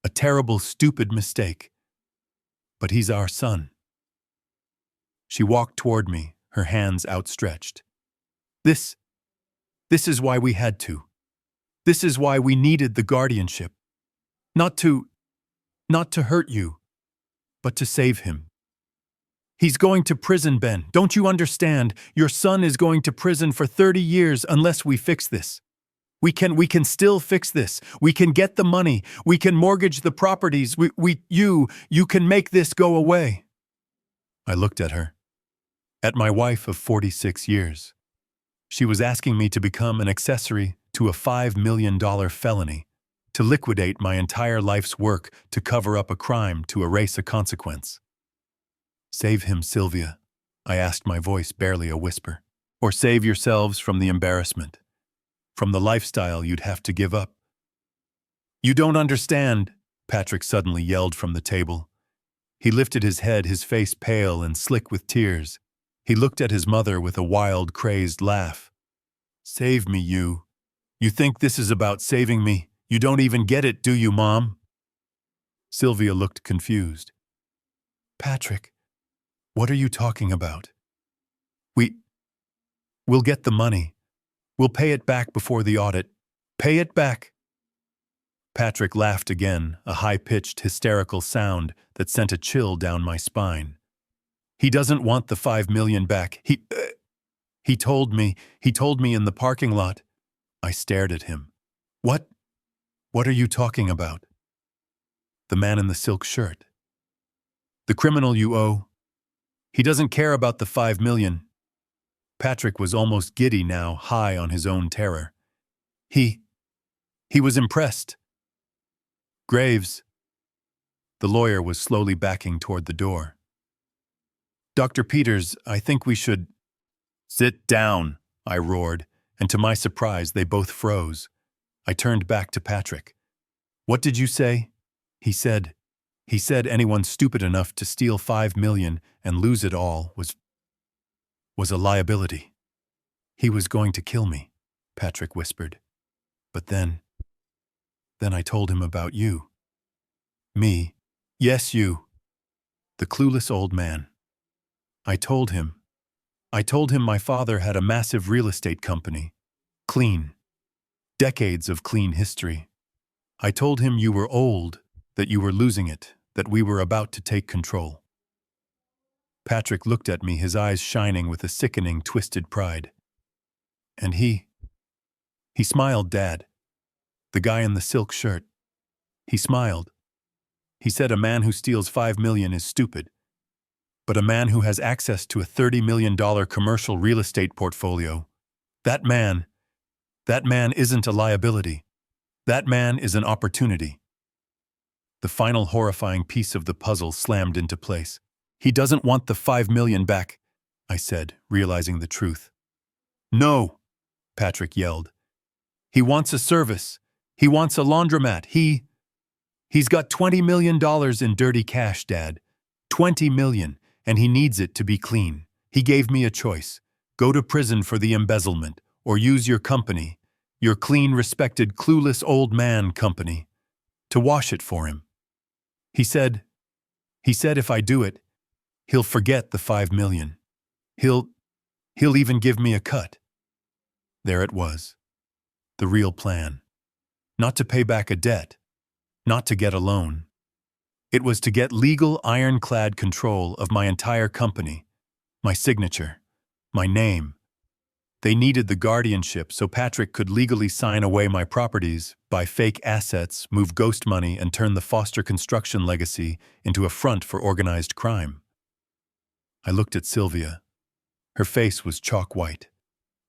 A terrible, stupid mistake. But he's our son. She walked toward me, her hands outstretched. This is why we had to. This is why we needed the guardianship. Not to hurt you, but to save him. He's going to prison, Ben. Don't you understand? Your son is going to prison for 30 years unless we fix this. We can still fix this. We can get the money. We can mortgage the properties. You can make this go away. I looked at her. At my wife of 46 years. She was asking me to become an accessory to a $5 million felony, to liquidate my entire life's work, to cover up a crime, to erase a consequence. Save him, Sylvia, I asked, my voice barely a whisper. Or save yourselves from the embarrassment. From the lifestyle you'd have to give up. You don't understand, Patrick suddenly yelled from the table. He lifted his head, his face pale and slick with tears. He looked at his mother with a wild, crazed laugh. Save me, you. You think this is about saving me? You don't even get it, do you, Mom? Sylvia looked confused. Patrick, what are you talking about? We'll get the money. We'll pay it back before the audit. Pay it back. Patrick laughed again, a high-pitched, hysterical sound that sent a chill down my spine. He doesn't want the $5 million back. He told me in the parking lot. I stared at him. What are you talking about? The man in the silk shirt. The criminal you owe. He doesn't care about the $5 million. Patrick was almost giddy now, high on his own terror. He was impressed. Graves. The lawyer was slowly backing toward the door. Dr. Peters, I think we should... Sit down, I roared, and to my surprise they both froze. I turned back to Patrick. What did you say? He said anyone stupid enough to steal $5 million and lose it all was a liability. He was going to kill me, Patrick whispered. But then I told him about you. Me? Yes, you. The clueless old man. I told him my father had a massive real estate company. Clean. Decades of clean history. I told him you were old, that you were losing it, that we were about to take control. Patrick looked at me, his eyes shining with a sickening, twisted pride. And he smiled, Dad. The guy in the silk shirt. He smiled. He said a man who steals $5 million is stupid. But a man who has access to a $30 million commercial real estate portfolio, that man isn't a liability. That man is an opportunity. The final horrifying piece of the puzzle slammed into place. He doesn't want the $5 million back, I said, realizing the truth. No, Patrick yelled. He wants a service. He wants a laundromat. He's got $20 million in dirty cash, Dad. $20 million, and he needs it to be clean. He gave me a choice. Go to prison for the embezzlement, or use your company, your clean, respected, clueless old man company, to wash it for him. He said He said if I do it, he'll forget the 5 million. He'll even give me a cut. There it was. The real plan. Not to pay back a debt. Not to get a loan. It was to get legal ironclad control of my entire company, my signature, my name. They needed the guardianship so Patrick could legally sign away my properties, buy fake assets, move ghost money, and turn the Foster construction legacy into a front for organized crime. I looked at Sylvia. Her face was chalk white.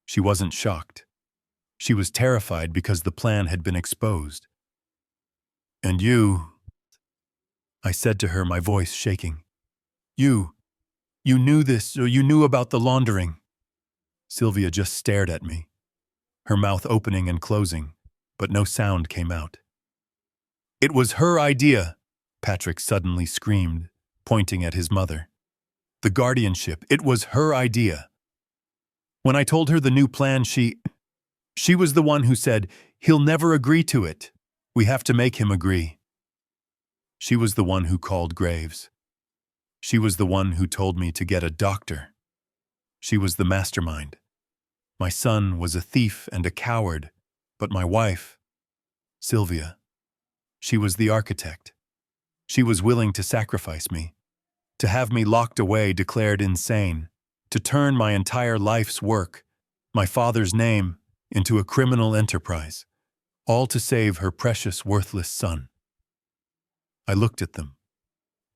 She wasn't shocked. She was terrified because the plan had been exposed. "And you," I said to her, my voice shaking. You knew this, or you knew about the laundering." Sylvia just stared at me, her mouth opening and closing, but no sound came out. "It was her idea," Patrick suddenly screamed, pointing at his mother. "The guardianship, it was her idea. When I told her the new plan, she was the one who said, 'He'll never agree to it. We have to make him agree.' She was the one who called Graves. She was the one who told me to get a doctor. She was the mastermind. My son was a thief and a coward, but my wife, Sylvia, she was the architect. She was willing to sacrifice me, to have me locked away, declared insane, to turn my entire life's work, my father's name, into a criminal enterprise, all to save her precious, worthless son." I looked at them,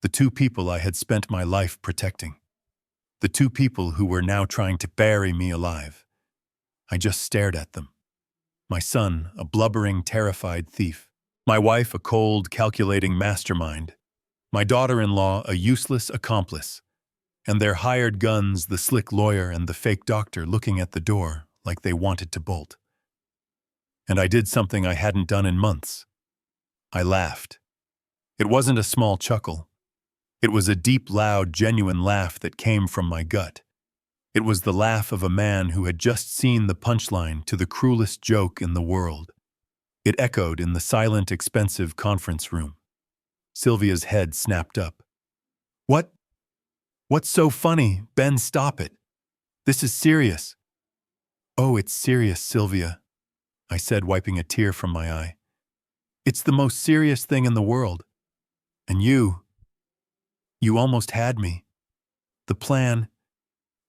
the two people I had spent my life protecting, the two people who were now trying to bury me alive. I just stared at them. My son, a blubbering, terrified thief. My wife, a cold, calculating mastermind. My daughter-in-law, a useless accomplice. And their hired guns, the slick lawyer and the fake doctor, looking at the door like they wanted to bolt. And I did something I hadn't done in months. I laughed. It wasn't a small chuckle. It was a deep, loud, genuine laugh that came from my gut. It was the laugh of a man who had just seen the punchline to the cruelest joke in the world. It echoed in the silent, expensive conference room. Sylvia's head snapped up. What's so funny? Ben, stop it. This is serious." "Oh, it's serious, Sylvia," I said, wiping a tear from my eye. "It's the most serious thing in the world. And you almost had me. The plan,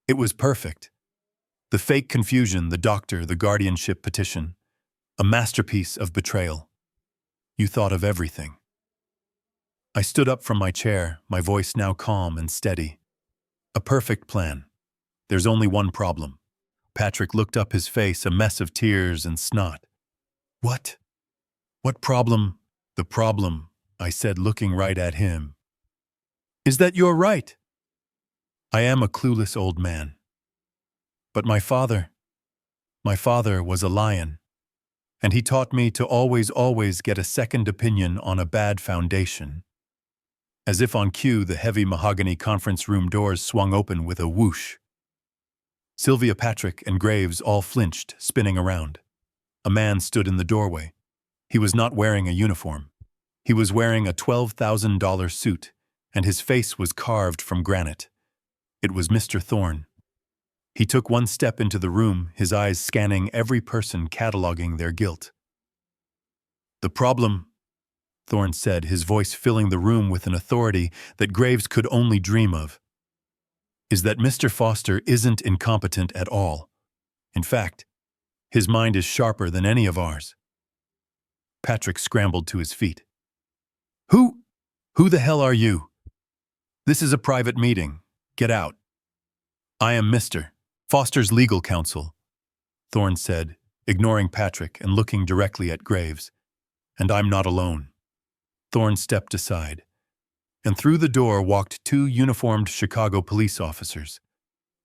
it was perfect. The fake confusion, the doctor, the guardianship petition, a masterpiece of betrayal. You thought of everything." I stood up from my chair, my voice now calm and steady. "A perfect plan. There's only one problem." Patrick looked up, his face a mess of tears and snot. What problem?" "The problem," I said, looking right at him, "is that you're right. I am a clueless old man. But my father was a lion, and he taught me to always get a second opinion on a bad foundation." As if on cue, the heavy mahogany conference room doors swung open with a whoosh. Sylvia, Patrick, and Graves all flinched, spinning around. A man stood in the doorway. He was not wearing a uniform. He was wearing a $12,000 suit, and his face was carved from granite. It was Mr. Thorne. He took one step into the room, his eyes scanning every person, cataloging their guilt. "The problem," Thorne said, his voice filling the room with an authority that Graves could only dream of, "is that Mr. Foster isn't incompetent at all. In fact, his mind is sharper than any of ours." Patrick scrambled to his feet. Who the hell are you? This is a private meeting. Get out." "I am Mr. Foster's legal counsel," Thorne said, ignoring Patrick and looking directly at Graves. "And I'm not alone." Thorne stepped aside, and through the door walked two uniformed Chicago police officers.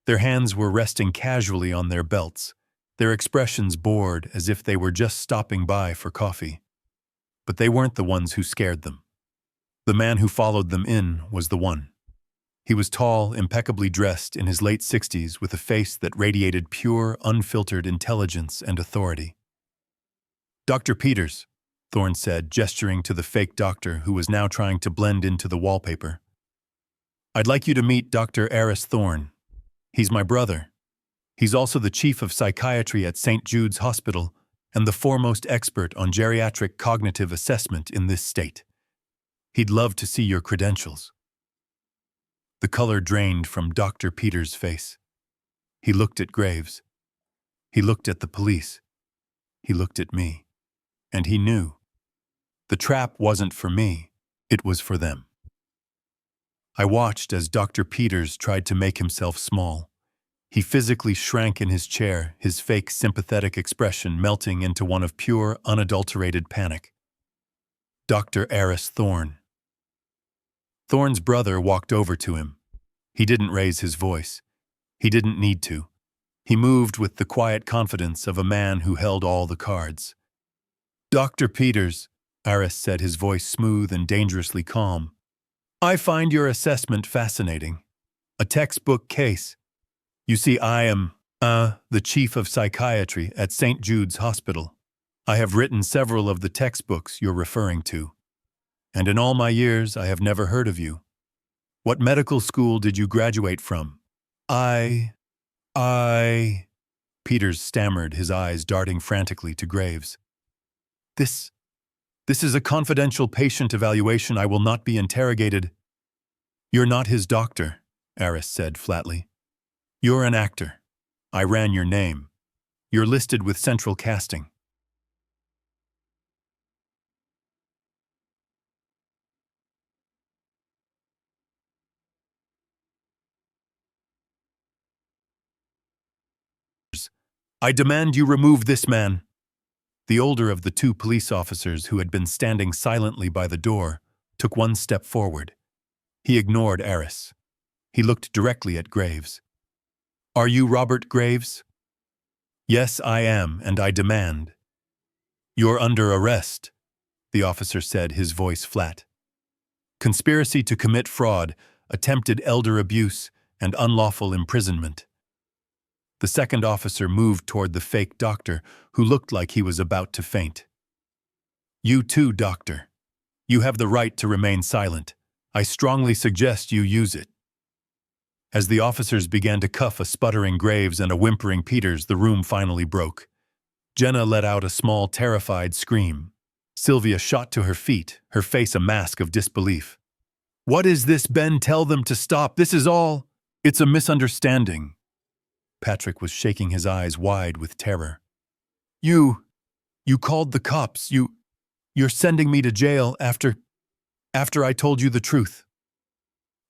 Their hands were resting casually on their belts, their expressions bored as if they were just stopping by for coffee. But they weren't the ones who scared them. The man who followed them in was the one. He was tall, impeccably dressed, in his late 60s, with a face that radiated pure, unfiltered intelligence and authority. "Dr. Peters," Thorne said, gesturing to the fake doctor who was now trying to blend into the wallpaper. I'd like you to meet Dr. Aris Thorne. He's my brother. He's also the chief of psychiatry at St. Jude's Hospital and the foremost expert on geriatric cognitive assessment in this state. He'd love to see your credentials." The color drained from Dr. Peters' face. He looked at Graves. He looked at the police. He looked at me. And he knew. The trap wasn't for me. It was for them. I watched as Dr. Peters tried to make himself small. He physically shrank in his chair, his fake sympathetic expression melting into one of pure, unadulterated panic. Dr. Aris Thorne. Thorne's brother walked over to him. He didn't raise his voice. He didn't need to. He moved with the quiet confidence of a man who held all the cards. "Dr. Peters," Aris said, his voice smooth and dangerously calm, "I find your assessment fascinating. A textbook case. You see, I am, the chief of psychiatry at St. Jude's Hospital. I have written several of the textbooks you're referring to. And in all my years, I have never heard of you. What medical school did you graduate from?" I... Peters stammered, his eyes darting frantically to Graves. This is a confidential patient evaluation. I will not be interrogated." "You're not his doctor," Aris said flatly. "You're an actor. I ran your name. You're listed with central casting." "I demand you remove this man." The older of the two police officers who had been standing silently by the door took one step forward. He ignored Aris. He looked directly at Graves. "Are you Robert Graves?" "Yes, I am, and I demand." "You're under arrest," the officer said, his voice flat. "Conspiracy to commit fraud, attempted elder abuse, and unlawful imprisonment." The second officer moved toward the fake doctor, who looked like he was about to faint. "You too, doctor. You have the right to remain silent. I strongly suggest you use it." As the officers began to cuff a sputtering Graves and a whimpering Peters, the room finally broke. Jenna let out a small, terrified scream. Sylvia shot to her feet, her face a mask of disbelief. "What is this, Ben? Tell them to stop. This is all... It's a misunderstanding." Patrick was shaking his eyes wide with terror. You called the cops. You're sending me to jail after I told you the truth."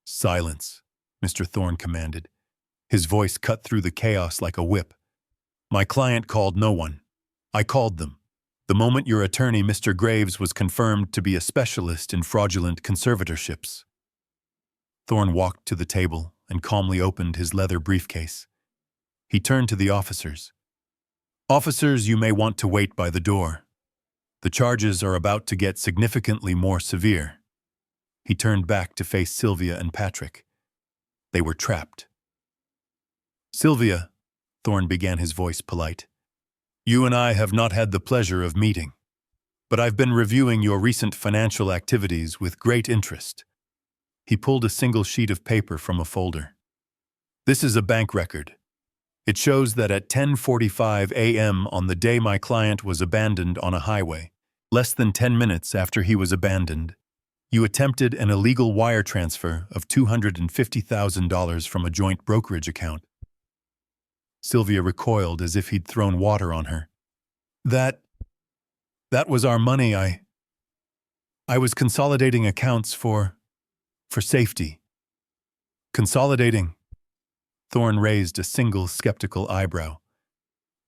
"Silence," Mr. Thorne commanded. His voice cut through the chaos like a whip. "My client called no one. I called them. The moment your attorney, Mr. Graves, was confirmed to be a specialist in fraudulent conservatorships." Thorne walked to the table and calmly opened his leather briefcase. He turned to the officers. "Officers, you may want to wait by the door. The charges are about to get significantly more severe." He turned back to face Sylvia and Patrick. They were trapped. "Sylvia," Thorne began, his voice polite, "you and I have not had the pleasure of meeting, but I've been reviewing your recent financial activities with great interest." He pulled a single sheet of paper from a folder. "This is a bank record. It shows that at 10:45 a.m. on the day my client was abandoned on a highway, less than 10 minutes after he was abandoned, you attempted an illegal wire transfer of $250,000 from a joint brokerage account." Sylvia recoiled as if he'd thrown water on her. That was our money. I was consolidating accounts for safety." "Consolidating?" Thorne raised a single skeptical eyebrow.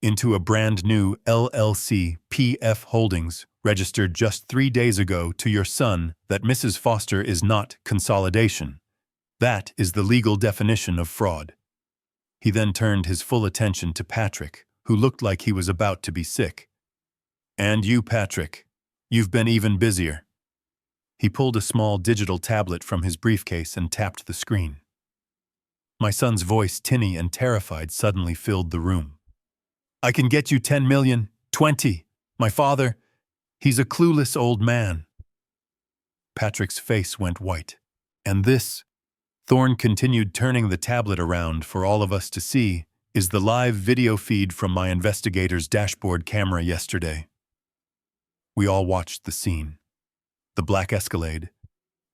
"Into a brand new LLC PF Holdings registered just 3 days ago to your son that Mrs. Foster is not consolidation. That is the legal definition of fraud." He then turned his full attention to Patrick, who looked like he was about to be sick. "And you, Patrick, you've been even busier." He pulled a small digital tablet from his briefcase and tapped the screen. My son's voice, tinny and terrified, suddenly filled the room. "I can get you 10 million, 20. My father, he's a clueless old man." Patrick's face went white. "And this?" Thorne continued turning the tablet around for all of us to see, is the live video feed from my investigator's dashboard camera yesterday. We all watched the scene. The black Escalade,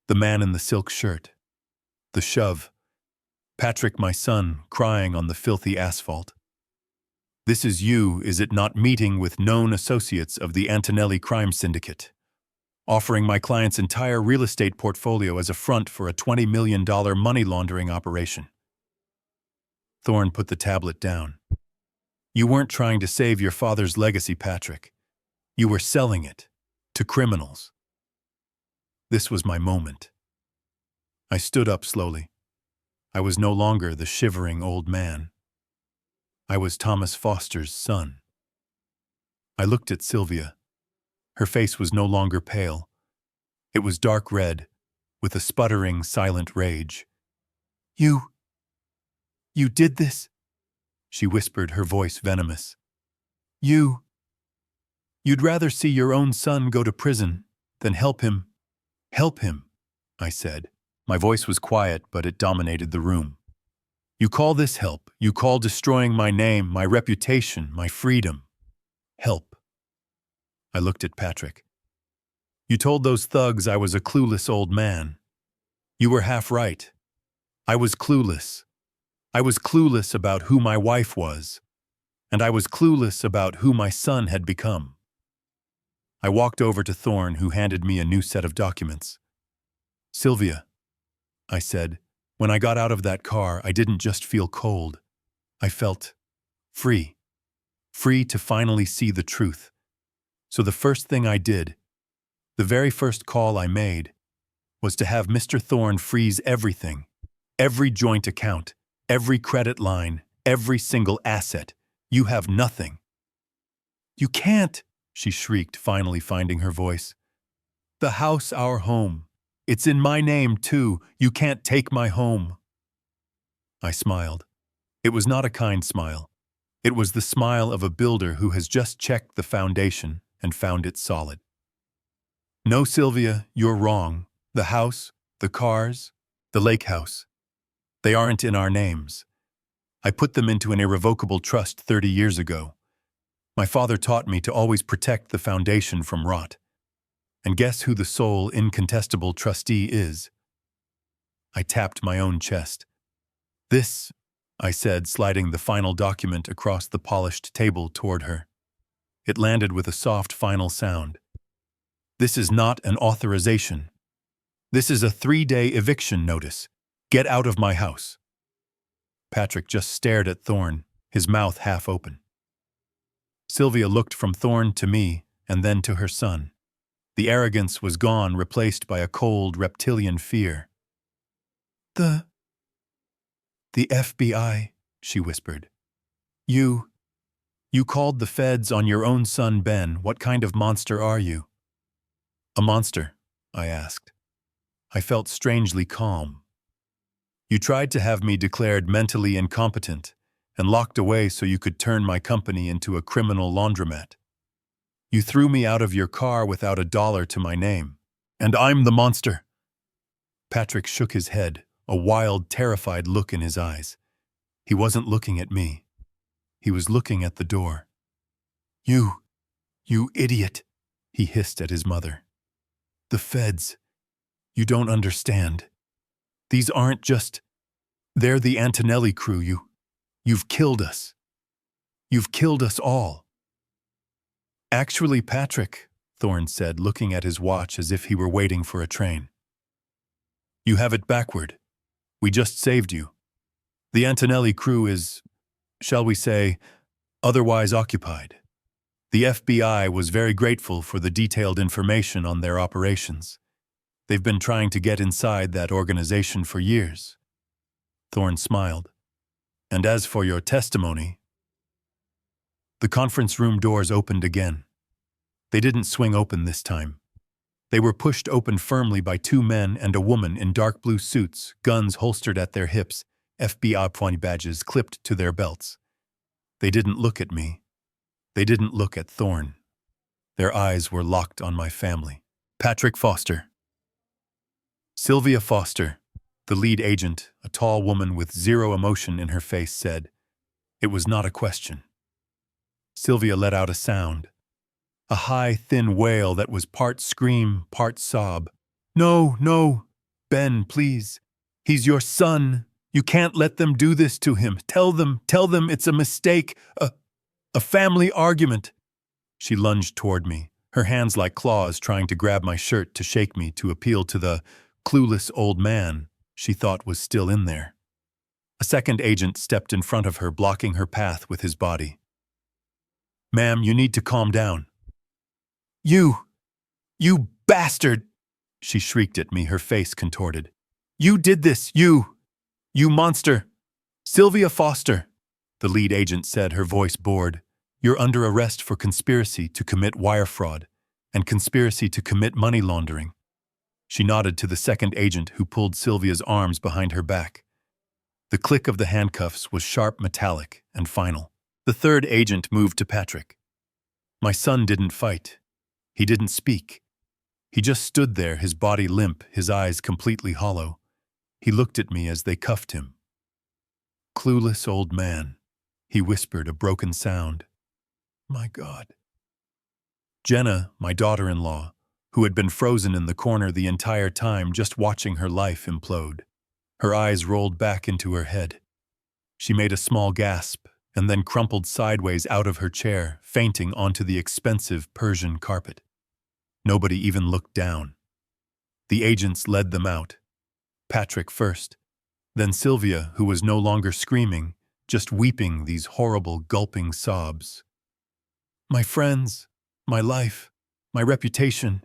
the man in the silk shirt, the shove, Patrick, my son, crying on the filthy asphalt. This is you, is it not, meeting with known associates of the Antonelli crime syndicate, offering my client's entire real estate portfolio as a front for a $20 million money laundering operation. Thorne put the tablet down. You weren't trying to save your father's legacy, Patrick. You were selling it to criminals. This was my moment. I stood up slowly. I was no longer the shivering old man. I was Thomas Foster's son. I looked at Sylvia. Her face was no longer pale. It was dark red, with a sputtering, silent rage. You did this? She whispered, her voice venomous. You'd rather see your own son go to prison than help him. Help him, I said. My voice was quiet, but it dominated the room. You call this help? You call destroying my name, my reputation, my freedom? Help. I looked at Patrick. You told those thugs I was a clueless old man. You were half right. I was clueless. I was clueless about who my wife was, and I was clueless about who my son had become. I walked over to Thorne, who handed me a new set of documents. Sylvia, I said, when I got out of that car, I didn't just feel cold. I felt free. Free to finally see the truth. So the first thing I did, the very first call I made, was to have Mr. Thorne freeze everything, every joint account, every credit line, every single asset. You have nothing. You can't, she shrieked, finally finding her voice. The house, our home. It's in my name, too. You can't take my home. I smiled. It was not a kind smile. It was the smile of a builder who has just checked the foundation and found it solid. No, Sylvia, you're wrong. The house, the cars, the lake house. They aren't in our names. I put them into an irrevocable trust 30 years ago. My father taught me to always protect the foundation from rot. And guess who the sole, incontestable trustee is? I tapped my own chest. This, I said, sliding the final document across the polished table toward her. It landed with a soft final sound. This is not an authorization. This is a 3-day eviction notice. Get out of my house. Patrick just stared at Thorne, his mouth half open. Sylvia looked from Thorne to me and then to her son. The arrogance was gone, replaced by a cold, reptilian fear. The FBI, she whispered. You called the feds on your own son, Ben. What kind of monster are you? A monster, I asked. I felt strangely calm. You tried to have me declared mentally incompetent and locked away so you could turn my company into a criminal laundromat. You threw me out of your car without $1 to my name. And I'm the monster. Patrick shook his head, a wild, terrified look in his eyes. He wasn't looking at me. He was looking at the door. You idiot, he hissed at his mother. The feds. You don't understand. These aren't just... They're the Antonelli crew. You've killed us. You've killed us all. Actually, Patrick, Thorne said, looking at his watch as if he were waiting for a train. You have it backward. We just saved you. The Antonelli crew is, shall we say, otherwise occupied. The FBI was very grateful for the detailed information on their operations. They've been trying to get inside that organization for years. Thorne smiled. And as for your testimony... The conference room doors opened again. They didn't swing open this time. They were pushed open firmly by 2 men and a woman in dark blue suits, guns holstered at their hips, FBI pointy badges clipped to their belts. They didn't look at me. They didn't look at Thorne. Their eyes were locked on my family. Patrick Foster. Sylvia Foster. The lead agent, a tall woman with zero emotion in her face, said, "It was not a question." Sylvia let out a sound, a high, thin wail that was part scream, part sob. "No, no, Ben, please. He's your son. You can't let them do this to him. Tell them it's a mistake, a family argument." She lunged toward me, her hands like claws trying to grab my shirt to shake me to appeal to the clueless old man she thought was still in there. A second agent stepped in front of her, blocking her path with his body. "Ma'am, you need to calm down." You bastard!" she shrieked at me, her face contorted. "You did this, you monster! Sylvia Foster," the lead agent said, her voice bored. "You're under arrest for conspiracy to commit wire fraud and conspiracy to commit money laundering." She nodded to the second agent, who pulled Sylvia's arms behind her back. The click of the handcuffs was sharp, metallic, and final. The third agent moved to Patrick. My son didn't fight. He didn't speak. He just stood there, his body limp, his eyes completely hollow. He looked at me as they cuffed him. "Clueless old man," he whispered, a broken sound. "My God." Jenna, my daughter-in-law, who had been frozen in the corner the entire time, just watching her life implode. Her eyes rolled back into her head. She made a small gasp and then crumpled sideways out of her chair, fainting onto the expensive Persian carpet. Nobody even looked down. The agents led them out. Patrick first, then Sylvia, who was no longer screaming, just weeping these horrible, gulping sobs. "My friends, my life, my reputation,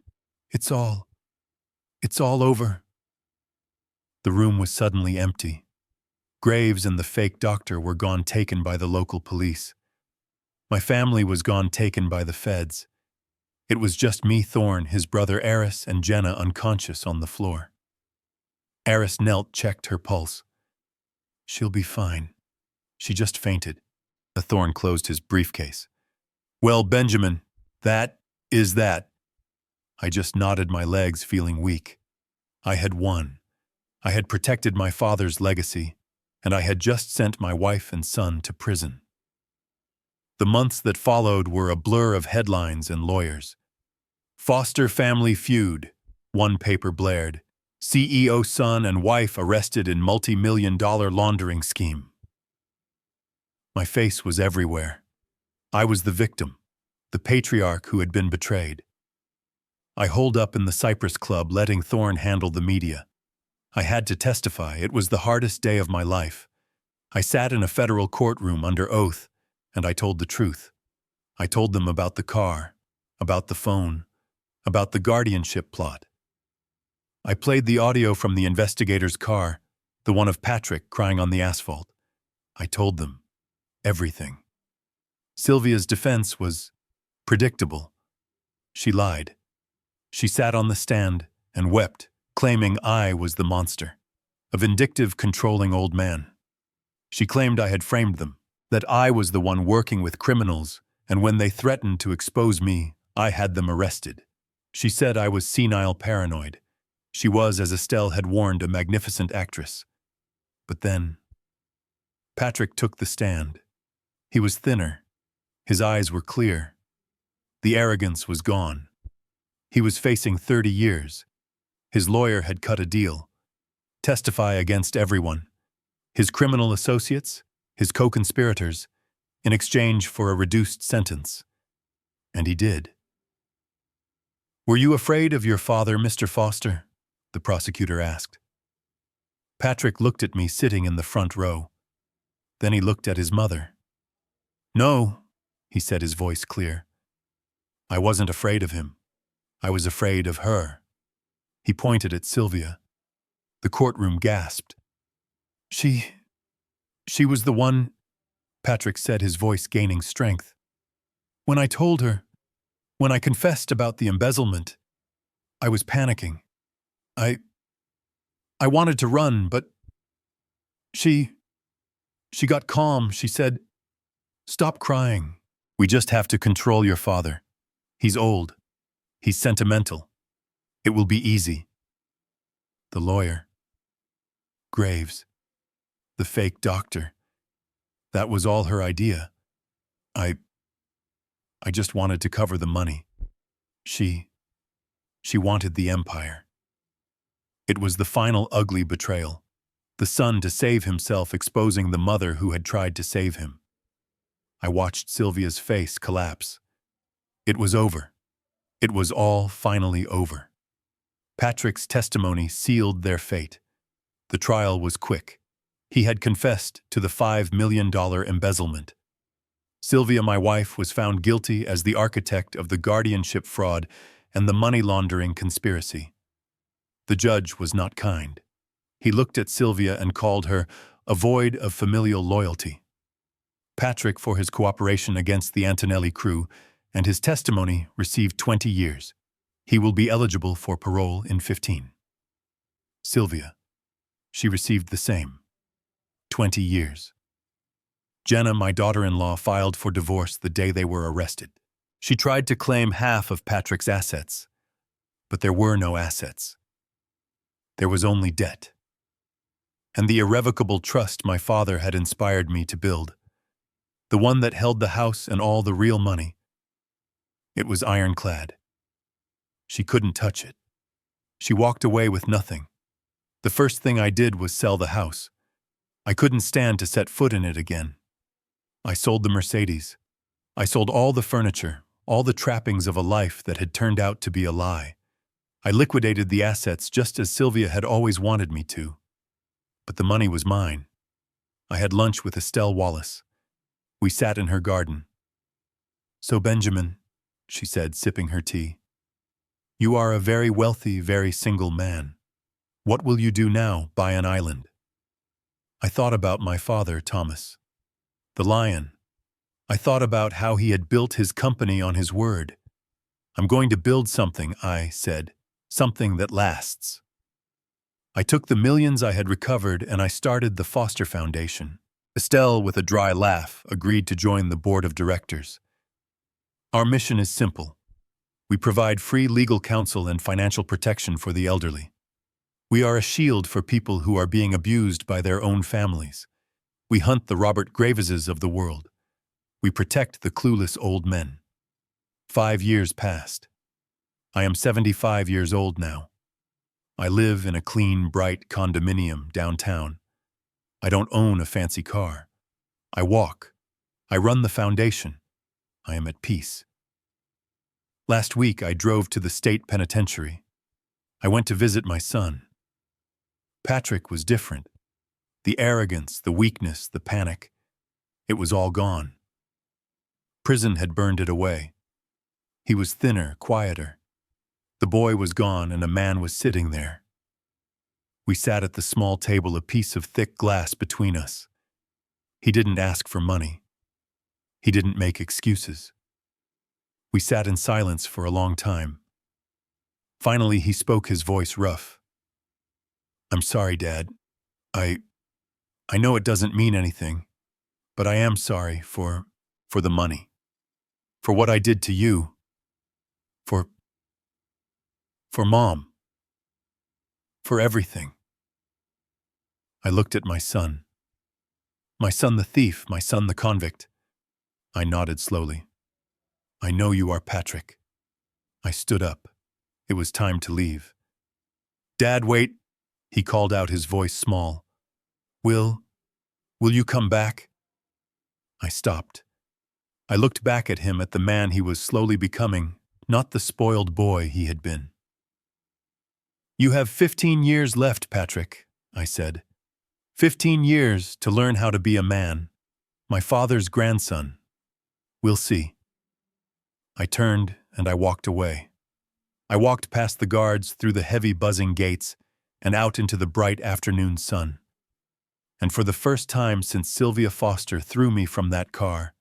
it's all over." The room was suddenly empty. Graves and the fake doctor were gone, taken by the local police. My family was gone, taken by the feds. It was just me, Thorne, his brother Eris, and Jenna unconscious on the floor. Eris knelt, checked her pulse. "She'll be fine. She just fainted." Thorne closed his briefcase. "Well, Benjamin, that is that." I just nodded my legs, feeling weak. I had won. I had protected my father's legacy, and I had just sent my wife and son to prison. The months that followed were a blur of headlines and lawyers. "Foster family feud," one paper blared. "CEO son and wife arrested in multi-million-dollar laundering scheme." My face was everywhere. I was the victim, the patriarch who had been betrayed. I holed up in the Cypress Club, letting Thorne handle the media. I had to testify. It was the hardest day of my life. I sat in a federal courtroom under oath, and I told the truth. I told them about the car, about the phone, about the guardianship plot. I played the audio from the investigator's car, the one of Patrick crying on the asphalt. I told them everything. Sylvia's defense was predictable. She lied. She sat on the stand and wept, claiming I was the monster, a vindictive, controlling old man. She claimed I had framed them, that I was the one working with criminals, and when they threatened to expose me, I had them arrested. She said I was senile paranoid. She was, as Estelle had warned, a magnificent actress. But then, Patrick took the stand. He was thinner. His eyes were clear. The arrogance was gone. He was facing 30 years. His lawyer had cut a deal. Testify against everyone. His criminal associates, his co-conspirators, in exchange for a reduced sentence. And he did. "Were you afraid of your father, Mr. Foster?" the prosecutor asked. Patrick looked at me sitting in the front row. Then he looked at his mother. "No," he said, his voice clear. "I wasn't afraid of him. I was afraid of her." He pointed at Sylvia. The courtroom gasped. She was the one," Patrick said, his voice gaining strength. "When I told her, when I confessed about the embezzlement, I was panicking. I wanted to run, but she got calm. She said, 'Stop crying. We just have to control your father. He's old. He's sentimental. It will be easy.'" The lawyer. Graves. The fake doctor. That was all her idea. I just wanted to cover the money. She wanted the empire. It was the final ugly betrayal. The son to save himself exposing the mother who had tried to save him. I watched Sylvia's face collapse. It was over. It was all finally over. Patrick's testimony sealed their fate. The trial was quick. He had confessed to the $5 million embezzlement. Sylvia, my wife, was found guilty as the architect of the guardianship fraud and the money laundering conspiracy. The judge was not kind. He looked at Sylvia and called her a void of familial loyalty. Patrick, for his cooperation against the Antonelli crew, and his testimony received 20 years. He will be eligible for parole in 15. Sylvia. She received the same. 20 years. Jenna, my daughter-in-law, filed for divorce the day they were arrested. She tried to claim half of Patrick's assets, but there were no assets. There was only debt. And the irrevocable trust my father had inspired me to build, the one that held the house and all the real money, it was ironclad. She couldn't touch it. She walked away with nothing. The first thing I did was sell the house. I couldn't stand to set foot in it again. I sold the Mercedes. I sold all the furniture, all the trappings of a life that had turned out to be a lie. I liquidated the assets just as Sylvia had always wanted me to. But the money was mine. I had lunch with Estelle Wallace. We sat in her garden. "So, Benjamin," she said, sipping her tea, "you are a very wealthy, very single man. What will you do now? Buy an island?" I thought about my father, Thomas. The lion. I thought about how he had built his company on his word. "I'm going to build something," I said, "something that lasts." I took the millions I had recovered and I started the Foster Foundation. Estelle, with a dry laugh, agreed to join the board of directors. Our mission is simple. We provide free legal counsel and financial protection for the elderly. We are a shield for people who are being abused by their own families. We hunt the Robert Graveses of the world. We protect the clueless old men. 5 years passed. I am 75 years old now. I live in a clean, bright condominium downtown. I don't own a fancy car. I walk. I run the foundation. I am at peace. Last week, I drove to the state penitentiary. I went to visit my son. Patrick was different. The arrogance, the weakness, the panic, it was all gone. Prison had burned it away. He was thinner, quieter. The boy was gone and a man was sitting there. We sat at the small table, a piece of thick glass between us. He didn't ask for money. He didn't make excuses. We sat in silence for a long time. Finally, he spoke, his voice rough. "I'm sorry, Dad. I know it doesn't mean anything, but I am sorry for the money. For what I did to you. For Mom. For everything." I looked at my son. My son the thief, my son the convict. I nodded slowly. "I know you are Patrick." I stood up. It was time to leave. "Dad, wait," he called out, his voice small. Will you come back?" I stopped. I looked back at him, at the man he was slowly becoming, not the spoiled boy he had been. "You have 15 years left, Patrick," I said. 15 years to learn how to be a man. My father's grandson. We'll see." I turned and I walked away. I walked past the guards, through the heavy buzzing gates, and out into the bright afternoon sun. And for the first time since Sylvia Foster threw me from that car,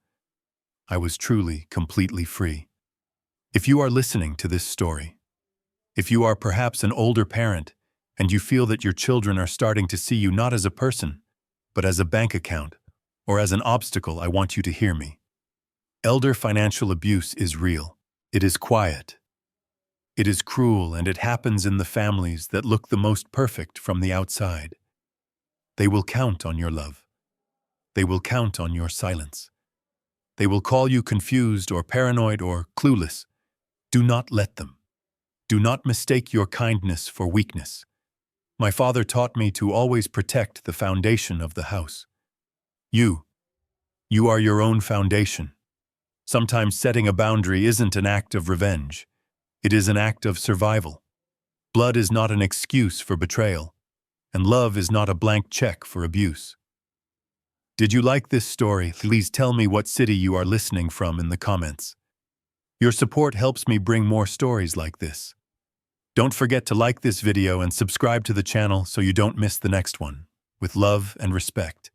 I was truly, completely free. If you are listening to this story, if you are perhaps an older parent and you feel that your children are starting to see you not as a person, but as a bank account or as an obstacle, I want you to hear me. Elder financial abuse is real. It is quiet. It is cruel, and it happens in the families that look the most perfect from the outside. They will count on your love. They will count on your silence. They will call you confused or paranoid or clueless. Do not let them. Do not mistake your kindness for weakness. My father taught me to always protect the foundation of the house. You are your own foundation. Sometimes setting a boundary isn't an act of revenge. It is an act of survival. Blood is not an excuse for betrayal, and love is not a blank check for abuse. Did you like this story? Please tell me what city you are listening from in the comments. Your support helps me bring more stories like this. Don't forget to like this video and subscribe to the channel so you don't miss the next one. With love and respect.